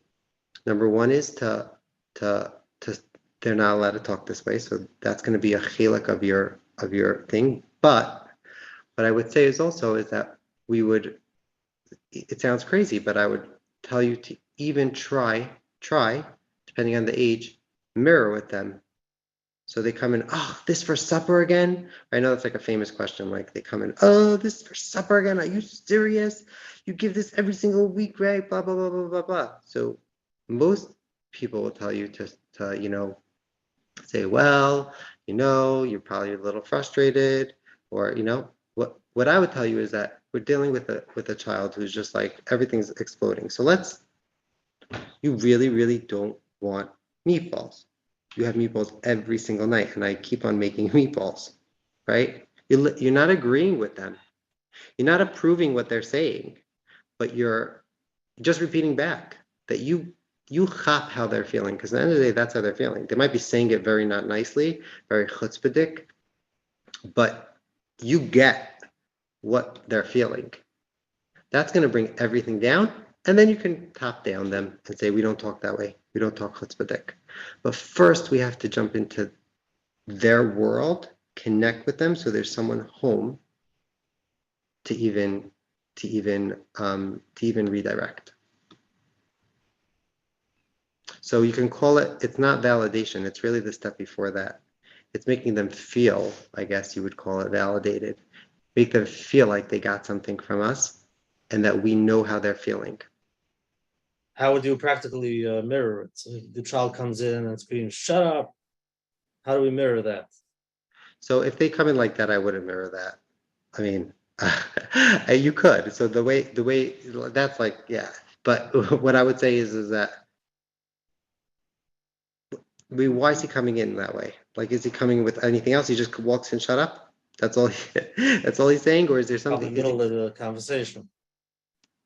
Number one is to they're not allowed to talk this way, so that's going to be a chilek of your thing. But what I would say is that we would, it sounds crazy, but I would tell you to even try, depending on the age, mirror with them. So they come in, oh, this for supper again? I know that's like a famous question. Like they come in, oh, this for supper again? Are you serious? You give this every single week, right? Blah, blah, blah, blah, blah, blah. So most people will tell you to say, well, you're probably a little frustrated, or, what I would tell you is that we're dealing with a child who's just like, everything's exploding. So you really, really don't want meatballs. You have meatballs every single night, and I keep on making meatballs, right? You're not agreeing with them. You're not approving what they're saying, but you're just repeating back that you chop how they're feeling, because at the end of the day, that's how they're feeling. They might be saying it very not nicely, very chutzpahdik, but you get what they're feeling. That's going to bring everything down, and then you can top down them and say, we don't talk that way. We don't talk chutzpahdik. But first, we have to jump into their world, connect with them, so there's someone home to even redirect. So you can call it, it's not validation, it's really the step before that. It's making them feel, I guess you would call it, validated. Make them feel like they got something from us and that we know how they're feeling. How would you practically mirror it? So if the child comes in and screams, "Shut up!" How do we mirror that? So if they come in like that, I wouldn't mirror that. I mean, you could. So the way that's like, yeah. But what I would say is that, why is he coming in that way? Like, is he coming with anything else? He just walks in, shut up. That's all. That's all he's saying, or is there From the something? middle of the conversation.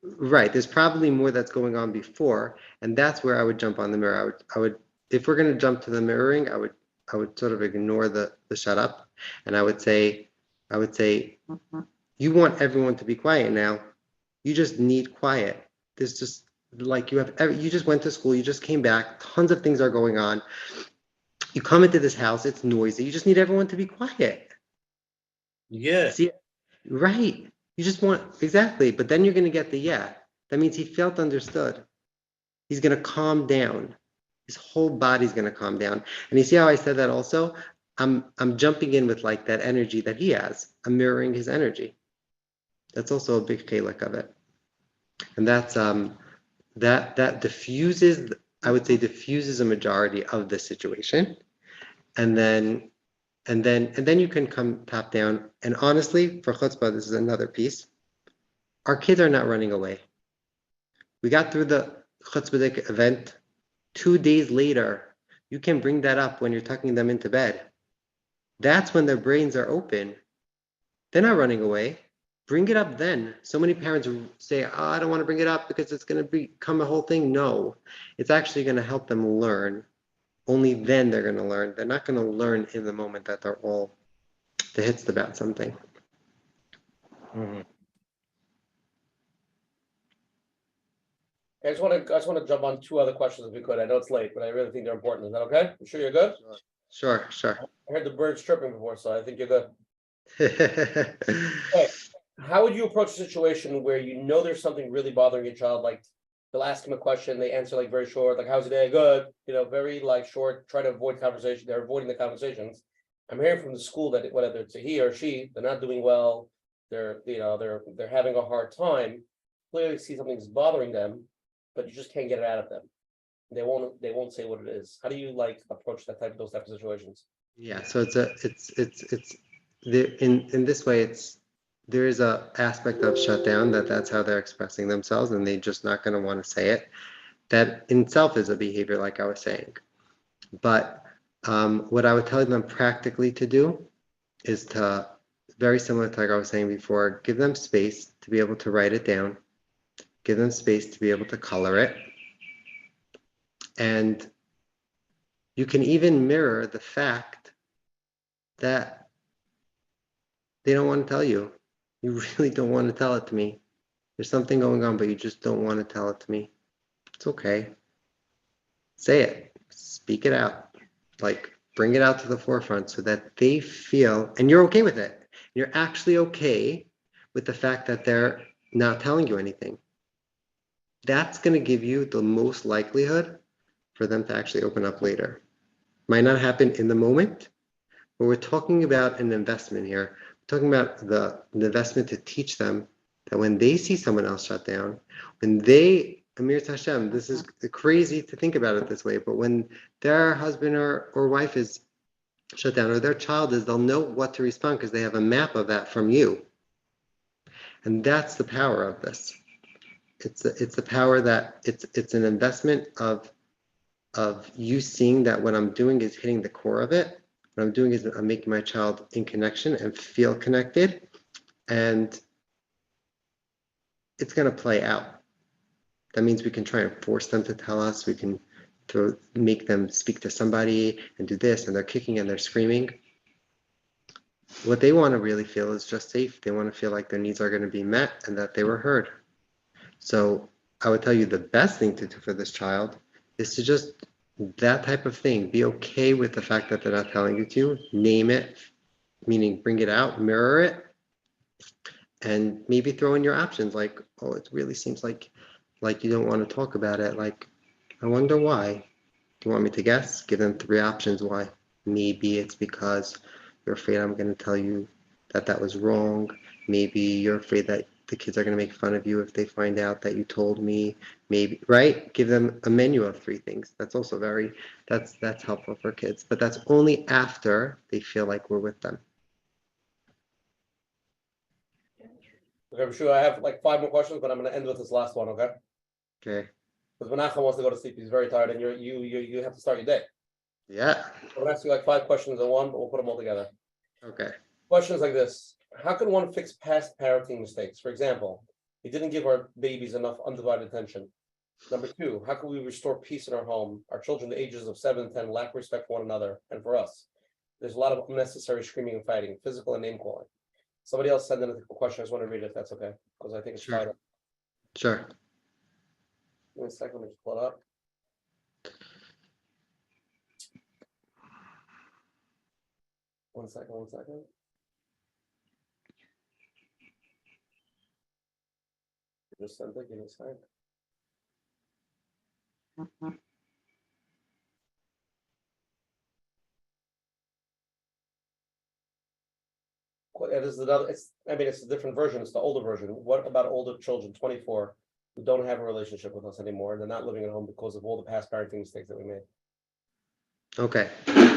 Right. There's probably more that's going on before, and that's where I would jump on the mirror. I would, if we're going to jump to the mirroring, I would sort of ignore the shut up, and I would say, you want everyone to be quiet now. You just need quiet. There's just like you just went to school, you just came back, tons of things are going on. You come into this house, it's noisy. You just need everyone to be quiet. Yeah. See, right. You just want, exactly. But then you're going to get the yeah. That means he felt understood. He's going to calm down. His whole body's going to calm down. And you see how I said that also? I'm jumping in with like that energy that he has. I'm mirroring his energy. That's also a big chalik of it. And that's that diffuses, I would say, diffuses a majority of the situation. And then you can come top down. And honestly, for chutzpah, this is another piece. Our kids are not running away. We got through the chutzpahdik event. 2 days later, you can bring that up when you're tucking them into bed. That's when their brains are open. They're not running away. Bring it up then. So many parents say, oh, I don't want to bring it up because it's going to become a whole thing. No, it's actually going to help them learn. Only then they're going to learn. They're not going to learn in the moment that they're all the hits about something. Mm-hmm. I just want to jump on two other questions if we could. I know it's late, but I really think they're important. Is that okay? You sure you're good? Sure. I heard the birds chirping before, so I think you're good. Okay. How would you approach a situation where you know there's something really bothering your child? Like they'll ask him a question, they answer like very short, like how's your day? Good. Very like short, try to avoid conversation. They're avoiding the conversations. I'm hearing from the school that whether it's a he or she, they're not doing well. They're having a hard time. Clearly see something's bothering them, but you just can't get it out of them. They won't say what it is. How do you like approach those types of situations? Yeah, so it's in this way, there is a aspect of shutdown that's how they're expressing themselves, and they're just not going to want to say it. That in itself is a behavior, like I was saying. But what I would tell them practically to do is to, very similar to like I was saying before, give them space to be able to write it down, give them space to be able to color it. And you can even mirror the fact that they don't want to tell you. You really don't want to tell it to me. There's something going on, but you just don't want to tell it to me. It's okay. Say it. Speak it out. Like, bring it out to the forefront so that they feel, and you're okay with it. You're actually okay with the fact that they're not telling you anything. That's going to give you the most likelihood for them to actually open up later. Might not happen in the moment, but we're talking about an investment here. We're talking about the investment to teach them that when they see someone else shut down, when they, Amir Hashem, this is crazy to think about it this way, but when their husband or wife is shut down, or their child is, they'll know what to respond because they have a map of that from you. And that's the power of this. It's the power that it's an investment of you seeing that what I'm doing is hitting the core of it. What I'm doing is I'm making my child in connection and feel connected. And it's going to play out. That means we can try and force them to tell us. We can make them speak to somebody and do this, and they're kicking and they're screaming. What they want to really feel is just safe. They want to feel like their needs are going to be met and that they were heard. So I would tell you the best thing to do for this child is to just that type of thing. Be okay with the fact that they're not telling it to you. Name it, meaning bring it out, mirror it, and maybe throw in your options like, oh, it really seems like you don't want to talk about it. Like, I wonder why. Do you want me to guess? Give them 3 options why. Maybe it's because you're afraid I'm going to tell you that that was wrong. Maybe you're afraid that the kids are going to make fun of you if they find out that you told me. Maybe, right? Give them a menu of 3 things. That's also that's helpful for kids. But that's only after they feel like we're with them. Okay, I'm sure I have like 5 more questions, but I'm going to end with this last one, okay? Okay. Because Menachem wants to go to sleep. He's very tired, and you have to start your day. Yeah. I'm gonna ask you like 5 questions in one, but we'll put them all together. Okay. Questions like this: how can one fix past parenting mistakes? For example, we didn't give our babies enough undivided attention. Number 2, how can we restore peace in our home? Our children, the ages of 7 and 10, lack respect for one another, and for us, there's a lot of unnecessary screaming and fighting, physical and name calling. Somebody else sent in a question. I just want to read it if that's okay, because I think it's vital. Sure. Give me a second. Let me just pull it up. One second. Just sent it. Give me a second. It is another. It's a different version. It's the older version. What about older children, 24, who don't have a relationship with us anymore, and they're not living at home because of all the past parenting mistakes that we made? Okay.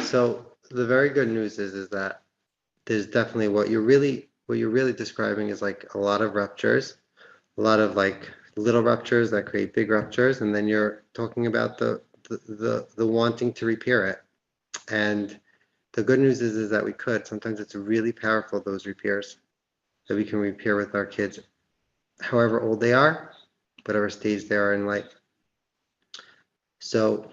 So the very good news is that there's definitely what you're really describing is like a lot of ruptures, a lot of like little ruptures that create big ruptures, and then you're talking about the wanting to repair it. And the good news is that we could. Sometimes it's really powerful, those repairs that we can repair with our kids, however old they are, whatever stage they are in life. So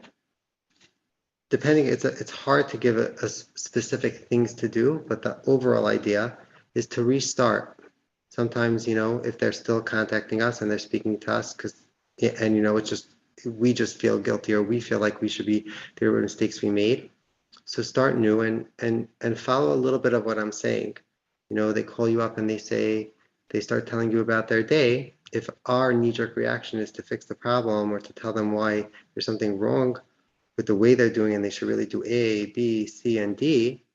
depending, it's hard to give a specific things to do, but the overall idea is to restart. Sometimes, if they're still contacting us and they're speaking to us, and it's just, we just feel guilty, or we feel like there were mistakes we made. So start new and follow a little bit of what I'm saying. They call you up and they start telling you about their day. If our knee-jerk reaction is to fix the problem or to tell them why there's something wrong with the way they're doing and they should really do A, B, C, and D,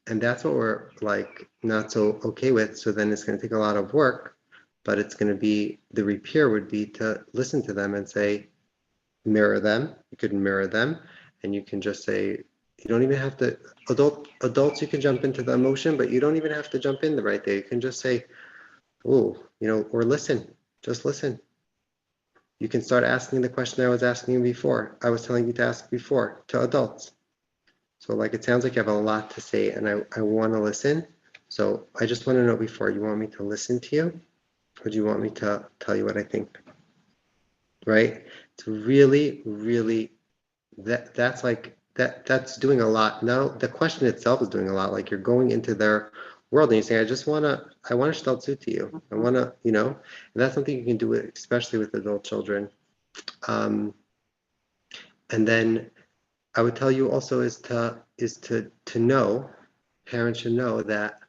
and that's what we're like not so okay with. So then it's going to take a lot of work, but it's going to be, the repair would be to listen to them and say, mirror them. You could mirror them, and you can just say, you don't even have to, adults, you can jump into the emotion, but you don't even have to jump in the right there. You can just say, oh, or listen, just listen. You can start asking the question I was asking you before. I was telling you to ask before to adults. So like, it sounds like you have a lot to say and I want to listen. So I just want to know before, you want me to listen to you or do you want me to tell you what I think? Right? It's really, really, that's like, that's doing a lot. Now the question itself is doing a lot. Like, you're going into their world and you're saying, I want to shtelt to you. I want to, and that's something you can do, especially with adult children. And then I would tell you also is to know, parents should know that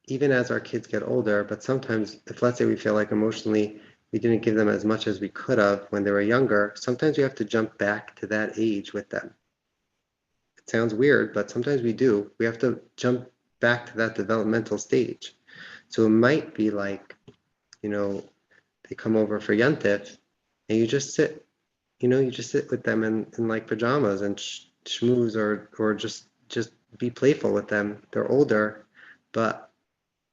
even as our kids get older, but sometimes if, let's say, we feel like emotionally we didn't give them as much as we could have when they were younger, sometimes we have to jump back to that age with them. It sounds weird, but sometimes we do. We have to jump back to that developmental stage. So it might be like, they come over for Yontif and you just sit, with them in like pajamas and schmooze or just be playful with them. They're older, but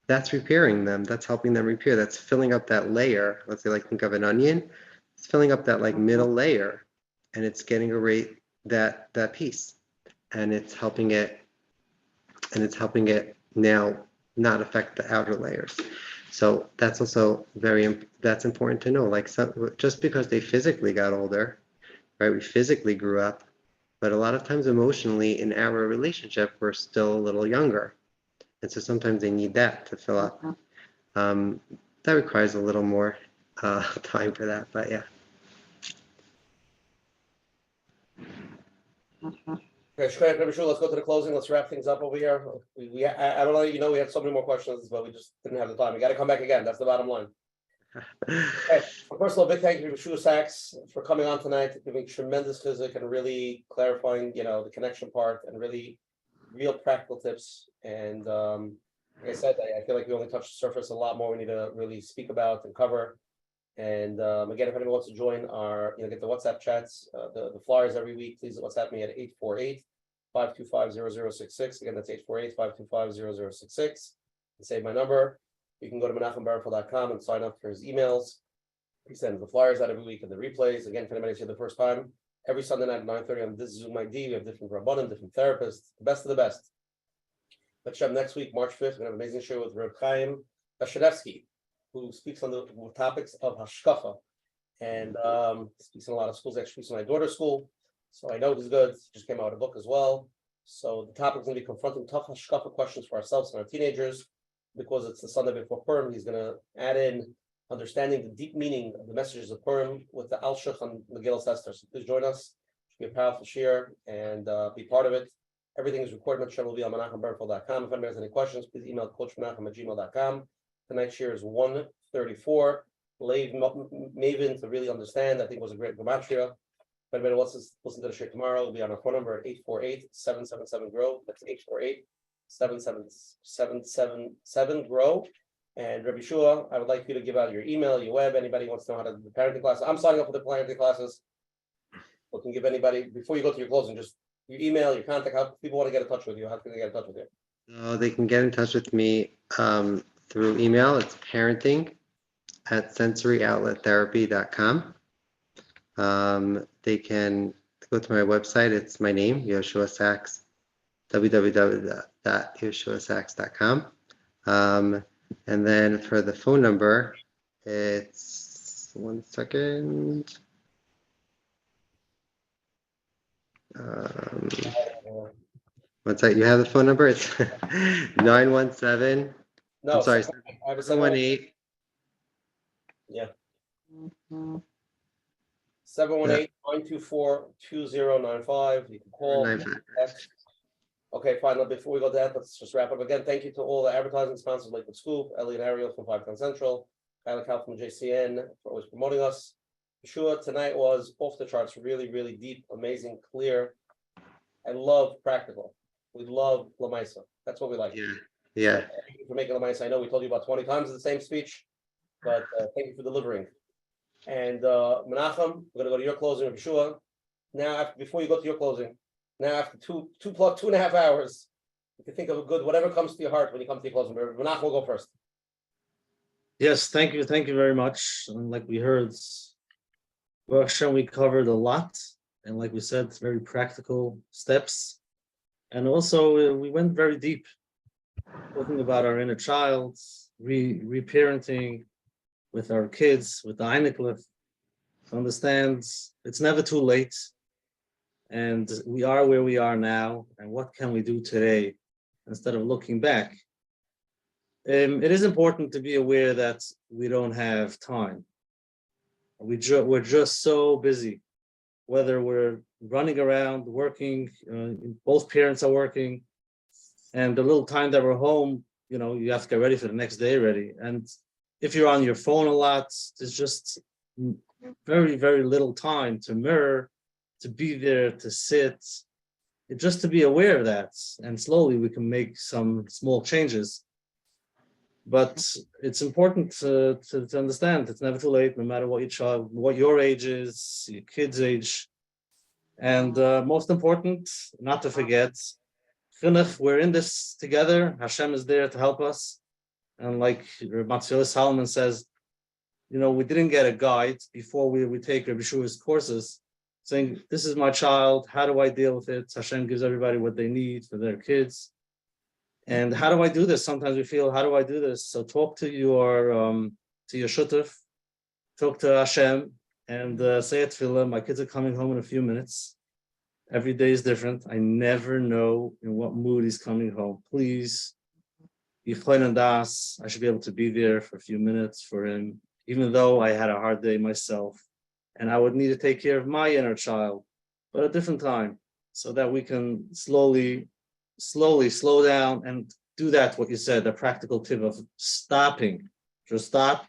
that's repairing them. That's helping them repair. That's filling up that layer. Let's say, like, think of an onion. It's filling up that like middle layer, and it's getting that piece, and it's helping it now not affect the outer layers. So that's also that's important to know. Like, just because they physically got older, right? We physically grew up, but a lot of times emotionally in our relationship, we're still a little younger. And so sometimes they need that to fill up. That requires a little more time for that, but yeah. Okay, Shkaya, let's go to the closing. Let's wrap things up over here. I don't know, we had so many more questions, but we just didn't have the time. We got to come back again. That's the bottom line. Okay. Well, first of all, big thank you to Yehoshua Saks for coming on tonight, giving tremendous physics and really clarifying, the connection part and really real practical tips. And like I said, I feel like we only touched the surface. A lot more we need to really speak about and cover. And again, if anyone wants to join our, get the WhatsApp chats, the flyers every week, please WhatsApp me at 848-525-0066. Again, that's 848-525-0066. And save my number. You can go to menachembarfel.com and sign up for his emails. He sends the flyers out every week and the replays. Again, if anybody's here the first time, every Sunday night at 9:30 on this Zoom ID, we have different rabbanim, different therapists, the best of the best. But Shem, next week, March 5th, we're going to have an amazing show with Reb Chaim Bashadevsky, who speaks on the topics of hashkafa, and speaks in a lot of schools. Actually, speaks in my daughter's school, so I know he's good. He just came out with a book as well. So the topic is going to be confronting tough hashkafa questions for ourselves and our teenagers, because it's the Sunday before Purim. He's going to add in understanding the deep meaning of the messages of Purim with the Al Shulchan Megillas Esther. So please join us. It should be a powerful share and be part of it. Everything is recorded. The show will be on menachembarfel.com. If anybody has any questions, please email coachmenachem@gmail.com. Tonight's share is 134. Lev Maven to really understand. I think it was a great gematria. If anybody wants to listen to the share tomorrow, we'll be on our phone number at 848-777-GROW. That's 848-777-777-GROW. And Rabbi Shua, I would like you to give out your email, your web. Anybody wants to know how to do the parenting classes. I'm signing up for the parenting classes. We can give anybody, before you go to your closing, just your email, your contact, how people want to get in touch with you. How can they get in touch with you? They can get in touch with me through email. It's parenting@sensoryoutlettherapy.com. They can go to my website. It's my name, Yehoshua Saks, www.yehoshuasaks.com. And then for the phone number, it's 1 second. One second. You have the phone number? It's 917. No, I'm sorry. I have a 718. Yeah. 718-924-2095. You can call. 95. Okay, fine. Now, before we go to that, let's just wrap up again. Thank you to all the advertising sponsors, Lakewood Scoop, Ellie and Ariel from 510 Central, Kyla Cal from JCN for always promoting us. Sure, tonight was off the charts, really, really deep, amazing, clear. I love practical. We love Lamaisa. That's what we like. Yeah. So, thank you for making Lamaisa. I know we told you about 20 times in the same speech, but thank you for delivering. And Menachem, we're gonna go to your closing of Yeshua. Now, before you go to your closing, now after 2.5 hours, you can think of a good, whatever comes to your heart when you come to your closing. Menachem will go first. Yes, thank you very much. And like we heard, Baruch Hashem, we covered a lot, and like we said, very practical steps. And also, we went very deep, talking about our inner child, reparenting with our kids, with the Einiglich, to understand it's never too late, and we are where we are now, and what can we do today instead of looking back. It is important to be aware that we don't have time. We're just so busy, whether we're running around, working, both parents are working, and the little time that we're home, you have to get ready for the next day already. And if you're on your phone a lot, there's just very, very little time to mirror, to be there, to sit, just to be aware of that. And slowly we can make some small changes. But it's important to understand it's never too late, no matter what your age is, your kid's age. And most important, not to forget, Chinuch, we're in this together. Hashem is there to help us. And like Matziel Salman says, we didn't get a guide before we take Rabbi Shua's courses, saying, this is my child, how do I deal with it? Hashem gives everybody what they need for their kids. And how do I do this? Sometimes we feel, how do I do this? So talk to your shutuf, talk to Hashem, and say a tefillah. My kids are coming home in a few minutes. Every day is different. I never know in what mood he's coming home. Please, I should be able to be there for a few minutes for him, even though I had a hard day myself. And I would need to take care of my inner child, but at a different time, so that we can slowly slow down and do that, what you said, the practical tip of stopping. Just stop,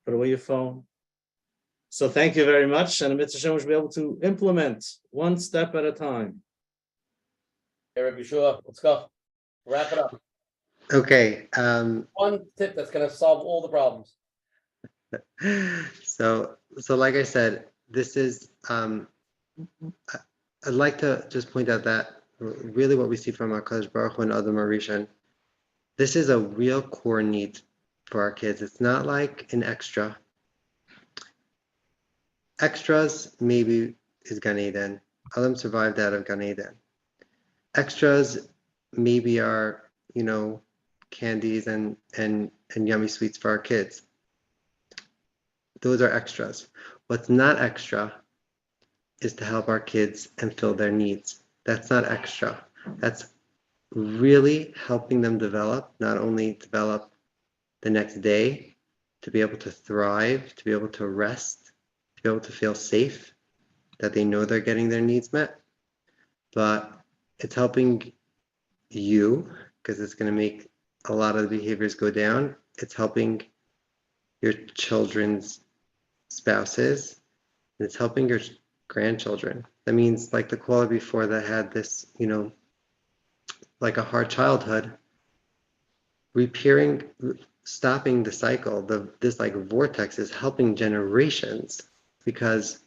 put away your phone. So thank you very much. And Mitzvah Hashem will be able to implement one step at a time. Hey, Rabbi Yehoshua, let's go. Wrap it up. Okay. One tip that's going to solve all the problems. So like I said, this is, I'd like to just point out that really what we see from HaKadosh Baruch Hu and Adam Arishan, this is a real core need for our kids. It's not like an extra. Extras maybe is Gan Eden. Adam survived out of Gan Eden. Extras maybe are, candies and yummy sweets for our kids. Those are extras. What's not extra is to help our kids and fill their needs. That's not extra. That's really helping them develop, not only develop the next day, to be able to thrive, to be able to rest, to be able to feel safe, that they know they're getting their needs met, but it's helping you, because it's going to make a lot of the behaviors go down. It's helping your children's spouses, and it's helping your grandchildren. That means, like the caller before that had this, like a hard childhood, repairing, stopping the cycle, this like vortex is helping generations, because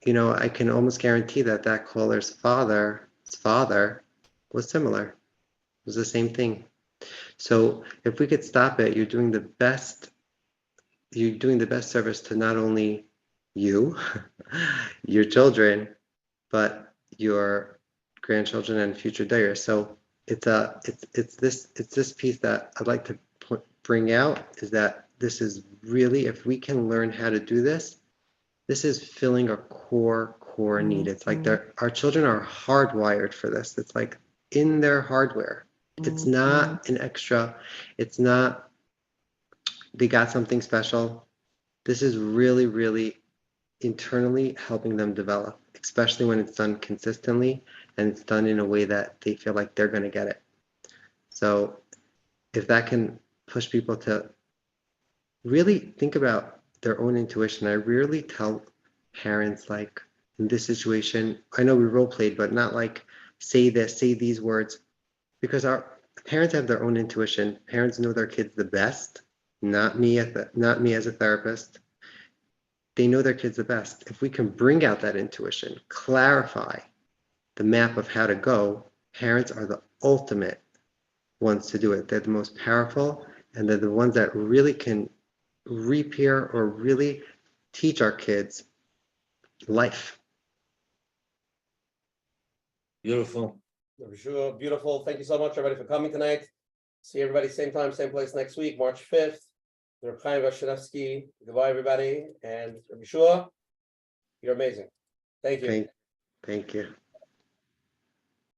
I can almost guarantee that caller's father's father was similar. It was the same thing. So if we could stop it, you're doing the best service to not only you, your children, but your grandchildren and future dayers. So it's this piece that I'd like to bring out, is that this is really, if we can learn how to do this, this is filling a core need. It's like our children are hardwired for this. It's like in their hardware. It's not an extra. It's not they got something special. This is really, really internally helping them develop, especially when it's done consistently and it's done in a way that they feel like they're going to get it. So if that can push people to really think about their own intuition. I rarely tell parents, like, in this situation, I know we role played, but not like say this, say these words, because our parents have their own intuition. Parents know their kids the best, not me as a therapist. They know their kids the best. If we can bring out that intuition, clarify the map of how to go, parents are the ultimate ones to do it. They're the most powerful, and they're the ones that really can repair or really teach our kids life. Beautiful. Sure, beautiful. Thank you so much, everybody, for coming tonight. See everybody same time, same place next week, March 5th. Reb Chaim Vashnevsky. Goodbye, everybody. And Yehoshua, you're amazing. Thank you. Thank you.